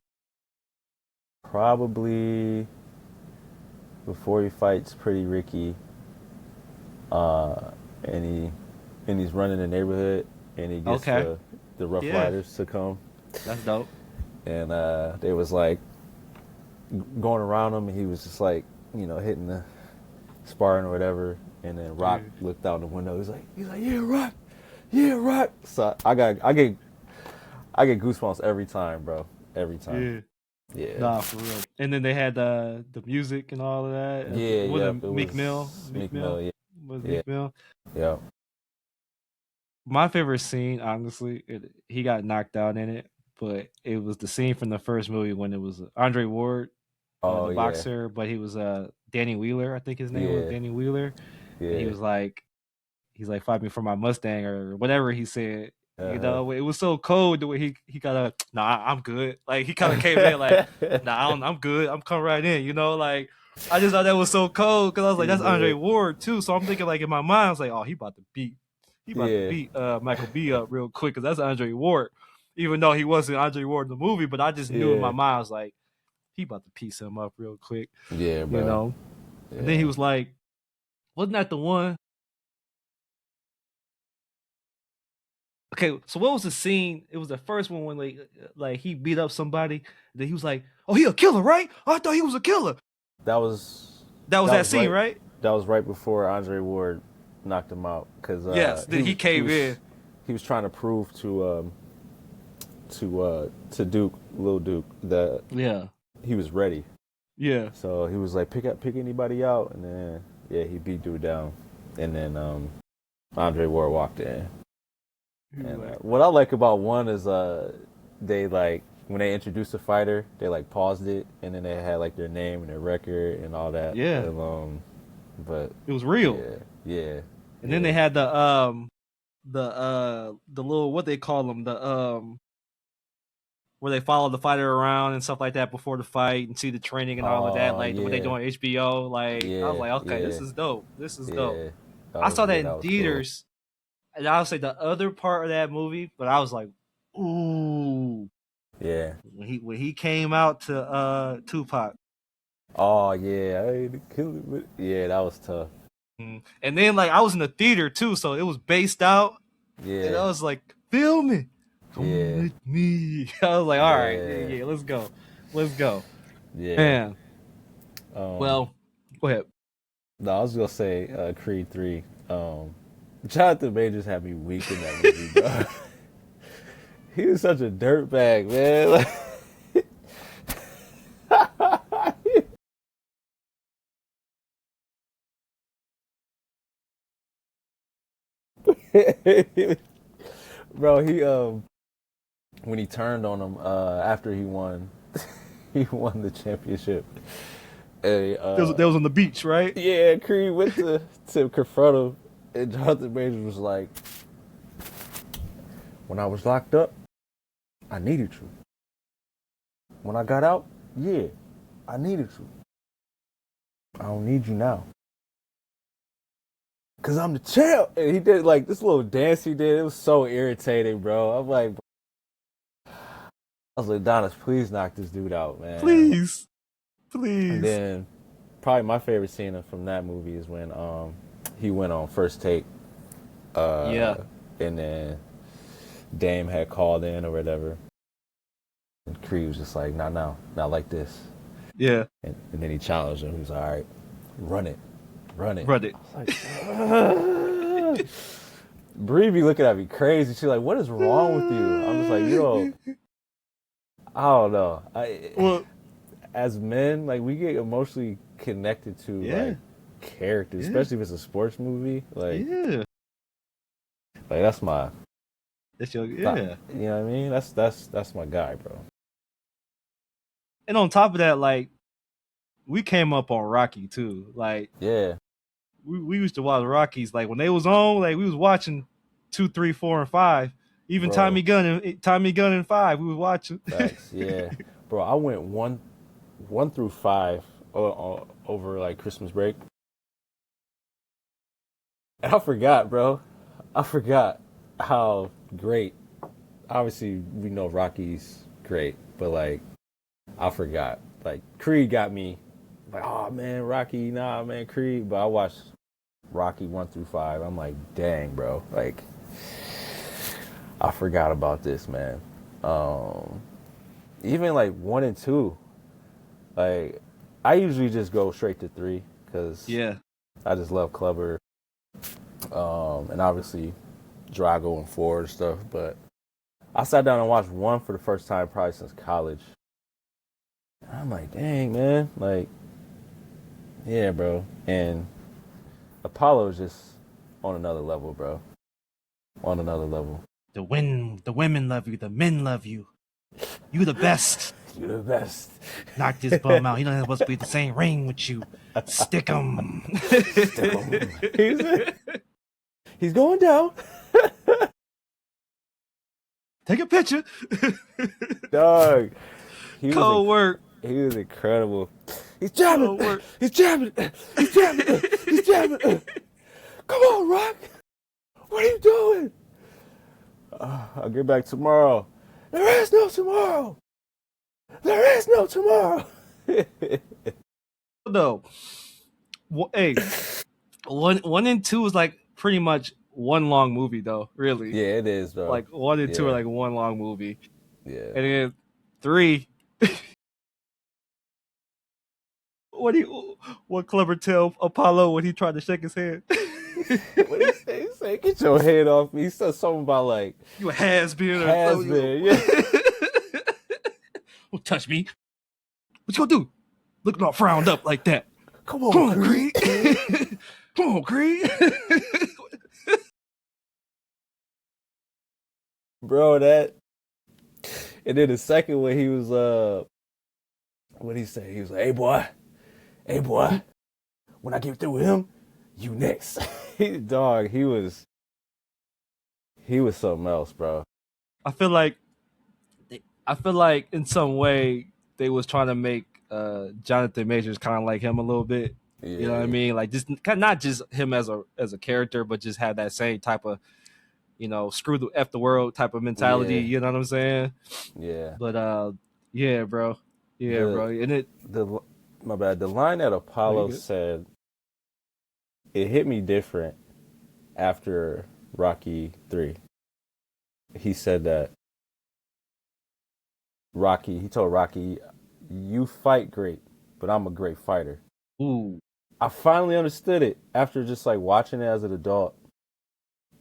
Probably before he fights Pretty Ricky, and he's running the neighborhood, and he gets the Rough Riders to come. That's dope. And they was like going around him, and he was just like, hitting the sparring or whatever. And then Rock looked out the window. He's like, yeah, Rock. So I get goosebumps every time, bro. Every time. Yeah. Nah, for real. And then they had the music and all of that. Yeah, was it Meek Mill? Meek Mill, yeah. Was Meek Mill? Yeah. My favorite scene, honestly, he got knocked out in it, but it was the scene from the first movie when it was Andre Ward, the boxer, but he was Danny Wheeler, I think his name was Danny Wheeler. Yeah. And he's like, fight me for my Mustang or whatever he said. It was so cold the way he kind of, I'm good. Like he kind of came in like, I'm good. I'm coming right in. Like I just thought that was so cold because I was like, that's Andre Ward too. So I'm thinking like in my mind, I was like, oh, he about to beat Michael B up real quick because that's Andre Ward. Even though he wasn't Andre Ward in the movie, but I just knew in my mind, I was like, he about to piece him up real quick. Yeah, bro. Yeah. And then he was like, wasn't that the one? Okay, so what was the scene? It was the first one when like he beat up somebody. Then he was like, "Oh, he a killer, right? Oh, I thought he was a killer." That was that scene, right? That was right before Andre Ward knocked him out because then he came in. He was trying to prove to Duke, Lil Duke, that he was ready. Yeah. So he was like, pick anybody out, and then he beat dude down, and then Andre Ward walked in. And what I like about 1 is they like when they introduced the fighter, they like paused it, and then they had like their name and their record and all that. Yeah. And, but it was real. Yeah. And then they had the little, what they call them, where they follow the fighter around and stuff like that before the fight and see the training and all of that, like what they do on HBO. Like I was like, okay, this is dope. This is dope. I saw that in theaters. Cool. And I would say the other part of that movie, but I was like, ooh. Yeah. When he came out to Tupac. Oh yeah, I ain't a killer, but yeah, that was tough. And then like I was in the theater too, so it was based out, and I Yeah, was like, "Feel me, come yeah, with me." I was like, "All right, yeah, yeah, let's go, let's go." yeah. Man, well, go ahead. No, I was gonna say Creed 3. Jonathan Majors had me weak in that movie, bro. He was such a dirtbag, man. Bro, he when he turned on him after he won he won the championship. And, That was on the beach, right? yeah, Creed went to confront him, and Jonathan Majors was like, "When I was locked up, I needed you. When I got out, yeah, I needed you. I don't need you now. Cause I'm the champ." And he did like this little dance he did. It was so irritating, bro. I was like, Donis, please knock this dude out, man. Please. And then probably my favorite scene from that movie is when he went on First Take. Yeah. And then Dame had called in or whatever. And Creed was just like, nah, not like this. Yeah. And then he challenged him. He was like, all right, run it. Run it. Like, Bree be looking at me crazy. She's like, what is wrong with you? I'm just like, yo, I don't know. Well, as men, like we get emotionally connected to like characters, especially if it's a sports movie. Like, like that's my. That's your you know what I mean? That's my guy, bro. And on top of that, like we came up on Rocky too. Like we used to watch Rockies. Like when they was on, like we was watching 2, 3, 4, and 5. Even Bro. Tommy Gunn and 5, we was watching. Facts, yeah, bro. I went 1 through 5 over like Christmas break, and I forgot, bro. I forgot how great. Obviously, we know Rocky's great, but like, I forgot. Like Creed got me. Like, oh man, Rocky, nah, man, Creed. But I watched Rocky 1 through 5. I'm like, dang, bro. Like, I forgot about this, man. Even like 1 and 2. Like, I usually just go straight to 3 because I just love Clubber. And obviously Drago and 4 and stuff. But I sat down and watched 1 for the first time probably since college. And I'm like, dang, man. Like, yeah, bro. And Apollo is just on another level, bro. On another level. The women love you. The men love you. You the best. You the best. Knock this bum out. He not supposed to be in the same ring with you. Stick him. He's going down. Take a picture. Dog. Cold work. He was incredible. He's jabbing. He's jabbing. He's jabbing. He's jabbing. Come on, Rock. What are you doing? I'll get back tomorrow. There is no tomorrow. There is no tomorrow. No. Hey, 1 and 2 is like pretty much one long movie, though. Really. Yeah, it is, though. Like 1 and 2 are like one long movie. Yeah. And then 3. What Clubber tell Apollo when he tried to shake his hand? What did he say? He said, "Get your head off me." He said something about like you a has-been. Yeah. Don't touch me. What you gonna do? Looking all frowned up like that. Come on, Creed. Come on, Creed. Bro, that. And then the second one, he was what did he say? He was like, hey boy, when I get through with him, you next." Dog, he was something else, bro. I feel like in some way they was trying to make Jonathan Majors kind of like him a little bit. Yeah. You know what I mean? Like just not just him as a character, but just have that same type of, screw the F the world type of mentality. You know what I'm saying? Yeah. But yeah, bro. Yeah, bro. And My bad. The line that Apollo said, it hit me different after Rocky 3. He said that he told Rocky, you fight great, but I'm a great fighter. Ooh. I finally understood it after just like watching it as an adult.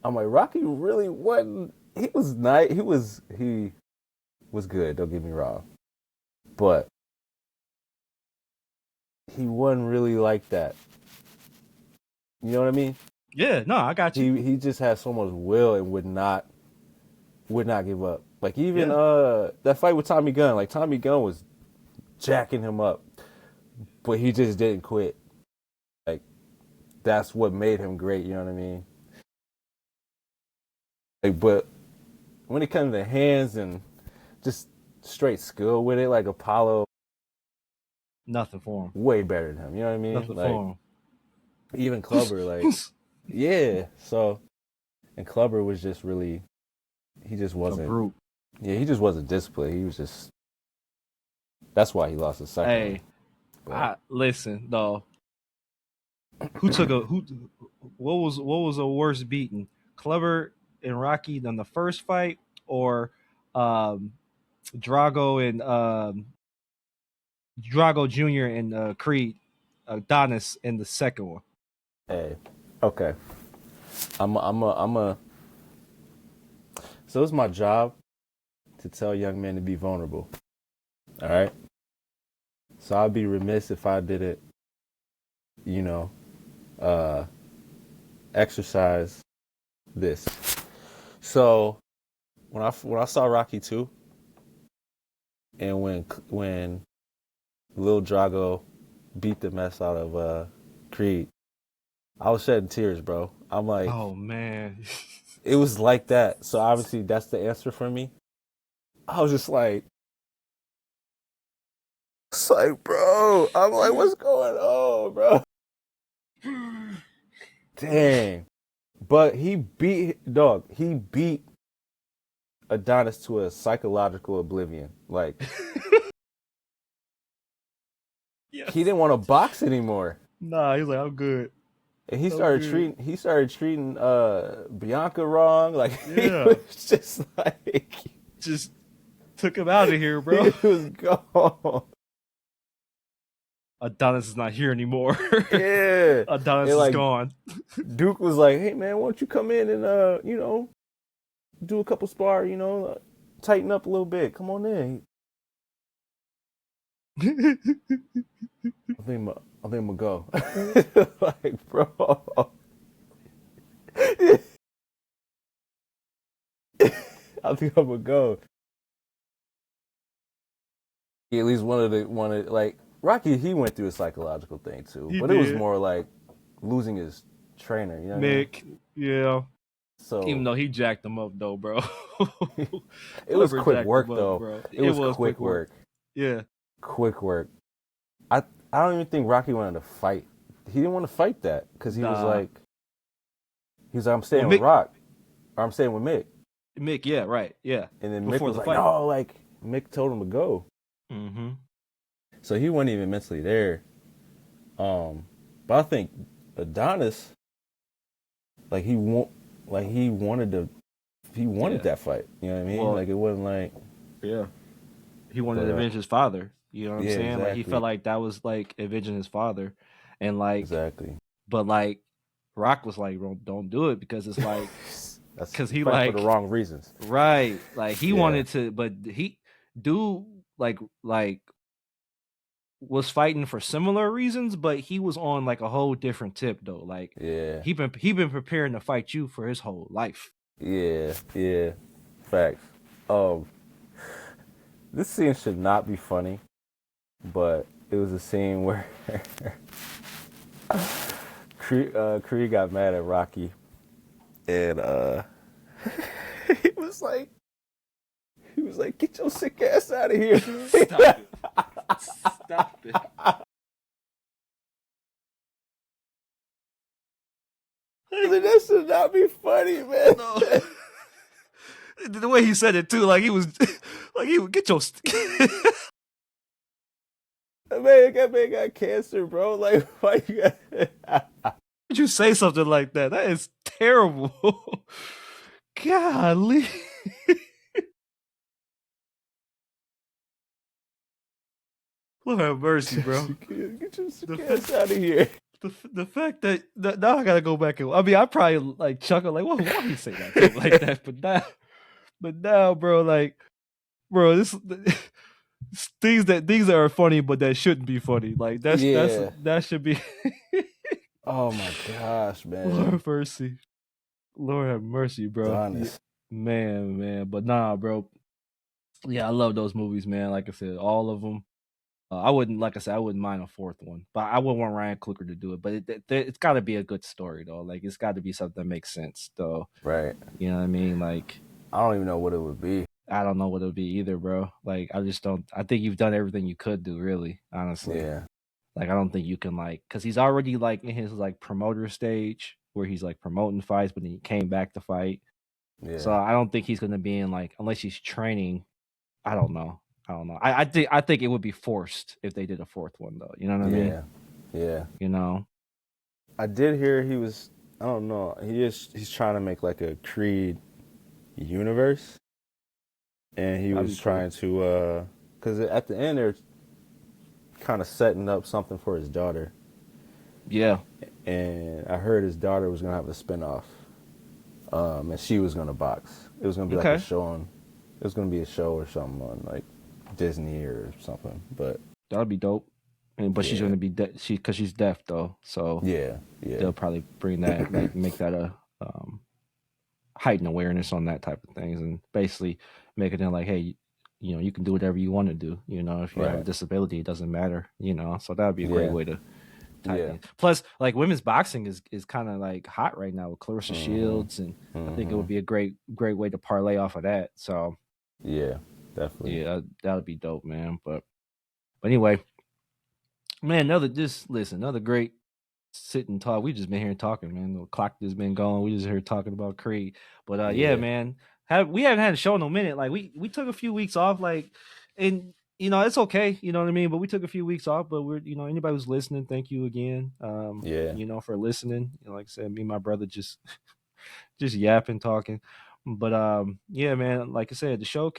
I'm like, Rocky really wasn't, he was nice. He was good, don't get me wrong. But he wasn't really like that. You know what I mean? Yeah, no, I got you. He just had so much will and would not give up. Like even that fight with Tommy Gunn, like Tommy Gunn was jacking him up, but he just didn't quit. Like that's what made him great, you know what I mean? Like, but when it comes to hands and just straight skill with it, like Apollo, nothing for him. Way better than him, you know what I mean? Nothing like, for him. Even Clubber, like, yeah. So, and Clubber was just really, he just wasn't. A brute. Yeah, he just wasn't disciplined. He was just. That's why he lost his second. Hey, listen though. What was a worse beating? Clubber and Rocky than the first fight, or Drago and Drago Jr. and Creed Adonis in the second one? Hey, okay. I'm a. So it's my job to tell young men to be vulnerable. All right. So I'd be remiss if I didn't, exercise this. So when I saw Rocky 2, and when Lil Drago beat the mess out of Creed, I was shedding tears, bro. I'm like, oh man, it was like that. So obviously that's the answer for me. I was just like, bro, I'm like, what's going on, bro? Dang. But he beat Adonis to a psychological oblivion. Like, yes. He didn't want to box anymore. Nah, he's like, I'm good. And he started treating Bianca wrong. Like, yeah. He was just like, just took him out of here, bro. He was gone. Adonis is not here anymore. Yeah. Adonis is gone. Duke was like, hey man, why don't you come in and do a couple spar, tighten up a little bit. Come on in. I think I'm gonna go. Like, bro. I think I'm gonna go. He at least wanted like Rocky, he went through a psychological thing too. It was more like losing his trainer, you know what Mick, I mean? Yeah. So even though he jacked him up though, bro. It was quick work though. Bro. It was quick work. Yeah. Quick work. I don't even think Rocky wanted to fight. He didn't want to fight that because he was like, I'm staying with Rock, or I'm staying with Mick. Mick, yeah, right, yeah. And then Mick was like, no, like Mick told him to go. Mm-hmm. So he wasn't even mentally there. But I think Adonis, like he wanted that fight. You know what I mean? Well, like it wasn't like, yeah, he wanted to avenge his father. You know what I'm saying? Exactly. Like he felt like that was like avenging his father, and like exactly. But like Rock was like, don't do it because it's like because he like for the wrong reasons, right? Like he wanted to, but he like was fighting for similar reasons, but he was on like a whole different tip though. Like he been preparing to fight you for his whole life. Yeah, facts. This scene should not be funny, but it was a scene where Creed got mad at Rocky, and he was like, get your sick ass out of here. Stop it. Stop it. That should not be funny, man. No. The way he said it too, like he was, like he would get your. That man got cancer, bro. Like, why you got... Would you say something like that? That is terrible. Golly. Lord have mercy, bro. Get your cats out of here. The fact that now I gotta go back and I mean I probably like chuckle like why you say that like that, but now bro, like bro, this things that are funny but that shouldn't be funny. Like that should be Oh my gosh, man. Lord have mercy. Lord have mercy, bro. Honest. Man. But nah, bro. Yeah, I love those movies, man. Like I said, all of them. I wouldn't mind a fourth one, but I wouldn't want Ryan Coogler to do it. But it's got to be a good story, though. Like, it's got to be something that makes sense, though. Right. You know what I mean? Like, I don't even know what it would be. I don't know what it would be either, bro. Like, I just don't. I think you've done everything you could do, really, honestly. Yeah. Like, I don't think you can, like, because he's already, like, in his, like, promoter stage where he's, like, promoting fights, but then he came back to fight. Yeah. So I don't think he's going to be in, like, unless he's training. I don't know. I think it would be forced if they did a fourth one, though. You know what I mean? Yeah. You know, I did hear he was. I don't know. He's trying to make like a Creed universe, and he was trying to because at the end they're kind of setting up something for his daughter. Yeah. And I heard his daughter was gonna have a spinoff, and she was gonna box. It was gonna be like a show on. It was gonna be a show or something on like Disney or something, but that'd be dope. But she's gonna be because she's deaf though, so yeah, they'll probably bring that, like, make that a heightened awareness on that type of things, and basically make it in like, hey, you know, you can do whatever you want to do. You know, if you have a disability, it doesn't matter. You know, so that'd be a great way to. Plus, like, women's boxing is kind of like hot right now with Clarissa Shields, and I think it would be a great way to parlay off of that. So yeah. Definitely. Yeah, that would be dope, man. But anyway, man, another great sit and talk. We just been here talking, man. The clock has been going. We just here talking about Creed. But yeah, man. We haven't had a show in a minute. Like we took a few weeks off, like, and you know, it's okay, you know what I mean? But we took a few weeks off, but we're, you know, anybody who's listening, thank you again. You know, for listening. You know, like I said, me and my brother just yapping, talking. But yeah, man, like I said, the show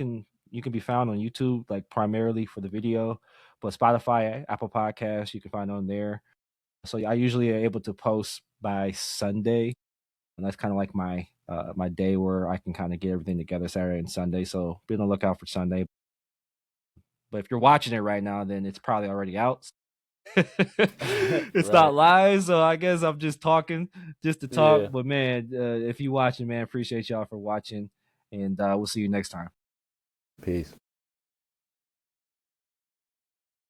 you can be found on YouTube, like primarily for the video, but Spotify, Apple Podcasts, you can find on there. So I usually are able to post by Sunday, and that's kind of like my my day where I can kind of get everything together Saturday and Sunday. So be on the lookout for Sunday. But if you're watching it right now, then it's probably already out. It's not live, so I guess I'm just talking just to talk. Yeah. But man, if you're watching, man, appreciate y'all for watching, and we'll see you next time. Peace.